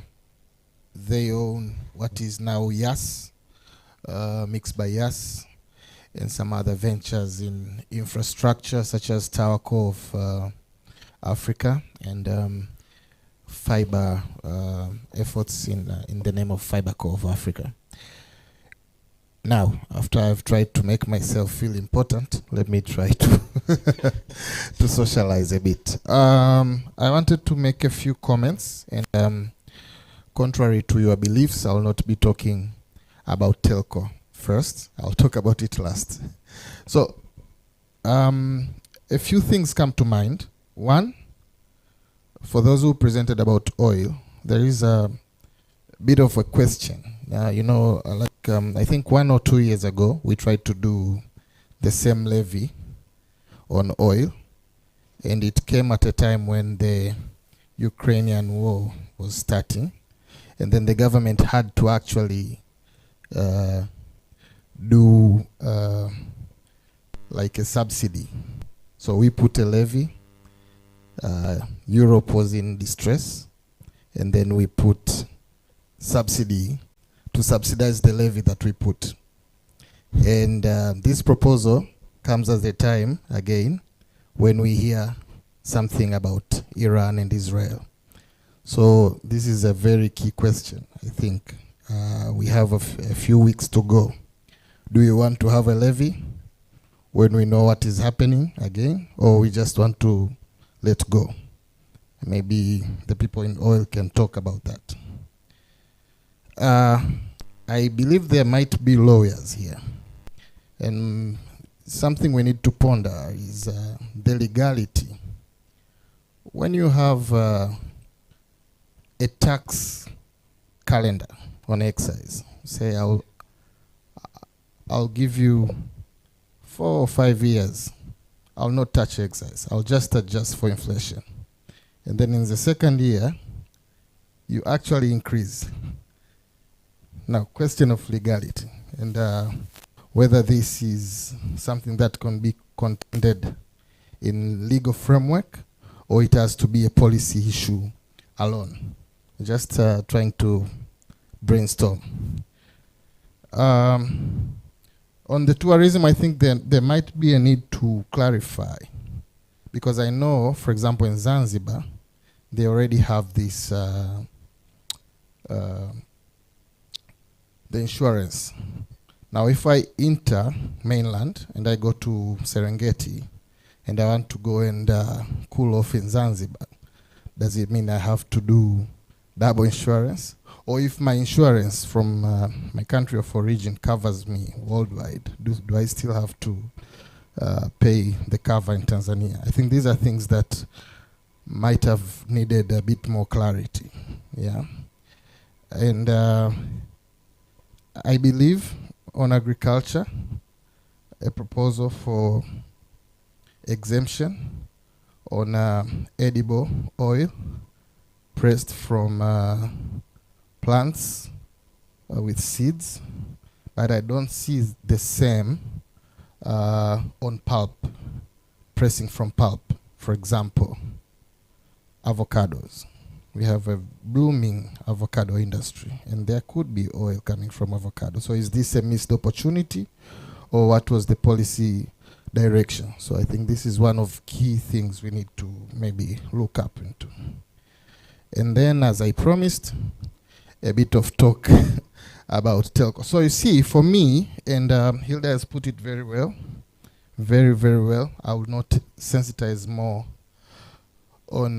Speaker 15: they own what is now YAS, mixed by YAS, and some other ventures in infrastructure such as TowerCo of Africa and fiber efforts in the name of FiberCo of Africa. Now, after I've tried to make myself feel important, let me try to to socialize a bit. I wanted to make a few comments, and contrary to your beliefs, I'll not be talking about telco first. I'll talk about it last. So, a few things come to mind. One, for those who presented about oil, there is a bit of a question. I think 1 or 2 years ago, we tried to do the same levy on oil, and it came at a time when the Ukrainian war was starting, and then the government had to actually do like a subsidy. So we put a levy. Europe was in distress, and then we put subsidy to subsidize the levy that we put. And this proposal comes at a time, again, when we hear something about Iran and Israel. So this is a very key question. I think we have a few weeks to go. Do we want to have a levy when we know what is happening again, or we just want to let go? Maybe the people in oil can talk about that. I believe there might be lawyers here. And something we need to ponder is the legality. When you have a tax calendar on excise, say I'll give you 4 or 5 years, I'll not touch excise, I'll just adjust for inflation. And then in the second year, you actually increase. Now, question of legality, and whether this is something that can be contended in legal framework, or it has to be a policy issue alone. Just trying to brainstorm. On the tourism, I think there might be a need to clarify, because I know, for example, in Zanzibar, they already have this the insurance. Now, if I enter mainland and I go to Serengeti and I want to go and cool off in Zanzibar, does it mean I have to do double insurance? Or if my insurance from my country of origin covers me worldwide, do I still have to pay the cover in Tanzania? I think these are things that might have needed a bit more clarity. Yeah. And I believe on agriculture, a proposal for exemption on edible oil pressed from plants with seeds, but I don't see the same on pulp, pressing from pulp. For example, avocados. We have a blooming avocado industry, and there could be oil coming from avocado. So is this a missed opportunity, or what was the policy direction? So I think this is one of key things we need to maybe look up into. And then, as I promised, a bit of talk about telco. So you see, for me, and Hilda has put it very well, very, very well. I will not sensitize more on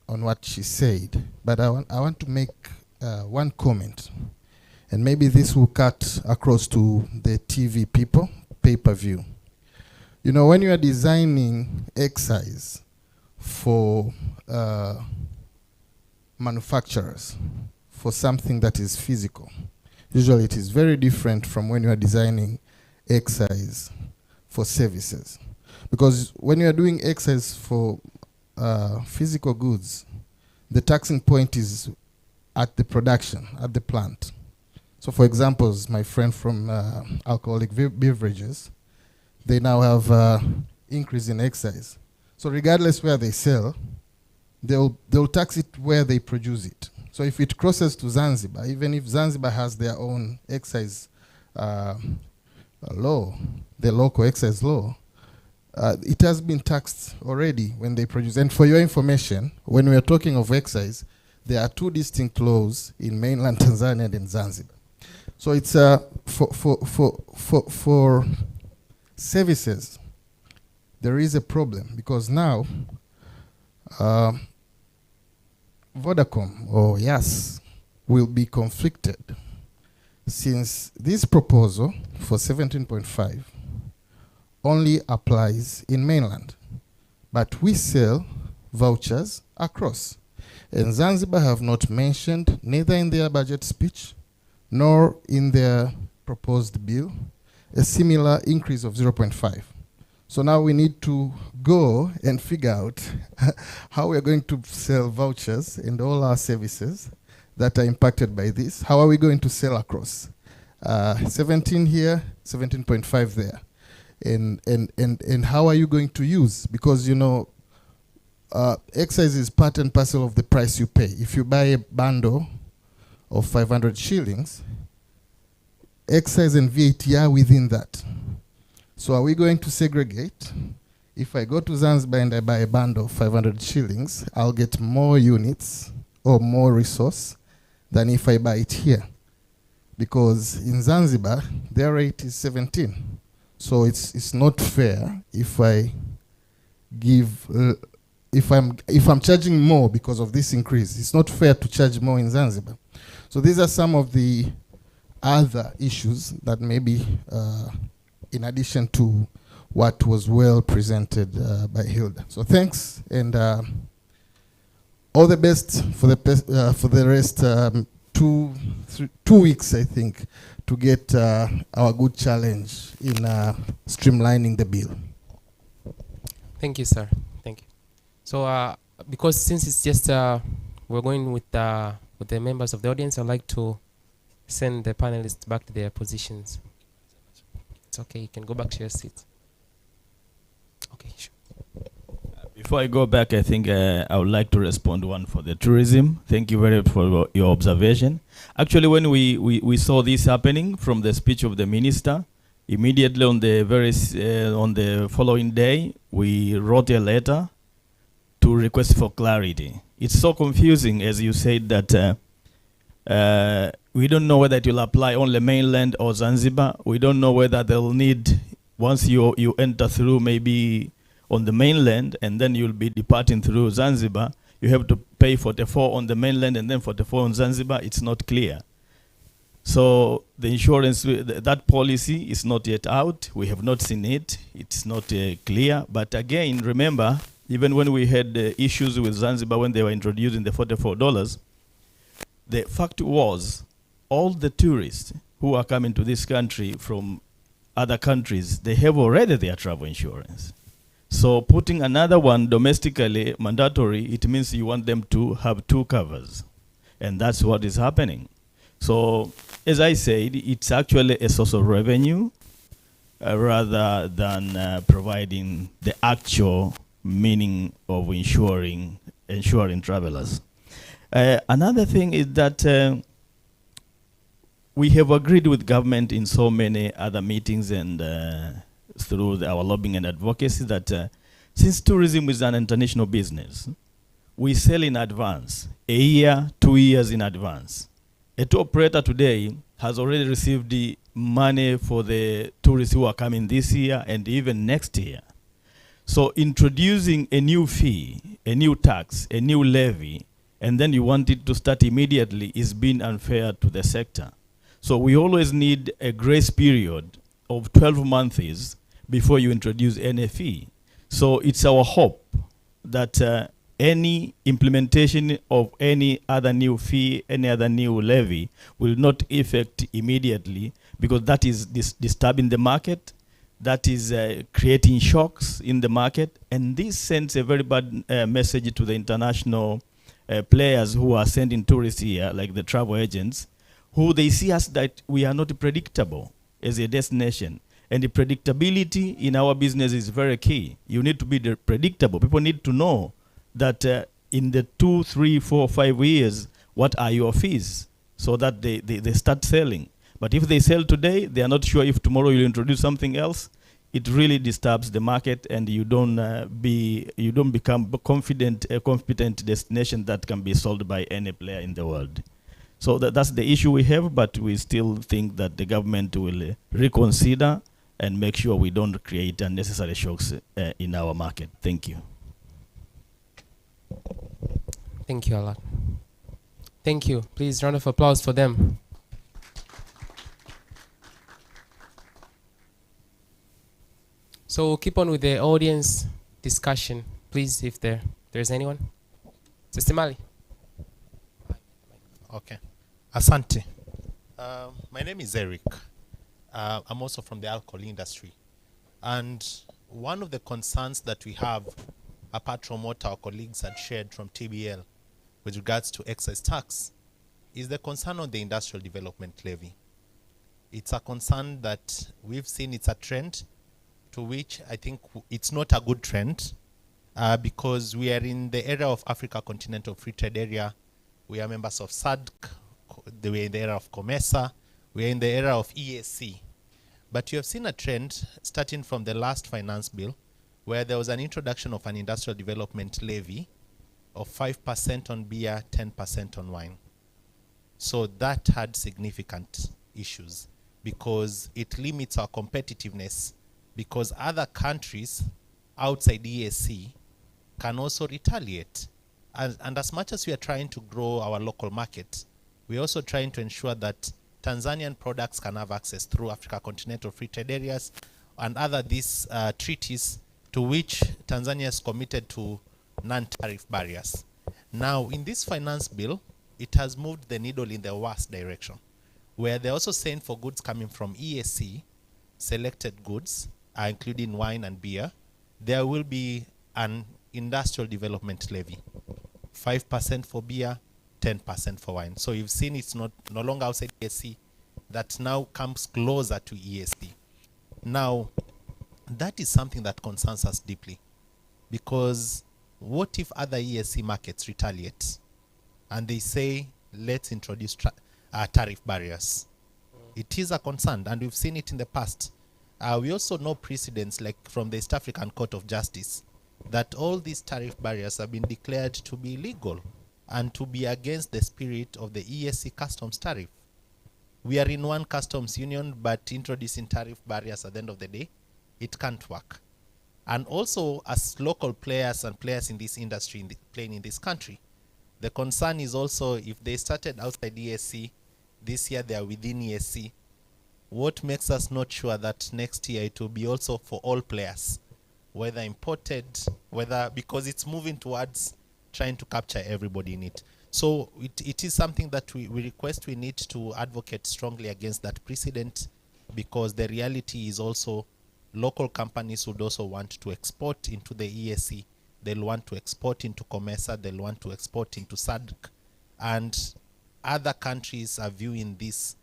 Speaker 15: what she said, but I want to make one comment, and maybe this will cut across to the TV people, pay-per-view. You know, when you are designing excise for manufacturers, for something that is physical, usually it is very different from when you are designing excise for services. Because when you are doing excise for physical goods, the taxing point is at the production, at the plant. So for example, my friend from alcoholic beverages, they now have increase in excise. So regardless where they sell, they'll tax it where they produce it. So if it crosses to Zanzibar, even if Zanzibar has their own excise law, the local excise law, it has been taxed already when they produce. And for your information, when we are talking of excise, there are two distinct laws in mainland Tanzania and in Zanzibar. So it's for services, there is a problem because now Vodacom or YAS will be conflicted since this proposal for 17.5 only applies in mainland, but we sell vouchers across. And Zanzibar have not mentioned, neither in their budget speech nor in their proposed bill, a similar increase of 0.5. So now we need to go and figure out how we're going to sell vouchers and all our services that are impacted by this. How are we going to sell across? 17 here, 17.5 there. And how are you going to use? Because, you know, excise is part and parcel of the price you pay. If you buy a bundle of 500 shillings, excise and VAT are within that. So are we going to segregate? If I go to Zanzibar and I buy a bundle of 500 shillings, I'll get more units or more resource than if I buy it here. Because in Zanzibar, their rate is 17. So it's not fair if I give, if I'm charging more because of this increase. It's not fair to charge more in Zanzibar. So these are some of the other issues that maybe in addition to what was well presented by Hilda. So thanks, and all the best for the rest 2 weeks, I think, to get our good challenge in streamlining the bill.
Speaker 6: Thank you, sir. Thank you. So because since it's just we're going with the members of the audience, I'd like to send the panelists back to their positions. It's okay, you can go back to your seat. Okay, sure.
Speaker 11: Before I go back, I think I would like to respond one for the tourism. Thank you very much for your observation. Actually, when we saw this happening from the speech of the minister, immediately on the following day, we wrote a letter to request for clarity. It's so confusing, as you said, that we don't know whether it will apply only mainland or Zanzibar. We don't know whether they'll need, once you enter through maybe on the mainland and then you'll be departing through Zanzibar, you have to pay 44 on the mainland and then 44 on Zanzibar. It's not clear. So the insurance, that policy is not yet out. We have not seen it. It's not clear. But again, remember, even when we had issues with Zanzibar when they were introducing the $44, the fact was all the tourists who are coming to this country from other countries, they have already their travel insurance. So putting another one domestically mandatory, it means you want them to have two covers. And that's what is happening. So as I said, it's actually a source of revenue rather than providing the actual meaning of insuring travelers. Another thing is that we have agreed with government in so many other meetings and through our lobbying and advocacy that since tourism is an international business, we sell in advance, a year, 2 years in advance. A tour operator today has already received the money for the tourists who are coming this year and even next year. So introducing a new fee, a new tax, a new levy, and then you want it to start immediately is being unfair to the sector. So we always need a grace period of 12 months before you introduce any fee. So it's our hope that any implementation of any other new fee, any other new levy will not affect immediately, because that is disturbing the market, that is creating shocks in the market, and this sends a very bad message to the international players who are sending tourists here, like the travel agents, who they see us that we are not predictable as a destination. And the predictability in our business is very key. You need to be predictable. People need to know that in the 2, 3, 4, 5 years, what are your fees, so that they start selling. But if they sell today, they are not sure if tomorrow you'll introduce something else. It really disturbs the market, and you don't become a competent destination that can be sold by any player in the world. So that's the issue we have, but we still think that the government will reconsider and make sure we don't create unnecessary shocks in our market. Thank you.
Speaker 6: Thank you a lot. Thank you. Please, round of applause for them. So we'll keep on with the audience discussion. Please, if there's anyone. Sister Mali.
Speaker 16: Okay. Asante. My name is Eric. I'm also from the alcohol industry. And one of the concerns that we have, apart from what our colleagues had shared from TBL with regards to excise tax, is the concern on the industrial development levy. It's a concern that we've seen. It's a trend to which I think it's not a good trend, because we are in the era of Africa Continental Free Trade Area. We are members of SADC. We are in the era of COMESA. We are in the era of EAC. But you have seen a trend starting from the last finance bill, where there was an introduction of an industrial development levy of 5% on beer, 10% on wine. So that had significant issues, because it limits our competitiveness, because other countries outside EAC can also retaliate. And as much as we are trying to grow our local market, we're also trying to ensure that Tanzanian products can have access through Africa Continental Free Trade Areas and other these treaties to which Tanzania is committed to non-tariff barriers. Now, in this finance bill, it has moved the needle in the worst direction, where they're also saying for goods coming from EAC, selected goods, including wine and beer, there will be an industrial development levy, 5% for beer, 10% for wine. So you've seen it's no longer outside EAC, that now comes closer to EAC. Now, that is something that concerns us deeply, because what if other EAC markets retaliate and they say, let's introduce tariff barriers? It is a concern, and we've seen it in the past. We also know precedents, like from the East African Court of Justice, that all these tariff barriers have been declared to be illegal and to be against the spirit of the EAC customs tariff. We are in one customs union, but introducing tariff barriers at the end of the day, it can't work. And also, as local players and players in this industry playing in this country, the concern is also, if they started outside EAC, this year they are within EAC, what makes us not sure that next year it will be also for all players, whether imported, whether, because it's moving towards trying to capture everybody in it. So it is something that we request. We need to advocate strongly against that precedent, because the reality is also local companies would also want to export into the EAC. They'll want to export into COMESA. They'll want to export into SADC. And other countries are viewing this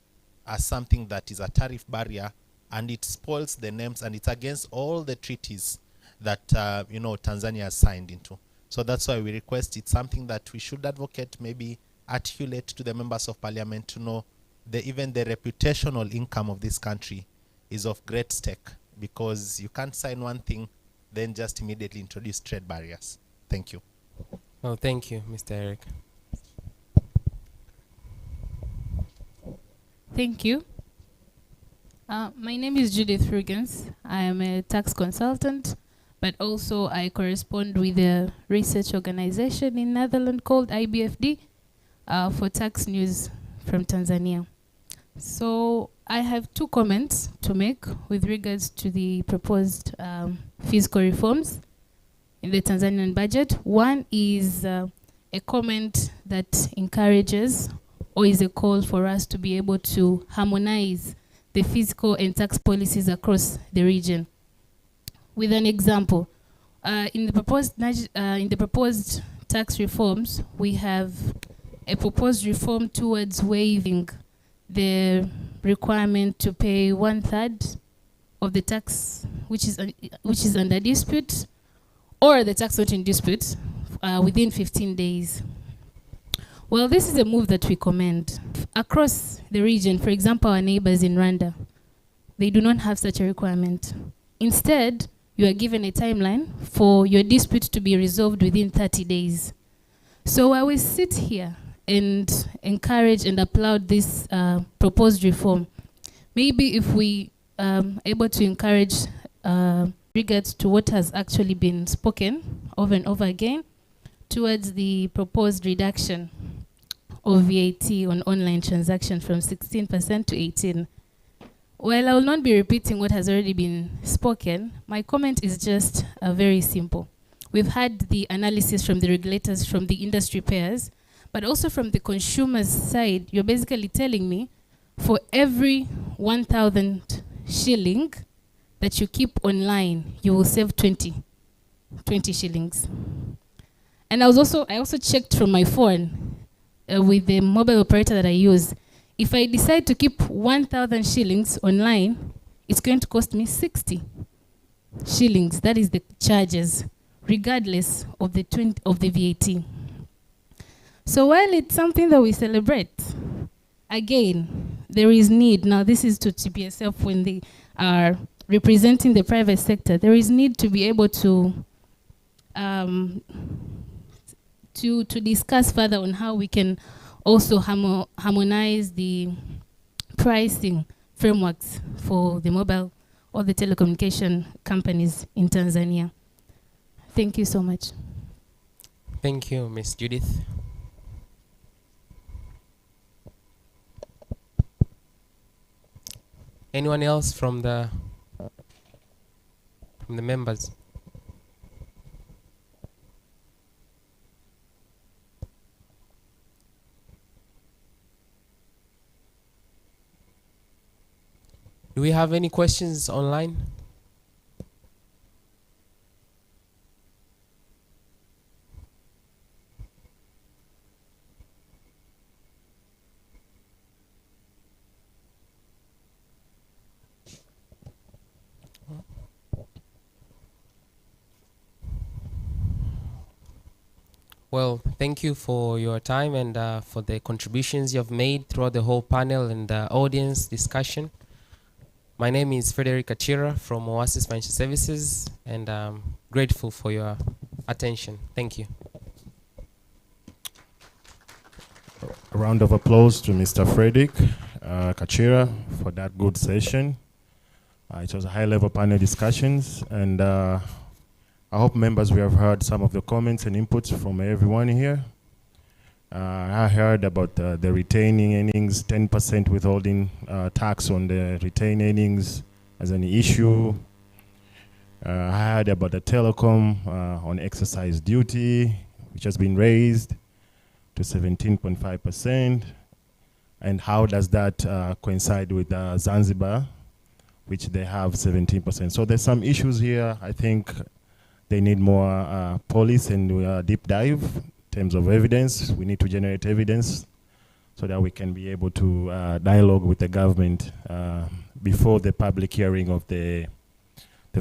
Speaker 16: as something that is a tariff barrier, and it spoils the names, and it's against all the treaties that Tanzania has signed into. So that's why we request it's something that we should advocate, maybe articulate to the members of parliament to know that even the reputational income of this country is of great stake, because you can't sign one thing, then just immediately introduce trade barriers. Thank you.
Speaker 6: Oh, thank you, Mr. Eric.
Speaker 17: Thank you. My name is Judith Rugens. I am a tax consultant, but also I correspond with a research organization in Netherlands called IBFD for tax news from Tanzania. So I have two comments to make with regards to the proposed fiscal reforms in the Tanzanian budget. One is a comment that encourages or is a call for us to be able to harmonize the fiscal and tax policies across the region. With an example, in the proposed tax reforms, we have a proposed reform towards waiving the requirement to pay 1/3 of the tax which is under dispute, or the tax not in dispute, within 15 days. Well, this is a move that we commend. Across the region, for example, our neighbors in Rwanda, they do not have such a requirement. Instead, you are given a timeline for your dispute to be resolved within 30 days. So I will sit here and encourage and applaud this proposed reform. Maybe if we able to encourage regards to what has actually been spoken over and over again towards the proposed reduction of VAT on online transactions from 16% to 18%. Well, I will not be repeating what has already been spoken. My comment is just very simple. We've had the analysis from the regulators, from the industry pairs, but also from the consumer's side. You're basically telling me for every 1,000 shilling that you keep online, you will save 20 shillings. And I also checked from my phone with the mobile operator that I use. If I decide to keep 1,000 shillings online, it's going to cost me 60 shillings. That is the charges, regardless of the VAT. So while it's something that we celebrate, again, there is need. Now, this is to TPSF when they are representing the private sector. There is need to be able to discuss further on how we can also harmonize the pricing frameworks for the mobile or the telecommunication companies in Tanzania. Thank you so much.
Speaker 6: Thank you, Ms. Judith. Anyone else from the members? Do we have any questions online? Well, thank you for your time and for the contributions you have made throughout the whole panel and audience discussion. My name is Frederick Achira from Oasis Financial Services, and I'm grateful for your attention. Thank you.
Speaker 4: A round of applause to Mr. Frederick Kachira for that good session. It was a high-level panel discussions, and I hope members we have heard some of the comments and inputs from everyone here. I heard about the retaining earnings, 10% withholding tax on the retained earnings as an issue. I heard about the telecom on exercise duty, which has been raised to 17.5%. And how does that coincide with Zanzibar, which they have 17%. So there's some issues here. I think they need more police and deep dive in terms of evidence. We need to generate evidence so that we can be able to dialogue with the government before the public hearing of the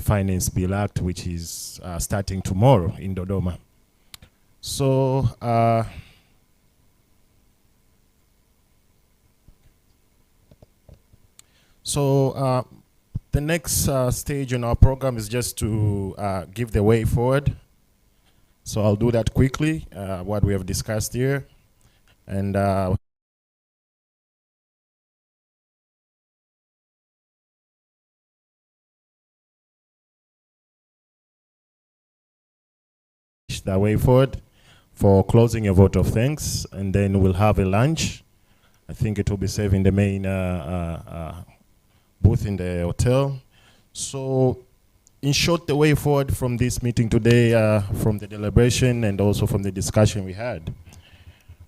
Speaker 4: Finance Bill Act, which is starting tomorrow in Dodoma. So the next stage in our program is just to give the way forward. So I'll do that quickly, what we have discussed here. And the way forward for closing a vote of thanks, and then we'll have a lunch. I think it will be served in the main booth in the hotel. So, in short, the way forward from this meeting today, from the deliberation and also from the discussion we had,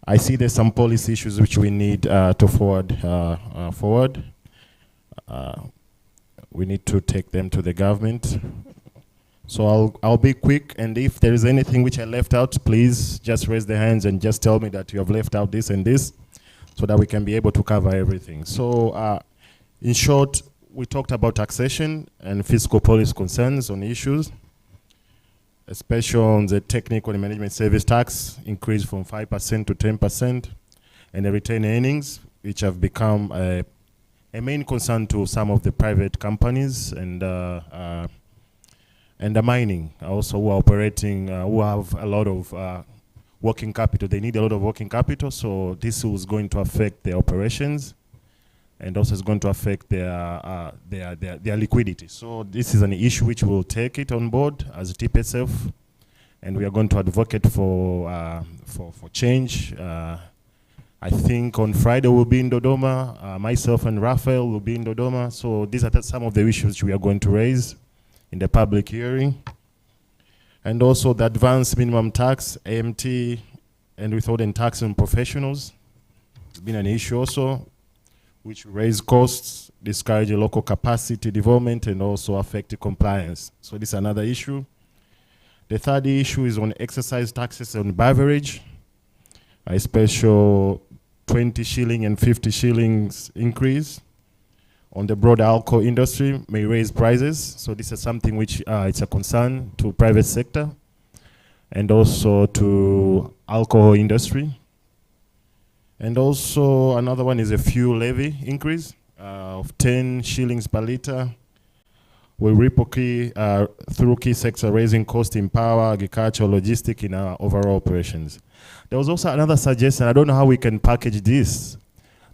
Speaker 4: I see there's some policy issues which we need to forward. We need to take them to the government. So I'll be quick, and if there is anything which I left out, please just raise the hands and just tell me that you have left out this and this, so that we can be able to cover everything. So in short, we talked about taxation and fiscal policy concerns on issues, especially on the technical and management service tax increase from 5% to 10%, and the retained earnings, which have become a main concern to some of the private companies and the mining also, who are operating, who have a lot of working capital. They need a lot of working capital, so this is going to affect their operations, and also is going to affect their liquidity. So this is an issue which we'll take it on board as TPSF, and we are going to advocate for change. I think on Friday we'll be in Dodoma. Myself and Raphael will be in Dodoma. So these are some of the issues we are going to raise in the public hearing. And also the advanced minimum tax, AMT, and withholding tax on professionals. It's been an issue also, which raise costs, discourage local capacity development, and also affect compliance. So this is another issue. The third issue is on excise taxes on beverage. A special 20 shilling and 50 shillings increase on the broader alcohol industry may raise prices. So this is something which it's a concern to private sector and also to alcohol industry. And also another one is a fuel levy increase of 10 shillings per litre. We ripple through key sector, raising cost in power, agriculture, logistics in our overall operations. There was also another suggestion. I don't know how we can package this.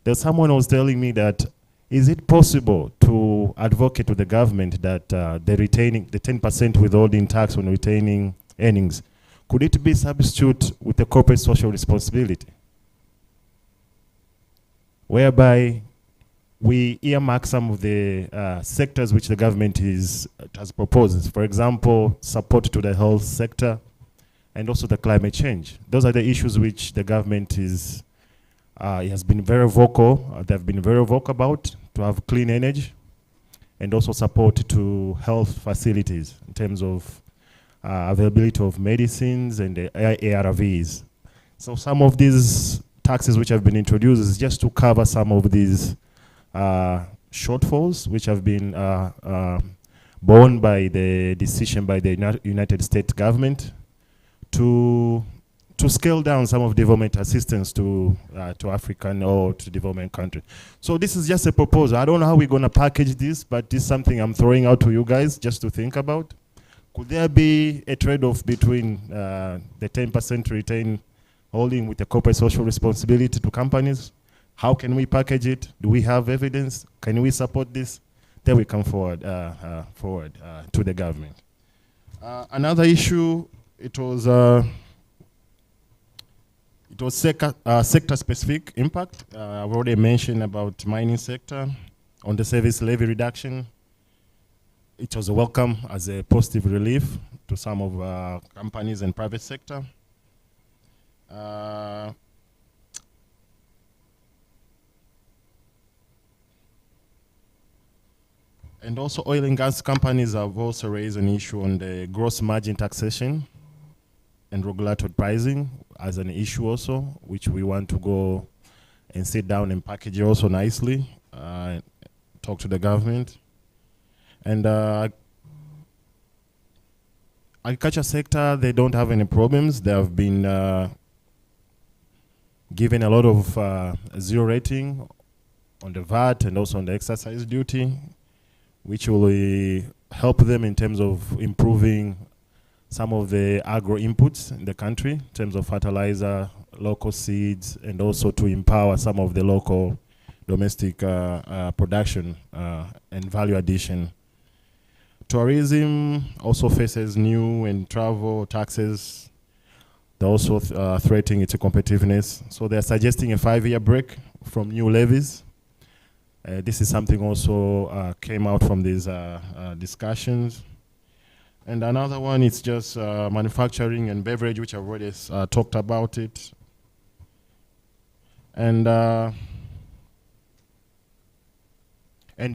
Speaker 4: There's someone who was telling me that, is it possible to advocate to the government that the 10% withholding tax on retaining earnings, could it be substituted with the corporate social responsibility, whereby we earmark some of the sectors which the government has proposed? For example, support to the health sector and also the climate change. Those are the issues which the government has been very vocal. They've been very vocal about, to have clean energy and also support to health facilities in terms of availability of medicines and the ARVs. So some of these taxes which have been introduced is just to cover some of these shortfalls which have been borne by the decision by the United States government to scale down some of development assistance to African or to development countries. So this is just a proposal. I don't know how we're going to package this, but this is something I'm throwing out to you guys just to think about. Could there be a trade-off between the 10% retain holding with the corporate social responsibility to companies? How can we package it? Do we have evidence? Can we support this? Then we come forward to the government. Another issue, it was sector-specific impact. I've already mentioned about mining sector on the service levy reduction. It was welcome as a positive relief to some of companies and private sector. And also oil and gas companies have also raised an issue on the gross margin taxation and regulatory pricing as an issue also, which we want to go and sit down and package it also nicely, talk to the government. And agriculture sector, they don't have any problems. They have been given a lot of zero rating on the VAT and also on the exercise duty, which will help them in terms of improving some of the agro inputs in the country, in terms of fertilizer, local seeds, and also to empower some of the local domestic production and value addition. Tourism also faces new and travel taxes They're also threatening its competitiveness. So they're suggesting a 5-year break from new levies. This is something also came out from these discussions. And another one is just manufacturing and beverage, which I've already talked about it. And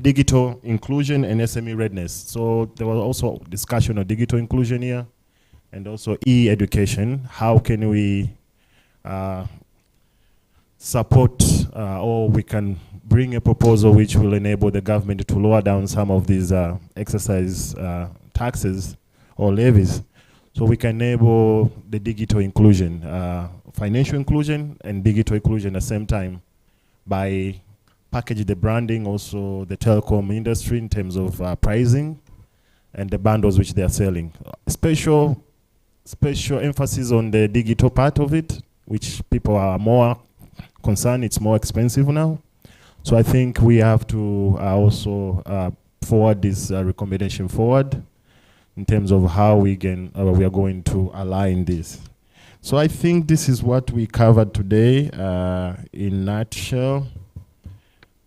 Speaker 4: digital inclusion and SME readiness. So there was also discussion of digital inclusion here, and also e-education. How can we support or we can bring a proposal which will enable the government to lower down some of these exercise taxes or levies, so we can enable the digital inclusion, financial inclusion and digital inclusion at the same time, by package the branding, also the telecom industry in terms of pricing and the bundles which they are selling. Special emphasis on the digital part of it, which people are more concerned. It's more expensive now. So I think we have to also forward this recommendation forward in terms of how we are going to align this. So I think this is what we covered today in a nutshell.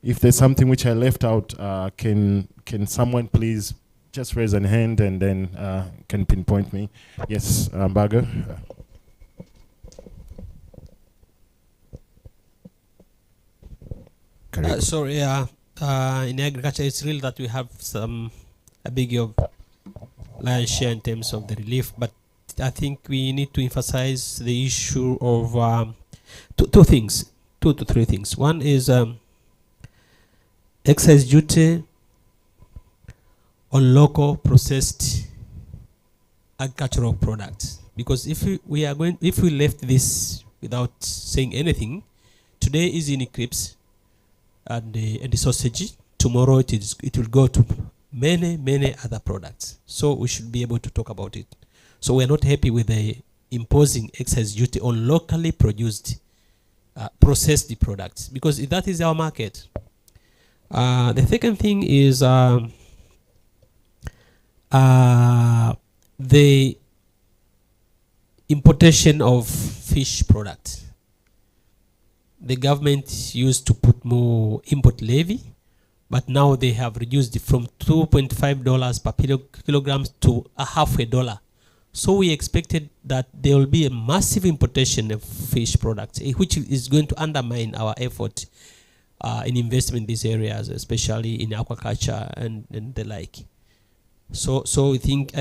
Speaker 4: If there's something which I left out, can someone please just raise a hand and then can pinpoint me? Yes, Mbaga.
Speaker 9: Sorry, in agriculture, it's real that we have a big lion's share in terms of the relief, but I think we need to emphasize the issue of two to three things. One is excise duty on local processed agricultural products. Because if we left this without saying anything, today is in Eclipse and the sausage. Tomorrow it will go to many other products. So we should be able to talk about it. So we are not happy with the imposing excise duty on locally produced processed products, because that is our market. The second thing is the importation of fish products. The government used to put more import levy, but now they have reduced it from $2.5 per kilogram to $0.50. So we expected that there will be a massive importation of fish products, which is going to undermine our effort in investment in these areas, especially in aquaculture and the like. So I think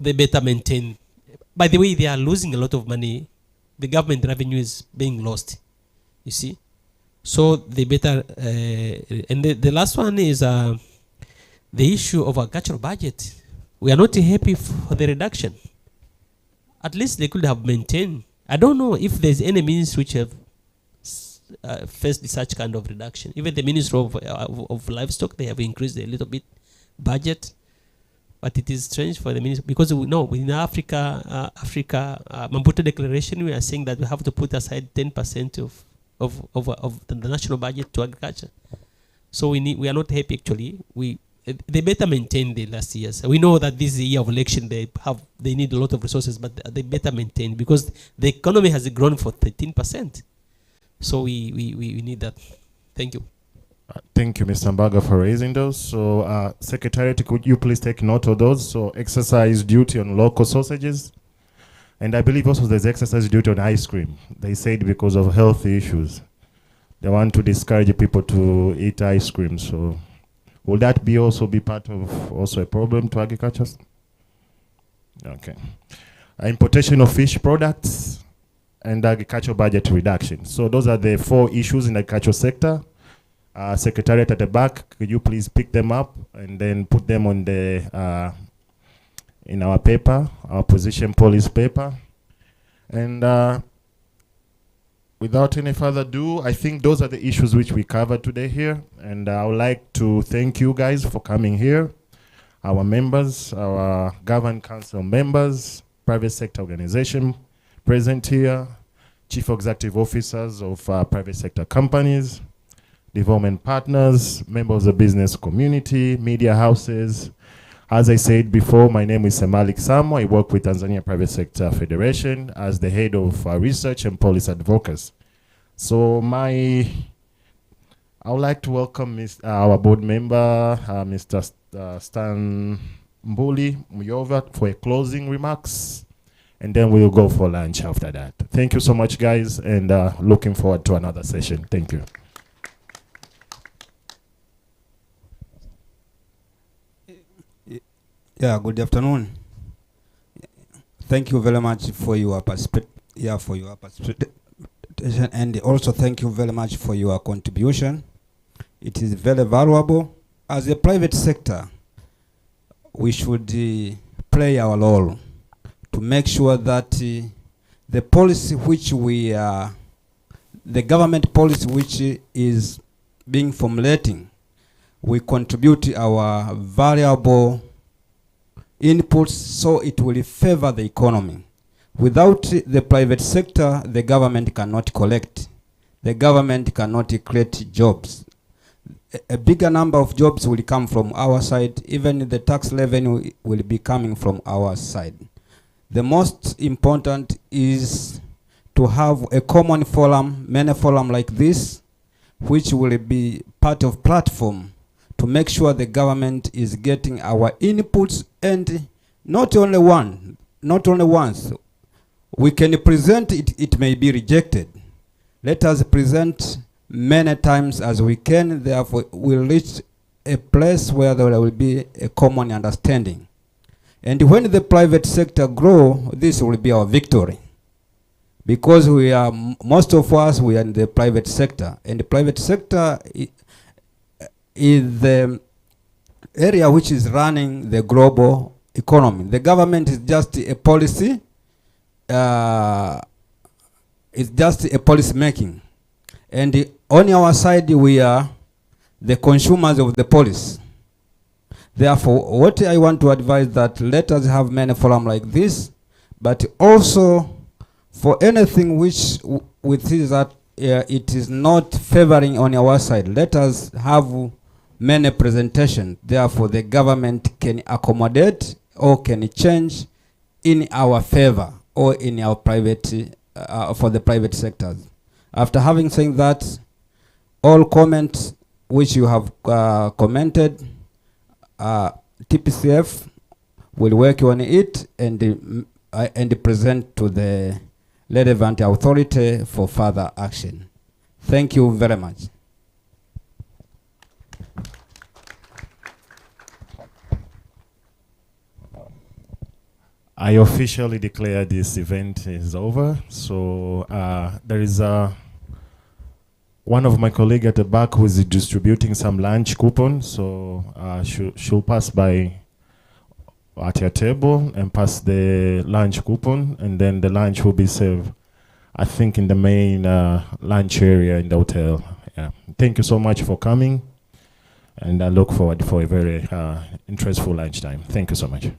Speaker 9: they better maintain. By the way, they are losing a lot of money. The government revenue is being lost, you see. So they better, and the last one is the issue of agricultural budget. We are not happy for the reduction. At least they could have maintained. I don't know if there's any ministry which have faced such kind of reduction. Even the Ministry of Livestock, they have increased a little bit budget, but it is strange for the ministry, because we know within Africa, Maputo Declaration, we are saying that we have to put aside 10% of the national budget to agriculture. So we are not happy actually. They better maintain the last years. We know that this is a year of election. They need a lot of resources, but they better maintain, because the economy has grown for 13%. So we need that. Thank you.
Speaker 4: Thank you, Mr. Mbaga, for raising those. So, Secretariat, could you please take note of those? So, excise duty on local sausages. And I believe also there's excise duty on ice cream. They said because of health issues, they want to discourage people to eat ice cream. So, will that also be part of also a problem to agriculture? Okay. Importation of fish products and agricultural budget reduction. So those are the 4 issues in the agricultural sector. Secretariat at the back, could you please pick them up and then put them on the in our paper, our position policy paper. And without any further ado, I think those are the issues which we covered today here. And I would like to thank you guys for coming here, our members, our Governing Council members, private sector organization present here, chief executive officers of private sector companies, development partners, members of the business community, media houses, As I said before, my name is Semalik Samo. I work with Tanzania Private Sector Federation as the head of research and policy advocacy. So I would like to welcome our board member, Mr. Stan Mbuli Muyova, for a closing remarks, and then we'll go for lunch after that. Thank you so much, guys, and looking forward to another session. Thank you.
Speaker 5: Yeah, good afternoon. Thank you very much for your participation, and also thank you very much for your contribution. It is very valuable. As a private sector, we should play our role to make sure that the policy which we are, the government policy which is being formulating, we contribute our valuable inputs so it will favor the economy. Without the private sector, the government cannot collect. The government cannot create jobs. A bigger number of jobs will come from our side. Even the tax revenue will be coming from our side. The most important is to have a common forum, many forum like this, which will be part of platform to make sure the government is getting our inputs, and not only once. We can present it, it may be rejected. Let us present many times as we can, therefore we'll reach a place where there will be a common understanding. And when the private sector grow, this will be our victory. Because we are, most of us, we are in the private sector, and the private sector is the area which is running the global economy. The government is just a policy, it's just a policy making. And on our side, we are the consumers of the policy. Therefore, what I want to advise that let us have many forums like this, but also for anything which with is that it is not favoring on our side, let us have many presentations. Therefore, the government can accommodate or can change in our favor or in our private, for the private sectors. After having said that, all comments which you have commented, TPCF will work on it and present to the relevant authority for further action. Thank you very much.
Speaker 4: I officially declare this event is over. So there is one of my colleagues at the back who is distributing some lunch coupons. So she'll pass by at your table and pass the lunch coupon, and then the lunch will be served, I think, in the main lunch area in the hotel. Yeah. Thank you so much for coming, and I look forward for a very interestful lunchtime. Thank you so much.